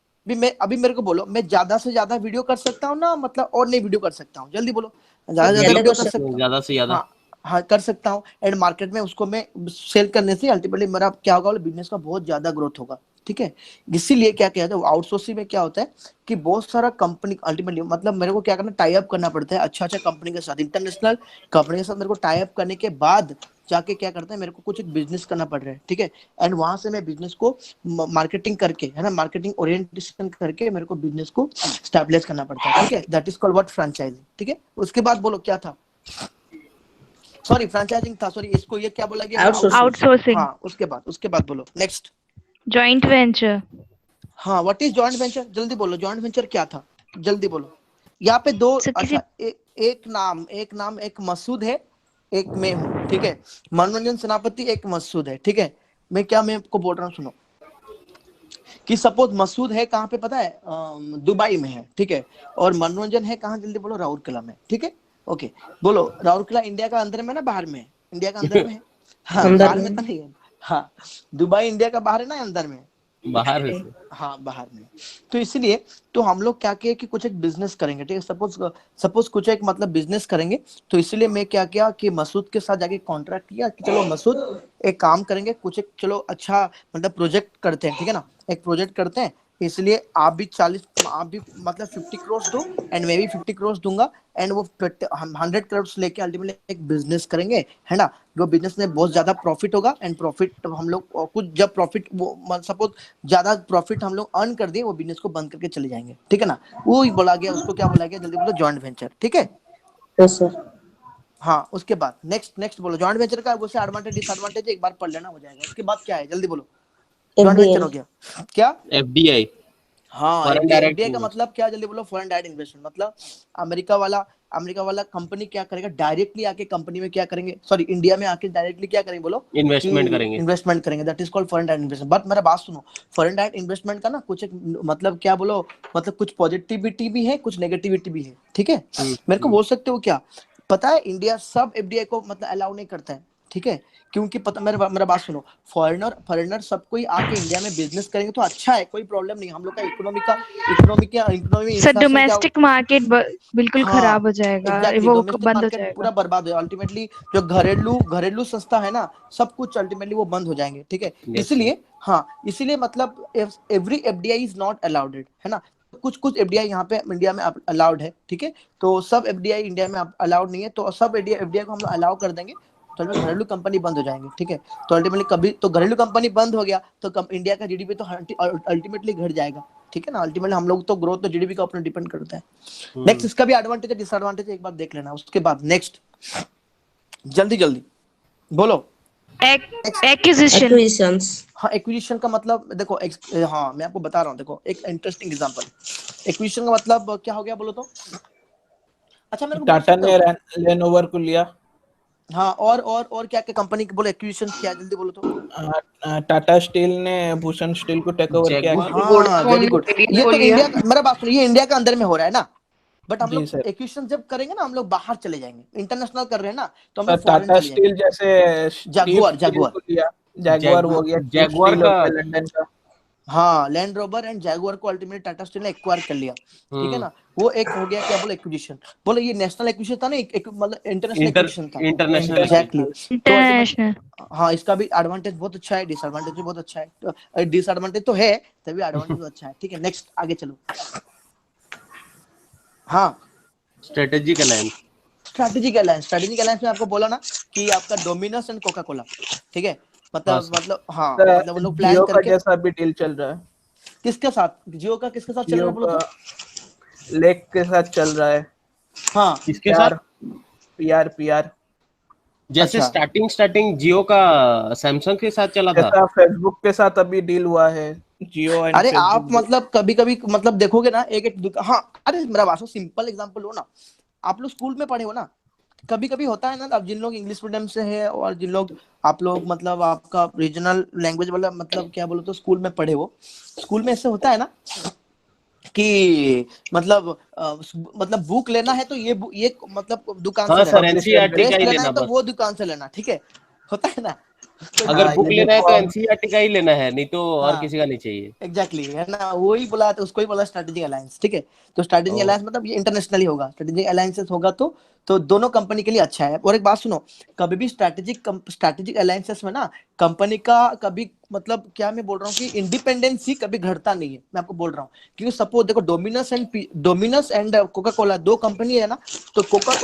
अभी मेरे को बोलो, मैं ज्यादा से ज्यादा वीडियो कर सकता हूँ ना, मतलब और नहीं वीडियो कर सकता हूँ, जल्दी बोलो, ज्यादा से ज्यादा ज्यादा वीडियो कर कर सकते सकता हूँ। ज्यादा से ज्यादा। हाँ हाँ कर सकता हूँ, एंड मार्केट में उसको मैं सेल करने से अल्टीमेटली मेरा क्या होगा, बिजनेस का बहुत ज्यादा ग्रोथ होगा। ठीक है, इसीलिए क्या किया था, आउटसोर्सिंग में क्या होता है कि बहुत सारा कंपनी अल्टीमेटली, मतलब मेरे को क्या करना, टाई अप करना पड़ता है अच्छा कंपनी के साथ, इंटरनेशनल कंपनी के साथ मेरे को टाई अप करने के बाद जाके क्या करता है, मेरे को कुछ एक बिजनेस करना पड़ रहा है। ठीक है, एंड वहां से मैं बिजनेस को मार्केटिंग करके, है ना, मार्केटिंग ओरिएंटेशन करके मेरे को बिजनेस को स्टैब्लिश करना पड़ता है। ठीक है, that is called what, franchising. ठीक है, उसके बाद बोलो क्या था, सॉरी फ्रेंचाइजिंग था, सॉरी, इसको ये क्या बोला गया, आउटसोर्सिंग। आउटसोर्सिंग। आउटसोर्सिंग, हाँ उसके बाद बोलो नेक्स्ट। Joint venture. हाँ व्हाट इज जॉइंट वेंचर, जल्दी बोलो, जॉइंट वेंचर क्या था, जल्दी बोलो। यहाँ पे दो, सर किसी अच्छा एक नाम एक मसूद है, एक मैं हूँ। ठीक है, मनोरंजन सेनापति, एक मसूद है। ठीक है, मैं आपको बोल रहा हूँ, सुनो, कि सपोज मसूद है कहाँ पे पता है, दुबई में है। ठीक है, और मनोरंजन है कहाँ, जल्दी बोलो, राउरकेला में। ठीक है, ओके, बोलो राउरकेला इंडिया का अंदर में ना बाहर में है, इंडिया का अंदर में है, हाँ अंदर बाहर में में। तो नहीं है, हाँ दुबई इंडिया का बाहर है ना, अंदर में, बाहर है सर। हाँ बाहर में। तो इसलिए तो हम लोग क्या किए कि कुछ एक बिजनेस करेंगे। ठीक है, सपोज कुछ एक मतलब बिजनेस करेंगे। तो इसलिए मैं क्या किया कि मसूद के साथ जाके कॉन्ट्रैक्ट किया कि चलो मसूद एक काम करेंगे, कुछ एक चलो अच्छा मतलब प्रोजेक्ट करते हैं। ठीक है ना, एक प्रोजेक्ट करते हैं, इसलिए आप भी मतलब 50 करोड़ दो, एंड मैं भी 50 करोड़ दूंगा, एंड वो 100 करोड़ लेके अल्टीमेटली एक बिजनेस करेंगे, है ना। वो बिजनेस में बहुत ज्यादा प्रॉफिट होगा, एंड प्रॉफिट हम लोग कुछ जब प्रॉफिट वो सपोज ज्यादा प्रॉफिट हम लोग अर्न कर दिए, वो बिजनेस को बंद करके चले जाएंगे। ठीक है ना, वो ही बोला गया, उसको क्या बोला गया, जल्दी बोलो, जॉइंट वेंचर। ठीक है, यस सर। हाँ उसके बाद नेक्स्ट बोलो, जॉइंट वेंचर का वैसे एडवांटेज डिसएडवांटेज एक बार पढ़ लेना, हो जाएगा। उसके बाद क्या है, जल्दी बोलो, जॉइंट वेंचर हो एफडीआई। गया क्या, एफडीआई, हाँ फॉरेन एफडीआई। डायरेक्ट एफडीआई का इन्वेस्ट, मतलब क्या, जल्दी बोलो, फॉरेन डायरेक्ट इन्वेस्टमेंट, मतलब अमेरिका वाला कंपनी क्या करेगा, डायरेक्टली आके कंपनी में क्या करेंगे, सॉरी इंडिया में आके डायरेक्टली क्या करेंगे, बोलो कि इन्वेस्टमेंट करेंगे। इन्वेस्टमेंट करेंगे, that is called foreign direct investment. But मेरा बात सुनो, फॉरेन डायरेक्ट इन्वेस्टमेंट का ना कुछ एक मतलब क्या बोलो, मतलब कुछ पॉजिटिविटी भी है, कुछ नेगेटिविटी भी है। ठीक है, मेरे को बोल सकते हो क्या, पता है इंडिया सब एफडीआई को मतलब अलाउ नहीं करता है। ठीक है, क्योंकि पता मेरा मेरा बात सुनो, फॉरेनर सब कोई आके इंडिया में बिजनेस करेंगे तो अच्छा है, कोई प्रॉब्लम नहीं। हम लोग का इकोनॉमी सर इंफ्रास्ट्रक्चर क्या डोमेस्टिक मार्केट बिल्कुल हाँ खराब हो जाएगा, एग्जैक्टली वो डोमेस्टिक बंद हो मार्केट जाएगा। पूरा बर्बाद है अल्टीमेटली। जो घरेलू घरेलू संस्था है ना, सब कुछ अल्टीमेटली वो बंद हो जाएंगे, ठीक है। Yes, इसलिए हाँ, इसीलिए मतलब every FDI is not allowed है ना, कुछ कुछ एफडीआई यहाँ पे इंडिया में अलाउड है, ठीक है। तो सब एफडीआई इंडिया में अलाउड नहीं है, तो सब एफडीआई को हम लोग अलाउ कर देंगे तो घरेलू कंपनी बंद हो जाएंगे, ठीक है। तो अल्टीमेटली कभी तो घरेलू कंपनी बंद हो गया तो इंडिया का जीडीपी तो अल्टीमेटली घट जाएगा, ठीक है ना। अल्टीमेटली हम लोग तो ग्रोथ तो जीडीपी का ऊपर डिपेंड करता है। नेक्स्ट इसका भी एडवांटेज है डिसएडवांटेज है, एक बार देख लेना। उसके बाद नेक्स्ट जल्दी जल्दी बोलो। एक्विजिशन। Acquisitions. हाँ एक्विजिशन का मतलब देखो हाँ मैं आपको बता रहा हूँ, देखो एक इंटरेस्टिंग एग्जांपल। एक्विजिशन का मतलब क्या हो गया बोलो तो? अच्छा मेरे को बोल टाटा सकते ने हो? लेनोवर को लिया। हाँ और क्या क्या कंपनी के बोलो एक्विजिशन किया, जल्दी बोलो तो। टाटा स्टील ने भूषण स्टील को टेक ओवर किया। जैगुआर हाँ वेरी वोडाफोन गुड। आइडिया ये को तो लिया। इंडिया का, मेरा बात सुनो, ये इंडिया का अंदर में हो रहा है ना, बट हम जी लोग सर। एक्विजिशन जब करेंगे ना, हम लोग बाहर चले जाएंगे, इंटरनेशनल कर रहे हैं ना, तो हम सर लोग फॉरेन टाटा चले जाएंगे। स्टील जैसे स्टील जैगुआर को लिया। जैगुआर हो गया, स्टील जैगुआर हो का गया लंदन का। हाँ लैंड रोवर एंड जैगुआर को अल्टीमेटली टाटा स्टील ने एक्वायर कर लिया, ठीक है ना। वो एक हो गया क्या बोले एक्विजिशन, बोले ये नेशनल एक्विजिशन था ना, एक मतलब इंटरनेशनल एक्विजिशन था। International exactly. तो इंटरनेशनल। हाँ इसका भी एडवांटेज बहुत अच्छा है, डिसएडवांटेज भी बहुत अच्छा है। तो डिसएडवांटेज तो है तभी एडवांटेज तो अच्छा है, ठीक है। नेक्स्ट आगे चलो। हाँ स्ट्रेटेजिक अलायंस। स्ट्रेटेजिक अलायंस में आपको बोला ना कि आपका डोमिनोस एंड कोका कोला, ठीक है। हाँ हाँ सर मतलब उन लोग प्लान जियो का करके जैसा भी डील चल रहा है। किसके साथ, जियो का किसके साथ चल रहा जियो है बोलो का तो? लेक के साथ चल रहा है। हाँ किसके साथ? पीआर। जैसे अच्छा स्टार्टिंग जियो का सैमसंग के साथ चला था। जैसा फेसबुक के साथ अभी डील हुआ है, जियो एंड अरे आप फेसबुक। मतलब कभी कभी मतलब देखोगे ना एक एक हाँ अरे मेरा बात सिंपल एग्जांपल हो ना, आप लोग स्कूल में पढ़े हो ना, कभी कभी होता है ना, अब जिन लोग इंग्लिश मीडियम से है और जिन लोग आप लोग मतलब आपका रीजनल लैंग्वेज वाला मतलब क्या बोलो तो स्कूल में पढ़े हो, स्कूल में ऐसे होता है ना कि मतलब मतलब बुक लेना है तो ये मतलब दुकान से हाँ सर, लेना, एनसीईआरटी ड्रेस का ही लेना लेना है तो बस। वो दुकान से लेना, ठीक है, होता है ना। तो अगर हाँ बुक ये लेना है देखो तो आप। एनसीईआरटी का ही लेना है, नहीं तो और हाँ किसी का नहीं चाहिए। एग्जैक्टली है ना, वही बोला तो उसको ही बोला स्ट्रेटेजिक अलायंस, ठीक है। तो स्ट्रेटेजिक ओ, अलायंस मतलब ये इंटरनेशनली होगा, स्ट्रेटेजिक अलायंसेस होगा तो दोनों कंपनी के लिए अच्छा है। और एक बात सुनो, कभी भी स्ट्रेटेजिक अलायंसेस में ना कंपनी का कभी मतलब क्या मैं बोल रहा हूँ कि इंडिपेंडेंसी कभी घटता नहीं है, मैं आपको बोल रहा हूँ। क्योंकि सपोज देखो डोमिनस एंड कोका कोला दो कंपनी है ना, तो कोका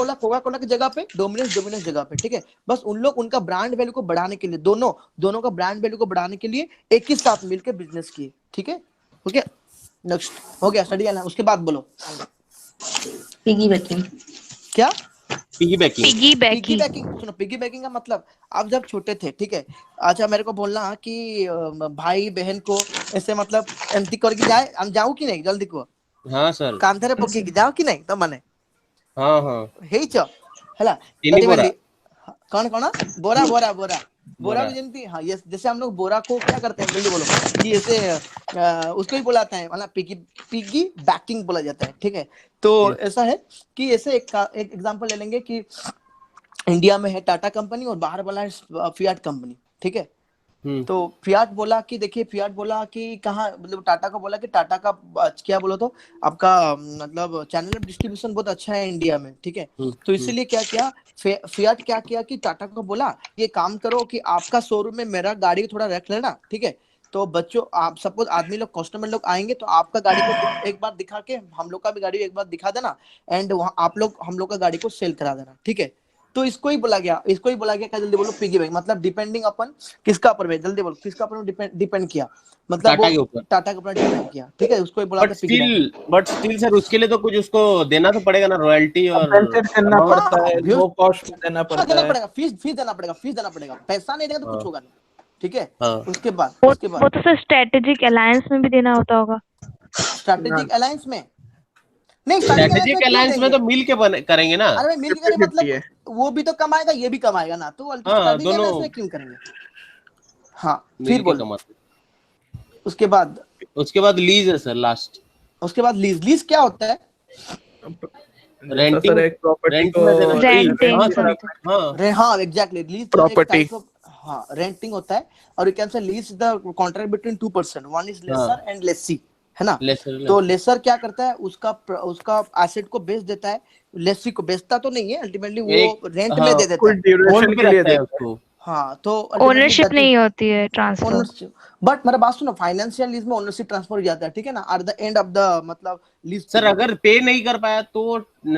कोला की जगह पे डोमिनस जगह पे, ठीक है। बस उन लोग उनका ब्रांड वैल्यू को बढ़ाने के लिए दोनों का ब्रांड वैल्यू को बढ़ाने के लिए एक ही साथ मिलकर बिजनेस किए, ठीक है। ओके नेक्स्ट हो गया स्टडी अलायंस। उसके बाद बोलो Piggy banking. क्या? Piggy banking. Piggy piggy बैकी। Banking. सुनो पिगी बैकिंग का मतलब आप जब छोटे थे, ठीक है, अच्छा मेरे को बोलना कि भाई बहन को ऐसे मतलब एमती करके जाए, हम जाऊं कि नहीं जल्दी को हाँ सर। कांधरे पकी जाओ कि नहीं तो माने हाँ हाँ। ହେଇଛ ହେଲା चीनी बोरा। अल्टीमेटली कौन कौन बोरा बोरा बोरा बोरा बोरा। को जानती हाँ यस, जैसे हम लोग बोरा को क्या करते हैं जल्दी बोलो कि ऐसे उसको ही बुलाते हैं मतलब पिगी पिगी बैकिंग बोला जाता है, ठीक है। तो Yes. ऐसा है कि ऐसे एक एग्जांपल ले लेंगे कि इंडिया में है टाटा कंपनी और बाहर वाला है फियाट कंपनी, ठीक है। तो फियाट बोला कि देखिए, फियाट बोला कि कहाँ मतलब टाटा को बोला कि टाटा का क्या बोलो तो आपका मतलब चैनल ऑफ डिस्ट्रीब्यूशन बहुत अच्छा है इंडिया में, ठीक है। तो इसीलिए क्या किया फियाट क्या किया कि टाटा को बोला ये काम करो कि आपका शोरूम में मेरा गाड़ी थोड़ा रख लेना, ठीक है। तो बच्चों आप सपोज आदमी लोग कस्टमर लोग आएंगे तो आपका गाड़ी को एक बार दिखा के हम लोग का भी गाड़ी एक बार दिखा देना एंड वहाँ आप लोग हम लोग का गाड़ी को सेल करा देना, ठीक है। तो इसको ही बोला गया क्या जल्दी बोलो पिगी बैंक मतलब डिपेंडिंग अपन किसका ऊपर है, जल्दी बोलो किसका ऊपर डिपेंड किया, मतलब वो टाटा के ऊपर। टाटा के ऊपर डिपेंड किया, ठीक है। उसको ही बोला था piggy bank. But still sir उसके लिए तो कुछ उसको देना तो पड़ेगा ना, रॉयल्टी और कंपेंसेट करना अमाउंट। पड़ता है, हाँ लो कॉस्ट में देना हाँ पड़ता देना है। पड़ेगा, फीस देना पड़ेगा, पैसा नहीं देगा तो हाँ कुछ होगा नहीं, ठीक है। हाँ। उसके बाद वो तो सर स्ट्रेटेजिक अलायंस में भी देना होता होगा। ना स्ट्रैटेजिक अलायंस में नहीं, स्ट्रैटेजिक अलायंस में स्ट्रेटेजिक क्यों अलायंस में देंगे? तो मिल के करेंगे ना। अरे भाई मिल के करेंगे 50-50 मतलब है। वो भी तो कमाएगा ये भी कमाएगा ना, तो हाँ स्ट्रैटेजिक दोनों अलायंस में क्यों करेंगे? हाँ फिर मिल के बोलो कमाते। उसके बाद उसके बाद लीज है सर लास्ट। लीज क्या होता है? रेंटिंग सर एक प्रॉपर्टी रेंट को में देना चाहिए। Renting हाँ सर, something. हाँ हाँ एग्जैक्टली लीज Property. हाँ रेंटिंग होता है, और you can say lease the contract between two person, one is lessor and lessee, है ना। लेसर तो लेसर क्या करता है, उसका एसेट को बेच देता है, लेसी को बेचता तो नहीं है, अल्टीमेटली वो एक रेंट हाँ में दे देता कुछ है। ड्यूरेशन होल्ड पे के लिए रखता है देता उसको। हाँ तो अल्टीमेटली ओनरशिप दैट इज नहीं होती है, ट्रांसफर। ओनरशिप। बट मेरा बात सुनो, फाइनेंशियल लीज में ओनरशिप ट्रांसफर हो जाता है, ठीक है ना, at the end of the मतलब लीज सर पीरियड। अगर पे नहीं कर पाया तो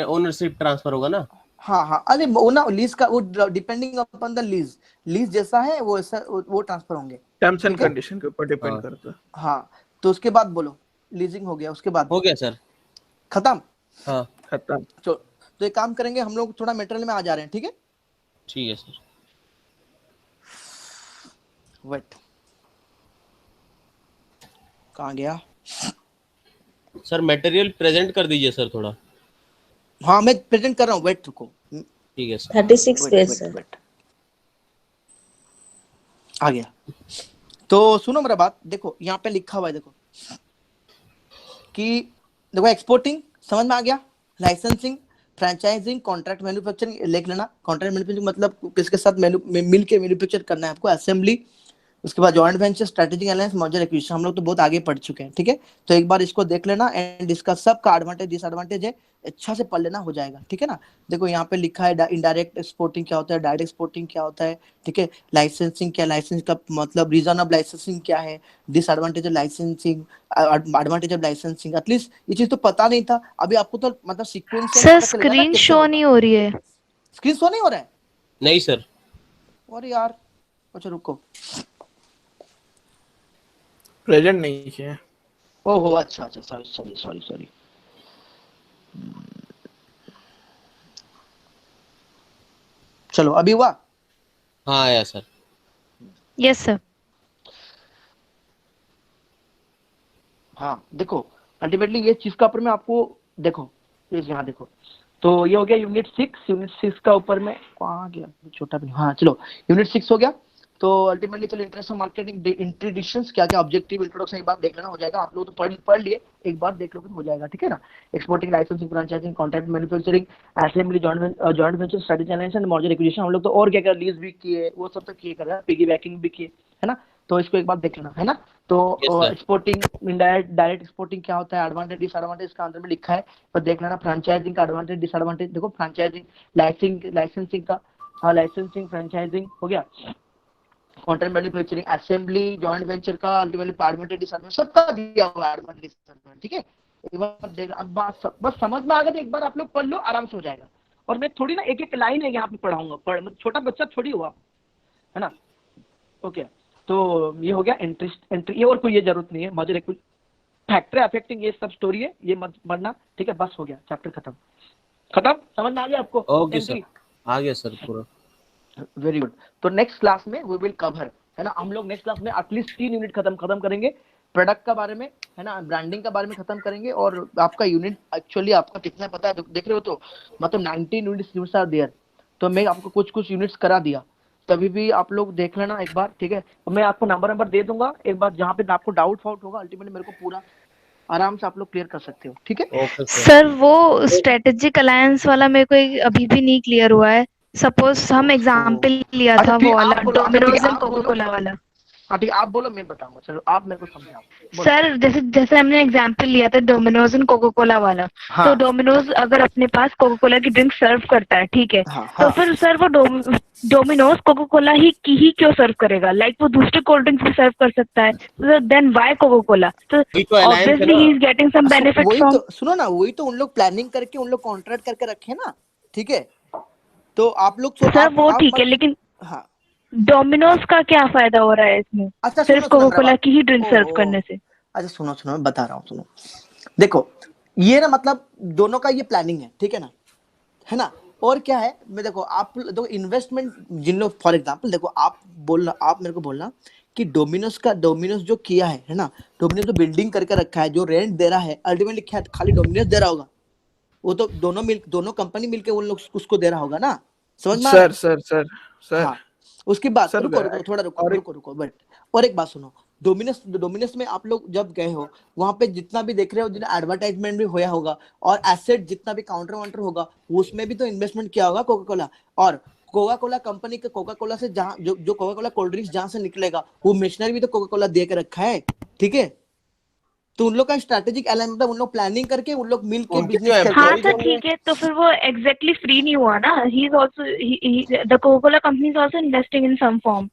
ओनरशिप ट्रांसफर होगा ना। हाँ हाँ, अरे वो ना लीज का वो depending upon the lease, lease जैसा है वो ऐसा वो ट्रांसफर होंगे, टर्म्स एंड ठीक है। कंडीशन के ऊपर डिपेंड हाँ। करता है। हाँ तो उसके बाद बोलो, लीजिंग हो गया, उसके बाद हो गया सर। खत्म। हाँ खत्म। तो एक काम करेंगे हम लोग, थोड़ा मेटेरियल में आ जा रहे हैं, ठीक है। ठीक है सर। वेट कहाँ गया, सर मटेरियल प्रेजेंट कर दीजिए सर थोड़ा। हाँ मैं प्रेजेंट कर रहा हूँ, वेट रुको, ठीक है sir. 36 wait page wait sir. Wait आ गया। तो सुनो मेरा बात, देखो यहाँ पे लिखा हुआ है, देखो कि देखो एक्सपोर्टिंग समझ में आ गया, लाइसेंसिंग, फ्रेंचाइजिंग, कॉन्ट्रैक्ट मैन्युफैक्चरिंग लिख लेना। कॉन्ट्रैक्ट मैन्युफैक्चरिंग मतलब किसके साथ मिल के मैन्युफैक्चर करना है आपको, असेंबली, उसके बाद joint venture, strategic alliance, merger acquisition, हम लोग तो बहुत आगे पढ़ चुके हैं, ठीक है। तो एक बार इसको देख लेना एंड इसका सबका एडवांटेज डिसएडवांटेज है अच्छा से पढ़ लेना, हो जाएगा, ठीक है ना। देखो यहाँ पे लिखा है इनडायरेक्ट एक्सपोर्टिंग क्या होता है, डायरेक्ट एक्सपोर्टिंग क्या होता है, ठीक है। लाइसेंसिंग क्या, लाइसेंस का मतलब रीजन ऑफ लाइसेंसिंग क्या है, disadvantage of licensing, advantage of licensing, at least ये चीज तो पता नहीं था, अभी आपको तो मतलब सीक्वेंशियल सर पता चलेगा ना स्क्रीन कैसे शो होगा। नहीं हो रही है। स्क्रीन शो नहीं हो रहा है, नहीं सर। और यार अच्छा रुको, प्रेजेंट नहीं है। ओहो अच्छा अच्छा, सॉरी सॉरी सॉरी सॉरी, चलो अभी हुआ। हाँ आया सर। Yes sir. हाँ देखो अल्टीमेटली ये चीज का ऊपर में आपको देखो, ये यहाँ देखो, तो ये हो गया यूनिट 6। यूनिट 6 का ऊपर में कहाँ गया, छोटा भी, हाँ चलो यूनिट 6 हो गया। तो अल्टीमेटली चलो इंटरनेशनल मार्केटिंग इंट्रोडक्शंस, क्या क्या ऑब्जेक्टिव इंट्रोडक्शन एक बार देख लेना, हो जाएगा। आप लोग तो पढ़ लिए, एक बार देख लोगे हो जाएगा, ठीक है ना। Exporting, licensing, franchising, contract manufacturing, assembly, joint venture, strategy analysis and merger acquisition, हम लोग तो और क्या क्या लीज भी किए, वो सब तो किए कर रहे हैं, पिगी बैकिंग भी किए, है ना। तो इसको एक बार देख लेना, है ना। तो Yes, sir. Exporting, indirect, direct exporting क्या होता है, एडवांटेज डिसएडवांटेज इसका अंदर में लिखा है, तो देख लेना। फ्रेंचाइजिंग का एडवांटेज डिसएडवांटेज देखो, फ्रेंचाइजिंग, लाइसेंसिंग का, लाइसेंसिंग, फ्रेंचाइजिंग हो गया, contract manufacturing, assembly, joint venture का अल्टीमेटली एडवांटेज डिसएडवांटेज सबका दिया हुआ है, एडवांटेज डिसएडवांटेज, ठीक है। एक बार देख, अब बात बस समझ में आ गया तो एक बार आप लोग पढ़ लो, आराम से हो जाएगा। और मैं थोड़ी ना एक एक लाइन है यहाँ पे पढ़ाऊंगा, छोटा बच्चा थोड़ी हुआ, है ना। ओके तो ये हो गया एंट्री, ये और कोई ये जरूरत नहीं है, मर्जर एक्विजिशन, फैक्टर अफेक्टिंग, ये सब स्टोरी है, ये मत पढ़ना, ठीक है। बस हो गया, चैप्टर खत्म, समझ में आ गया आपको। ओके सर, आ गया सर पूरा। Very good. तो नेक्स्ट क्लास में वी विल कवर, है ना, हम लोग नेक्स्ट क्लास में एटलीस्ट 3 यूनिट खत्म करेंगे, प्रोडक्ट का बारे में, है ना, ब्रांडिंग का बारे में खत्म करेंगे। और आपका यूनिट एक्चुअली आपका कितना पता है, देख रहे हो तो मतलब 19 यूनिट्स आर देयर, तो मैं आपको कुछ यूनिट्स करा दिया, तभी भी आप लोग देख लेना एक बार, ठीक है। मैं आपको नंबर दे दूंगा, एक बार जहाँ पे आपको डाउट होगा अल्टीमेटली मेरे को पूरा आराम से आप लोग क्लियर कर सकते हो, ठीक है। Okay sir. सर वो स्ट्रेटेजिक अलायंस वाला मेरे को अभी भी नहीं क्लियर हुआ है। सपोज हम एग्जाम्पल लिया अच्छा, था ठीक, वो वाला आप बोलो, अच्छा, ठीक डोमिनोज है, एंड आप कोको बोलो। कोला वाला। हाँ ठीक है, आप बोलो, मैं बताऊंगा, चलो आप मेरे को समझाओ। बोलो। सर जैसे हमने एग्जाम्पल लिया था डोमिनोज एंड कोको कोला वाला, हाँ। तो डोमिनोज अगर अपने पास कोको कोला की ड्रिंक सर्व करता है, ठीक है, हाँ, तो हाँ। फिर सर वो डोमिनोज कोको कोला ही क्यों सर्व करेगा? लाइक वो दूसरे कोल्ड ड्रिंक्स भी सर्व कर सकता है, तो देन व्हाई कोको कोला? तो वही तो alliance है ऑब्वियसली ना। He is getting some benefit वही फ्रॉम। तो सुनो ना, वही तो उन लोग प्लानिंग करके उन लोग कॉन्ट्रैक्ट करके रखे ना, ठीक है। तो आप लोग सर वो ठीक है, मत, लेकिन हाँ डोमिनोज का क्या फायदा हो रहा है इसमें, अच्छा सिर्फ सुनो कोको मेरा कोला बात, की ही ड्रिंक सर्व करने से? अच्छा सुनो मैं बता रहा हूँ, सुनो देखो, ये ना मतलब दोनों का ये प्लानिंग है, ठीक है ना। और क्या है, मैं देखो आप देखो इन्वेस्टमेंट जिन लोग, फॉर एग्जांपल देखो, आप मेरे को बोलना कि डोमिनोज जो किया है ना, डोमिनोज जो बिल्डिंग करके रखा है, जो रेंट दे रहा है, अल्टीमेटली क्या खाली डोमिनोज दे रहा होगा? वो तो दोनों कंपनी मिलके उन लोग उसको दे रहा होगा ना, समझ में आ रहा है? सर हाँ उसके बाद सर रुको थोड़ा रुको और बट और एक बात सुनो, डोमिनस में आप लोग जब गए हो वहां पे जितना भी देख रहे हो, जितना एडवर्टाइजमेंट भी होया होगा और एसेट जितना भी काउंटर वाउंटर होगा उसमें भी तो इन्वेस्टमेंट किया होगा कोका कोला। और कोका कोला कंपनी के कोका कोला से जहाँ जो कोका कोला कोल्ड ड्रिंक्स जहाँ से निकलेगा वो मशीनरी भी तो कोका कोला दे के रखा है, ठीक है। तो उन लोग का स्ट्रेटेजिक एलाइन, मतलब उन लोग प्लानिंग करके उन लोग मिल के उनके जो बिजनेस हाँ employees सर ठीक है, तो फिर वो एग्जैक्टली फ्री नहीं हुआ ना। He is also the Coca Cola company is also investing in some form.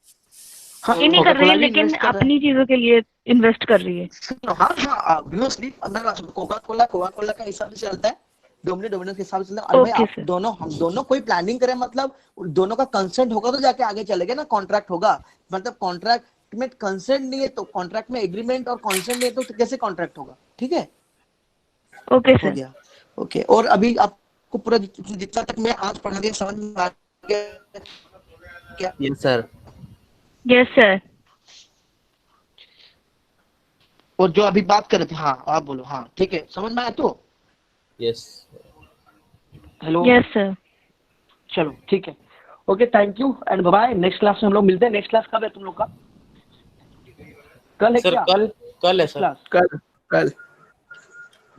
हाँ, ये नहीं कर रही है Coca-Cola भी लेकिन invest कर रहा है। अपनी चीजों के लिए इन्वेस्ट कर रही है। हाँ हाँ ऑब्वियसली कोका कोला का हिसाब से चलता है, डोमिनोज के हिसाब से चलता है। और भाई Okay, आप sir. हम दोनों कोई प्लानिंग करें, मतलब दोनों का कंसेंट होगा तो जाके आगे चलेगा ना, कॉन्ट्रैक्ट होगा। मतलब कॉन्ट्रैक्ट में कंसेंट नहीं है तो कॉन्ट्रैक्ट में एग्रीमेंट और कंसेंट नहीं है तो कैसे कॉन्ट्रैक्ट होगा, ठीक है। ओके हो सर। गया, ओके। और अभी आपको पूरा जितना तक मैं आज पढ़ा दिया समझ में आ गया क्या? yes sir yes sir. और जो अभी बात कर रहे थे, हाँ आप बोलो। हाँ ठीक है, समझ में आया तो? yes hello, yes sir. चलो ठीक है, okay, thank you and bye. Next class में हम लोग मिलते हैं। नेक्स्ट क्लास कब है तुम लोग का? कल है सर क्या? कल है सर। क्लास कल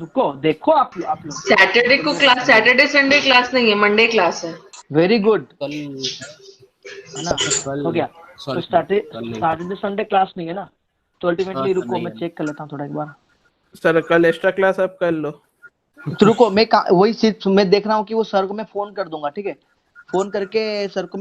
रुको, देखो आप लोग सैटरडे को क्लास, सैटरडे संडे क्लास नहीं है, मंडे क्लास है। वेरी गुड, कल है ना? कल हो गया। तो sorry, कल नहीं। सैटरडे संडे क्लास नहीं है ना? तो अल्टीमेटली हाँ, रुको, नहीं मैं है। चेक कर लेता हूँ थोड़ा एक बार। सर कल एक्स्ट्रा क्लास आप कर लो। तो रुको, मैं वही चीज मैं देख रहा हूँ कि वो सर को मैं फोन कर दूंगा, ठीक है। फोन करके सर को